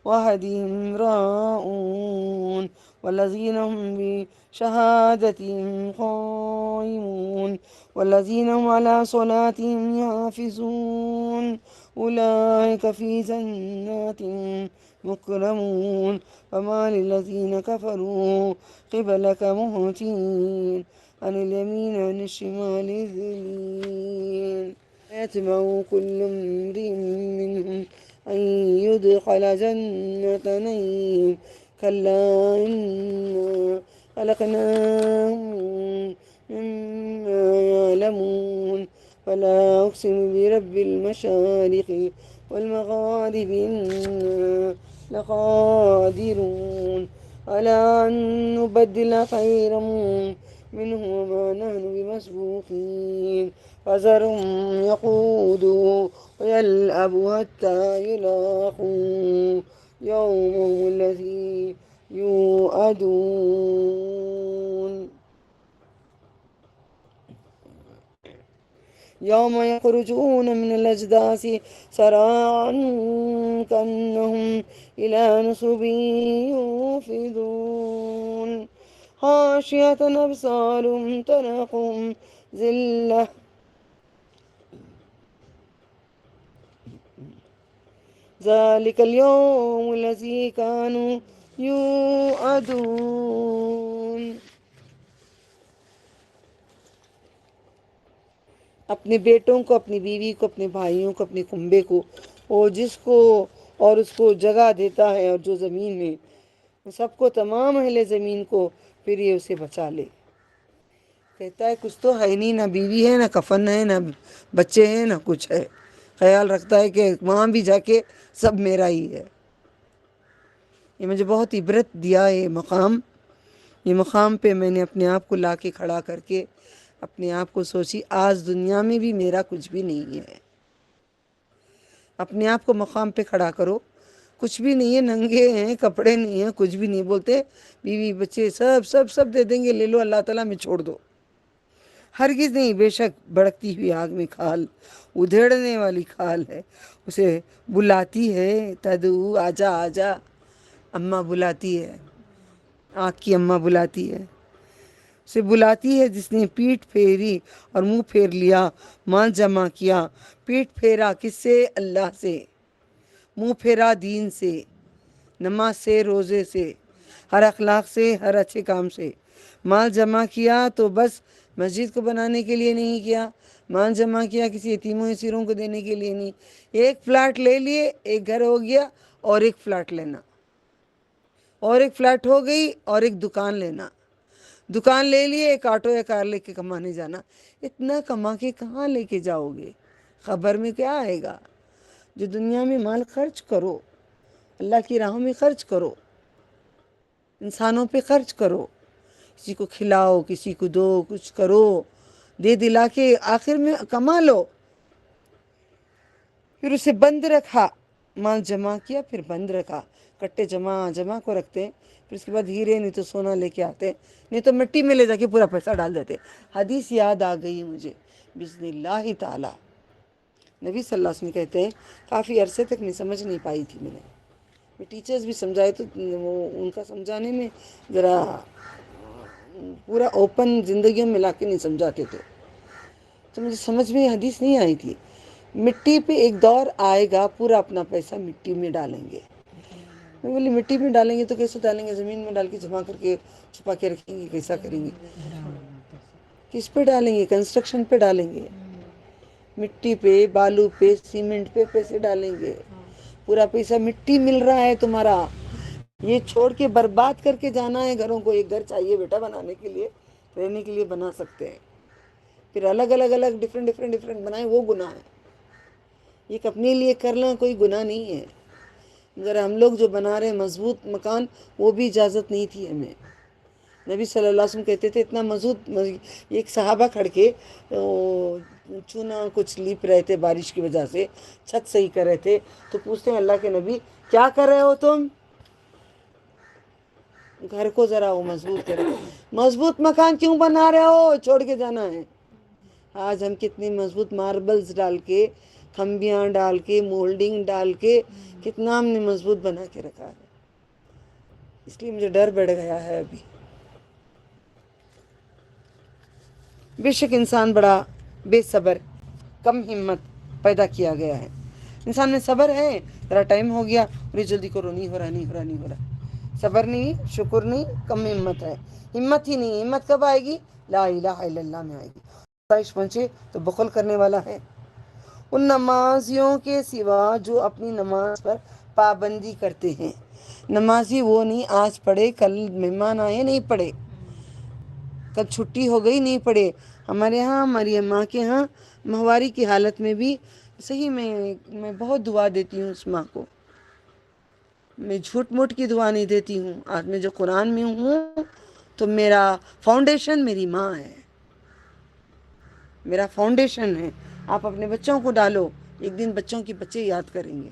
وعهدهم راءون والذين هم بشهادتهم قائمون والذين هم على صلاتهم يحافظون أولئك في جنات مكرمون وما للذين كفروا قبلك مهطعين عن اليمين عن الشمال ذلين يتبع كل امرئ منهم أن يدخل جنة نعيم كلا إنا خلقناهم مما يعلمون فلا أقسم برب المشارق والمغارب إنا لقادرون على أن نبدل خيرا منه وما نحن بمسبوقين فذرهم يخوضوا ويلعبوا حتى يلاقوا يومهم الذي يوعدون يوم يخرجون من الأجداث سراعا كأنهم إلى نصب يوفضون خاشعة أبصارهم ترهقهم ذلة ذلك اليوم الذي كانوا يوعدون۔ اپنے بیٹوں کو، اپنی بیوی کو، اپنے بھائیوں کو، اپنے کنبے کو، وہ جس کو اور اس کو جگہ دیتا ہے، اور جو زمین میں سب کو، تمام اہل زمین کو، پھر یہ اسے بچا لے۔ کہتا ہے کچھ تو ہے نہیں، نہ بیوی ہے، نہ کفن ہے، نہ بچے ہیں، نہ کچھ ہے۔ خیال رکھتا ہے کہ وہاں بھی جا کے سب میرا ہی ہے۔ یہ مجھے بہت عبرت دیا یہ مقام پہ میں نے اپنے آپ کو لا کے کھڑا کر کے اپنے آپ کو سوچی آج دنیا میں بھی میرا کچھ بھی نہیں ہے. اپنے آپ کو مقام پہ کھڑا کرو. کچھ بھی نہیں ہے، ننگے ہیں، کپڑے نہیں ہیں، کچھ بھی نہیں. بولتے بیوی بچے سب دے دیں گے، لے لو، اللہ تعالیٰ میں چھوڑ دو. ہرگز نہیں. بے شک بھڑکتی ہوئی آگ میں کھال ادھیڑنے والی کھال ہے. اسے بلاتی ہے، تدعو آجا آجا. اماں بلاتی ہے، آنکھ کی اماں بلاتی ہے. اسے بلاتی ہے جس نے پیٹھ پھیری اور منہ پھیر لیا، مال جمع کیا. پیٹھ پھیرا کس سے؟ اللہ سے. منہ پھیرا دین سے، نماز سے، روزے سے، ہر اخلاق سے، ہر اچھے کام سے. مال جمع کیا تو بس مسجد کو بنانے کے لیے نہیں کیا. مال جمع کیا کسی یتیموں اسیروں کو دینے کے لیے نہیں. ایک فلیٹ لے لیے، ایک گھر ہو گیا، اور ایک فلیٹ لینا، اور ایک فلیٹ ہو گئی، اور ایک دکان لینا. دکان لے لیے، ایک آٹو یا کار لے کے کمانے جانا. اتنا کما کے کہاں لے کے جاؤ گے؟ خبر میں کیا آئے گا؟ جو دنیا میں مال خرچ کرو، اللہ کی راہوں میں خرچ کرو، انسانوں پہ خرچ کرو. کسی کو کھلاؤ، کسی کو دو، کچھ کرو، دے دلا کے آخر میں کما لو. پھر اسے بند رکھا. مال جمع کیا پھر بند رکھا. کٹے جمع کو رکھتے ہیں، پھر اس کے بعد ہیرے نہیں تو سونا لے کے آتے، نہیں تو مٹی میں لے جا کے پورا پیسہ ڈال دیتے. حدیث یاد آ گئی مجھے، بسم اللہ تعالی. نبی صلی اللہ علیہ وسلم کہتے ہیں کافی عرصے تک نہیں سمجھ نہیں پائی تھی میں ٹیچرز بھی سمجھائے تو وہ ان کا سمجھانے میں ذرا پورا اوپن زندگیوں میں لا کے نہیں سمجھاتے تھے، تو مجھے سمجھ میں حدیث نہیں آئی تھی. مٹی پہ ایک دور آئے گا، پورا اپنا پیسہ مٹی میں ڈالیں گے. میں بولی مٹی میں ڈالیں گے تو کیسے ڈالیں گے؟ زمین میں ڈال کے جمع کر کے چھپا کے رکھیں گے، کیسا کریں گے؟ کس پہ ڈالیں گے؟ کنسٹرکشن پہ ڈالیں گے، مٹی پہ، بالو پہ، سیمنٹ پہ پیسے ڈالیں گے. پورا پیسہ مٹی مل رہا ہے تمہارا، یہ چھوڑ کے برباد کر کے جانا ہے. گھروں کو ایک گھر چاہیے بیٹا بنانے کے لیے، رہنے کے لیے بنا سکتے ہیں. پھر الگ الگ ڈفرینٹ بنائیں، وہ گناہ ہے. ایک اپنے لیے کرنا کوئی گناہ نہیں ہے. مگر ہم لوگ جو بنا رہے ہیں مضبوط مکان، وہ بھی اجازت نہیں تھی ہمیں. نبی صلی اللہ علیہ وسلم کہتے تھے اتنا مضبوط. ایک صحابہ کھڑ کے چونا کچھ لیپ رہے تھے بارش کی وجہ سے، چھت صحیح کر رہے تھے، تو پوچھتے ہیں اللہ کے نبی کیا کر رہے ہو تم؟ گھر کو ذرا وہ مضبوط کرے. مضبوط مکان کیوں بنا رہے ہو؟ چھوڑ کے جانا ہے. آج ہم کتنی مضبوط ماربلز ڈال کے، کھمبیاں ڈال کے، مولڈنگ ڈال کے کتنا ہم نے مضبوط بنا کے رکھا ہے. اس لیے مجھے ڈر بڑھ گیا ہے ابھی. بے شک انسان بڑا بے صبر، کم ہمت پیدا کیا گیا ہے. انسان میں صبر ہے، ذرا ٹائم ہو گیا، ارے جلدی کرو، نہیں ہو رہا. صبر نہیں، شکر نہیں، کم ہمت ہے. ہمت ہی نہیں. ہمت کب آئے گی؟ لا الہ الا اللہ میں آئے گی. خواہش پہنچے تو بخل کرنے والا ہے. ان نمازیوں کے سوا جو اپنی نماز پر پابندی کرتے ہیں. نمازی وہ نہیں آج پڑھے، کل مہمان آئے نہیں پڑھے، کل چھٹی ہو گئی نہیں پڑھے. ہمارے ہاں، ہماری ماں کے ہاں ماہواری کی حالت میں بھی صحیح میں بہت دعا دیتی ہوں اس ماں کو. میں جھوٹ موٹ کی دعا نہیں دیتی ہوں. آج میں جو قرآن میں ہوں تو میرا فاؤنڈیشن میری ماں ہے، میرا فاؤنڈیشن ہے. آپ اپنے بچوں کو ڈالو، ایک دن بچوں کے بچے یاد کریں گے.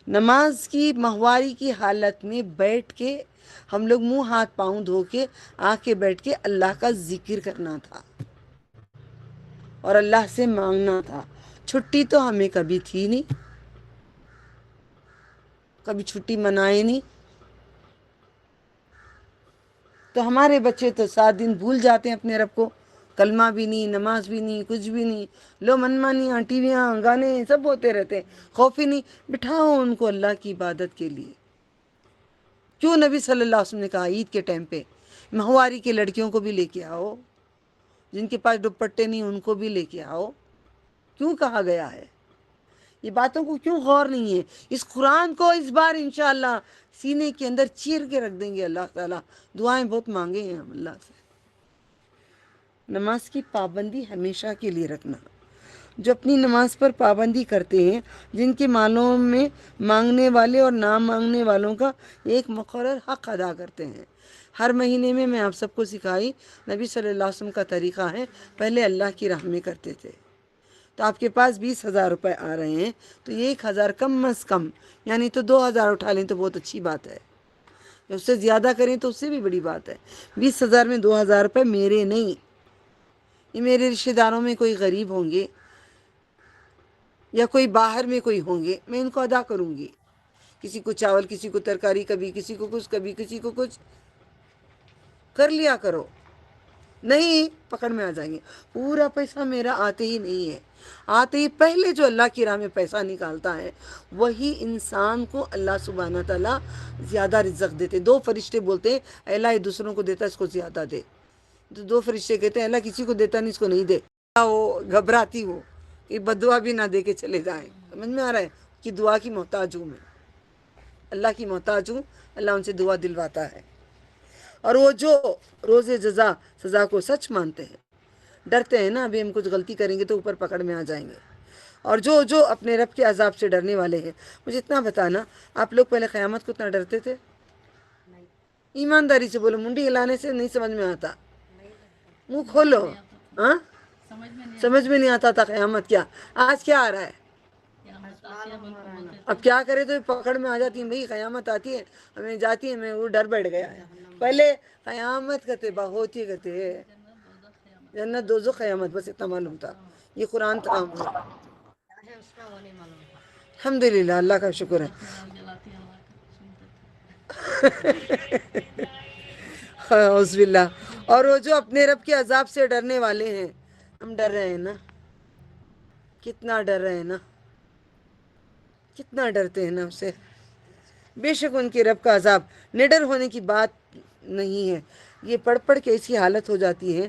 نماز کی ماہواری کی حالت میں بیٹھ کے ہم لوگ منہ ہاتھ پاؤں دھو کے آ کے بیٹھ کے اللہ کا ذکر کرنا تھا اور اللہ سے مانگنا تھا. چھٹی تو ہمیں کبھی تھی نہیں، کبھی چھٹی منائے نہیں. تو ہمارے بچے تو 7 دن بھول جاتے ہیں اپنے رب کو. کلمہ بھی نہیں، نماز بھی نہیں، کچھ بھی نہیں. لو منمانیاں، ٹیویاں، گانے سب ہوتے رہتے ہیں. خوف ہی نہیں. بٹھاؤ ان کو اللہ کی عبادت کے لیے. کیوں نبی صلی اللہ علیہ وسلم نے کہا عید کے ٹائم پہ ماہواری کے لڑکیوں کو بھی لے کے آؤ، جن کے پاس دوپٹے نہیں ان کو بھی لے کے آؤ. کیوں کہا گیا ہے؟ یہ باتوں کو کیوں غور نہیں ہے؟ اس قرآن کو اس بار انشاءاللہ سینے کے اندر چیر کے رکھ دیں گے. اللہ تعالیٰ دعائیں بہت مانگے ہیں ہم اللہ سے. نماز کی پابندی ہمیشہ کے لیے رکھنا. جو اپنی نماز پر پابندی کرتے ہیں، جن کے مالوں میں مانگنے والے اور نہ مانگنے والوں کا ایک مقرر حق ادا کرتے ہیں. ہر مہینے میں آپ سب کو سکھائی نبی صلی اللہ علیہ وسلم کا طریقہ ہے، پہلے اللہ کی راہ میں کرتے تھے. تو آپ کے پاس 20,000 روپے آ رہے ہیں تو یہ 1,000 کم از کم، یعنی تو 2,000 اٹھا لیں تو بہت اچھی بات ہے. اس سے زیادہ کریں تو اس سے بھی بڑی بات ہے. 20,000 میں 2,000 روپے میرے نہیں، یہ میرے رشتہ داروں میں کوئی غریب ہوں گے یا کوئی باہر میں کوئی ہوں گے، میں ان کو ادا کروں گی. کسی کو چاول، کسی کو ترکاری، کبھی کسی کو کچھ، کبھی کسی کو کچھ کر لیا کرو. نہیں پکڑ میں آ جائیں گے. پورا پیسہ میرا آتے ہی نہیں ہے. آتے ہی پہلے جو اللہ کی راہ میں پیسہ نکالتا ہے وہی انسان کو اللہ سبحانہ تعالیٰ زیادہ رزق دیتے. 2 فرشتے بولتے ہیں اے اللہ یہ دوسروں کو دیتا ہے اس کو زیادہ دے. تو 2 فرشتے کہتے ہیں اللہ کسی کو دیتا نہیں اس کو نہیں دے. وہ گھبراتی ہو کہ بدعا بھی نہ دے کے چلے جائیں. سمجھ میں آ رہا ہے کہ دعا کی محتاج ہوں میں، اللہ کی محتاج ہوں. اللہ ان سے دعا دلواتا ہے. اور وہ جو روز جزا سزا کو سچ مانتے ہیں، ڈرتے ہیں نا ابھی ہم کچھ غلطی کریں گے تو اوپر پکڑ میں آ جائیں گے. اور جو اپنے رب کے عذاب سے ڈرنے والے ہیں. مجھے اتنا بتانا، آپ لوگ پہلے قیامت کو اتنا ڈرتے تھے؟ ایمانداری سے بولو، منڈی ہلانے سے نہیں سمجھ میں آتا. منہ کھولو. ہاں سمجھ میں نہیں آتا تھا قیامت کیا. آج کیا آ رہا ہے؟ اب کیا کرے تو پکڑ میں آ جاتی ہیں. بھئی قیامت آتی ہے ہمیں جاتی ہے، میں وہ ڈر بیٹھ گیا ہے. پہلے قیامت کہتے ہوتی کہتے جنت دوزخ قیامت، بس اتنا معلوم تھا. یہ قرآن تھا. الحمدللہ اللہ کا شکر ہے. اعوذ باللہ. اور وہ جو اپنے رب کے عذاب سے ڈرنے والے ہیں، ہم ڈر رہے ہیں نا، کتنا ڈر رہے ہیں نا، کتنا ڈرتے ہیں نا اسے. بے شک ان کے رب کا عذاب نڈر ہونے کی بات نہیں ہے. یہ پڑھ پڑھ کے ایسی حالت ہو جاتی ہے.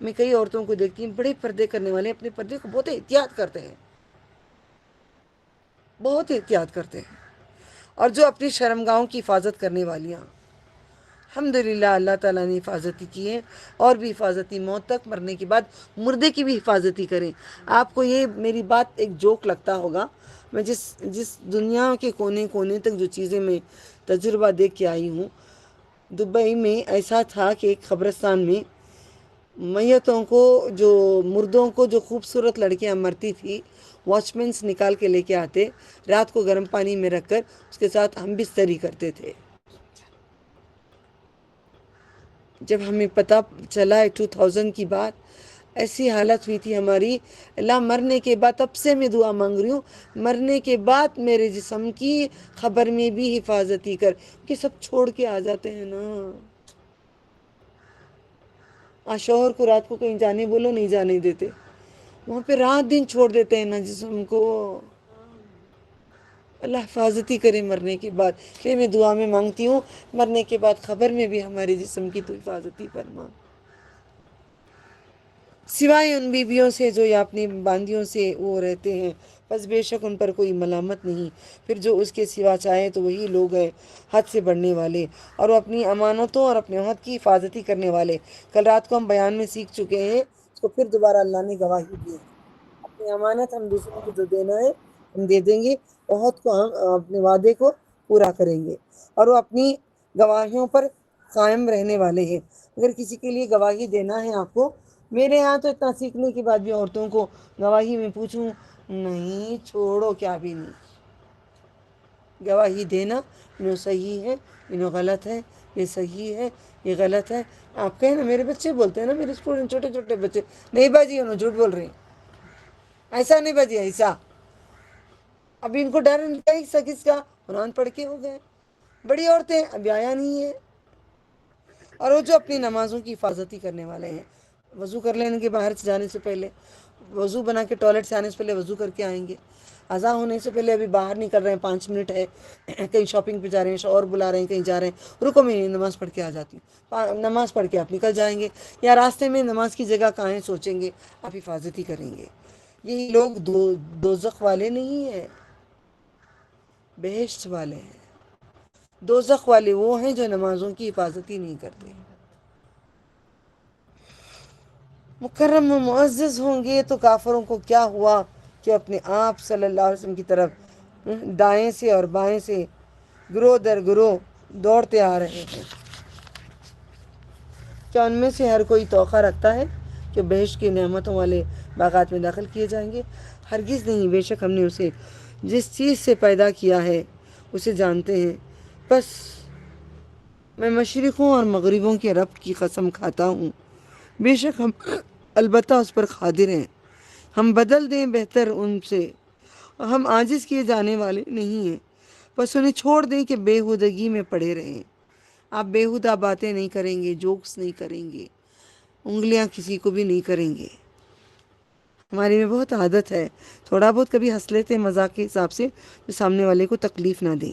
میں کئی عورتوں کو دیکھتی ہوں بڑے پردے کرنے والے، اپنے پردے کو بہت احتیاط کرتے ہیں، بہت احتیاط کرتے ہیں. اور جو اپنی شرمگاہوں کی حفاظت کرنے والیاں، الحمدللہ اللہ تعالیٰ نے حفاظتی کی ہے. اور بھی حفاظتی، موت تک، مرنے کے بعد مردے کی بھی حفاظتی کریں. آپ کو یہ میری بات ایک جوک لگتا ہوگا. میں جس دنیا کے کونے کونے تک جو چیزیں میں تجربہ دیکھ کے آئی ہوں، دبئی میں ایسا تھا کہ ایک قبرستان میں میتوں کو، جو مردوں کو، جو خوبصورت لڑکیاں مرتی تھی، واچ مینس نکال کے لے کے آتے، رات کو گرم پانی میں رکھ کر اس کے ساتھ ہم بستری کرتے تھے. جب ہمیں پتہ چلا ہے 2000 کی بات، ایسی حالت ہوئی تھی ہماری. اللہ مرنے کے بعد، تب سے میں دعا مانگ رہی ہوں، مرنے کے بعد میرے جسم کی خبر میں بھی حفاظتی کر، کہ سب چھوڑ کے آ جاتے ہیں نا. شوہر کو رات کو کہیں جانے بولو نہیں جانے دیتے، وہاں پہ رات دن چھوڑ دیتے ہیں نا جسم کو. اللہ حفاظتی کرے مرنے کے بعد. پھر میں دعا میں مانگتی ہوں مرنے کے بعد خبر میں بھی ہمارے جسم کی تو حفاظتی فرما. سوائے ان بیویوں سے جو یا اپنی باندیوں سے وہ رہتے ہیں، بس بے شک ان پر کوئی ملامت نہیں. پھر جو اس کے سوا چاہے تو وہی لوگ ہیں حد سے بڑھنے والے، اور وہ اپنی امانتوں اور اپنے عہد کی حفاظتی کرنے والے. کل رات کو ہم بیان میں سیکھ چکے ہیں، تو پھر دوبارہ اللہ نے گواہی دی. اپنی امانت ہم دوسروں کو جو دینا ہے ہم دے دیں گے، عہد کو ہم اپنے وعدے کو پورا کریں گے. اور وہ اپنی گواہیوں پر قائم رہنے والے ہیں. اگر کسی کے لیے گواہی دینا ہے آپ کو، میرے ہاں تو اتنا سیکھنے کے بعد بھی عورتوں کو گواہی میں پوچھوں، نہیں چھوڑو، کیا بھی نہیں. گواہی دینا انہوں صحیح ہے، انہوں غلط ہے، یہ صحیح ہے، یہ غلط ہے. آپ کہیں نا، میرے بچے بولتے ہیں نا، میرے اسٹوڈنٹ چھوٹے چھوٹے بچے، نہیں باجی انہوں جھوٹ بول رہے ہیں، ایسا نہیں باجی ایسا. ابھی ان کو ڈر کس کا؟ قرآن پڑھ کے ہو گئے. بڑی عورتیں ابھی آیا نہیں ہے. اور وہ جو اپنی نمازوں کی حفاظتی کرنے والے ہیں، وضو کر لینے کے باہر سے جانے سے پہلے، وضو بنا کے ٹوائلٹ سے آنے سے پہلے وضو کر کے آئیں گے. اذان ہونے سے پہلے ابھی باہر نکل رہے ہیں، 5 منٹ ہے، کہیں شاپنگ پہ جا رہے ہیں، شوہر بلا رہے ہیں، کہیں جا رہے ہیں، رکو میں نماز پڑھ کے آ جاتی ہوں. نماز پڑھ کے آپ نکل جائیں گے، یا راستے میں نماز کی جگہ کہاں ہے سوچیں گے، آپ حفاظتی کریں گے. یہی لوگ دوزخ والے نہیں ہیں، بہشت والے ہیں. دوزخ والے وہ ہیں جو نمازوں کی حفاظتی نہیں کرتے. مکرم و معزز ہوں گے تو کافروں کو کیا ہوا کہ اپنے آپ صلی اللہ علیہ وسلم کی طرف دائیں سے اور بائیں سے گروہ در گروہ دوڑتے آ رہے ہیں. کیا ان میں سے ہر کوئی توقع رکھتا ہے کہ بہشت کی نعمتوں والے باغات میں داخل کیے جائیں گے؟ ہرگز نہیں، بے شک ہم نے اسے جس چیز سے پیدا کیا ہے اسے جانتے ہیں، بس میں مشرقوں اور مغربوں کے رب کی قسم کھاتا ہوں، بے شک ہم البتہ اس پر قادر ہیں، ہم بدل دیں بہتر ان سے، ہم عاجز کیے جانے والے نہیں ہیں، بس انہیں چھوڑ دیں کہ بےہودگی میں پڑے رہیں۔ آپ بےہودہ باتیں نہیں کریں گے، جوکس نہیں کریں گے، انگلیاں کسی کو بھی نہیں کریں گے۔ ہماری میں بہت عادت ہے، تھوڑا بہت کبھی ہنس لیتے ہیں مذاق کے حساب سے، جو سامنے والے کو تکلیف نہ دیں،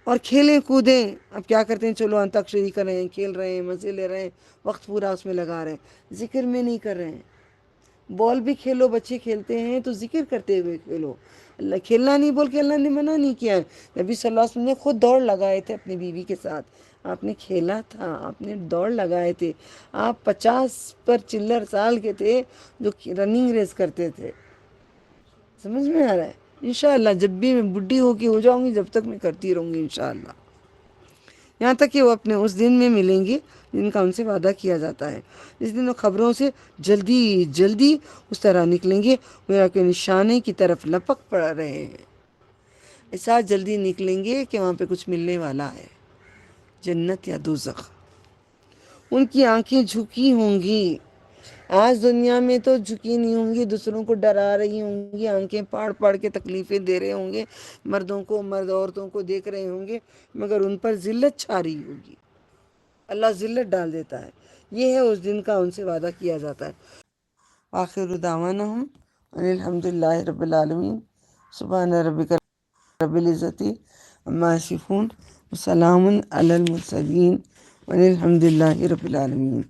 اور کھیلیں کودیں۔ اب کیا کرتے ہیں، چلو انتاکشری کر رہے ہیں، کھیل رہے ہیں، مزے لے رہے ہیں، وقت پورا اس میں لگا رہے ہیں، ذکر میں نہیں کر رہے ہیں۔ بال بھی کھیلو، بچے کھیلتے ہیں تو ذکر کرتے ہوئے کھیلو۔ اللہ کھیلنا نہیں بول کے اللہ نے منع نہیں کیا ہے۔ نبی صلی اللہ علیہ وسلم نے خود دوڑ لگائے تھے اپنی بیوی کے ساتھ، آپ نے کھیلا تھا، آپ نے دوڑ لگائے تھے، آپ 50 پر چلر سال کے تھے جو رننگ ریس کرتے تھے۔ سمجھ میں آ رہا ہے؟ انشاءاللہ جب بھی میں بڈھی ہو کے ہو جاؤں گی، جب تک میں کرتی رہوں گی انشاءاللہ، یہاں تک کہ وہ اپنے اس دن میں ملیں گے جن کا ان سے وعدہ کیا جاتا ہے، جس دن وہ خبروں سے جلدی جلدی اس طرح نکلیں گے گویا کہ نشانے کی طرف لپک پڑ رہے ہیں۔ ایسا جلدی نکلیں گے کہ وہاں پہ کچھ ملنے والا ہے، جنت یا دوزخ۔ ان کی آنکھیں جھکی ہوں گی، آج دنیا میں تو جھکی نہیں ہوں گی، دوسروں کو ڈرا رہی ہوں گی، آنکھیں پاڑ پاڑ کے تکلیفیں دے رہے ہوں گے، مردوں کو، مرد عورتوں کو دیکھ رہے ہوں گے، مگر ان پر ذلت چھا رہی ہوگی۔ اللہ ذلت ڈال دیتا ہے، یہ ہے اس دن کا ان سے وعدہ کیا جاتا ہے۔ آخر دعوانہم ان الحمدللہ رب العالمین، سبحان ربک رب العزت عما یصفون، وسلام علی المرسلین والحمدللہ رب العالمین۔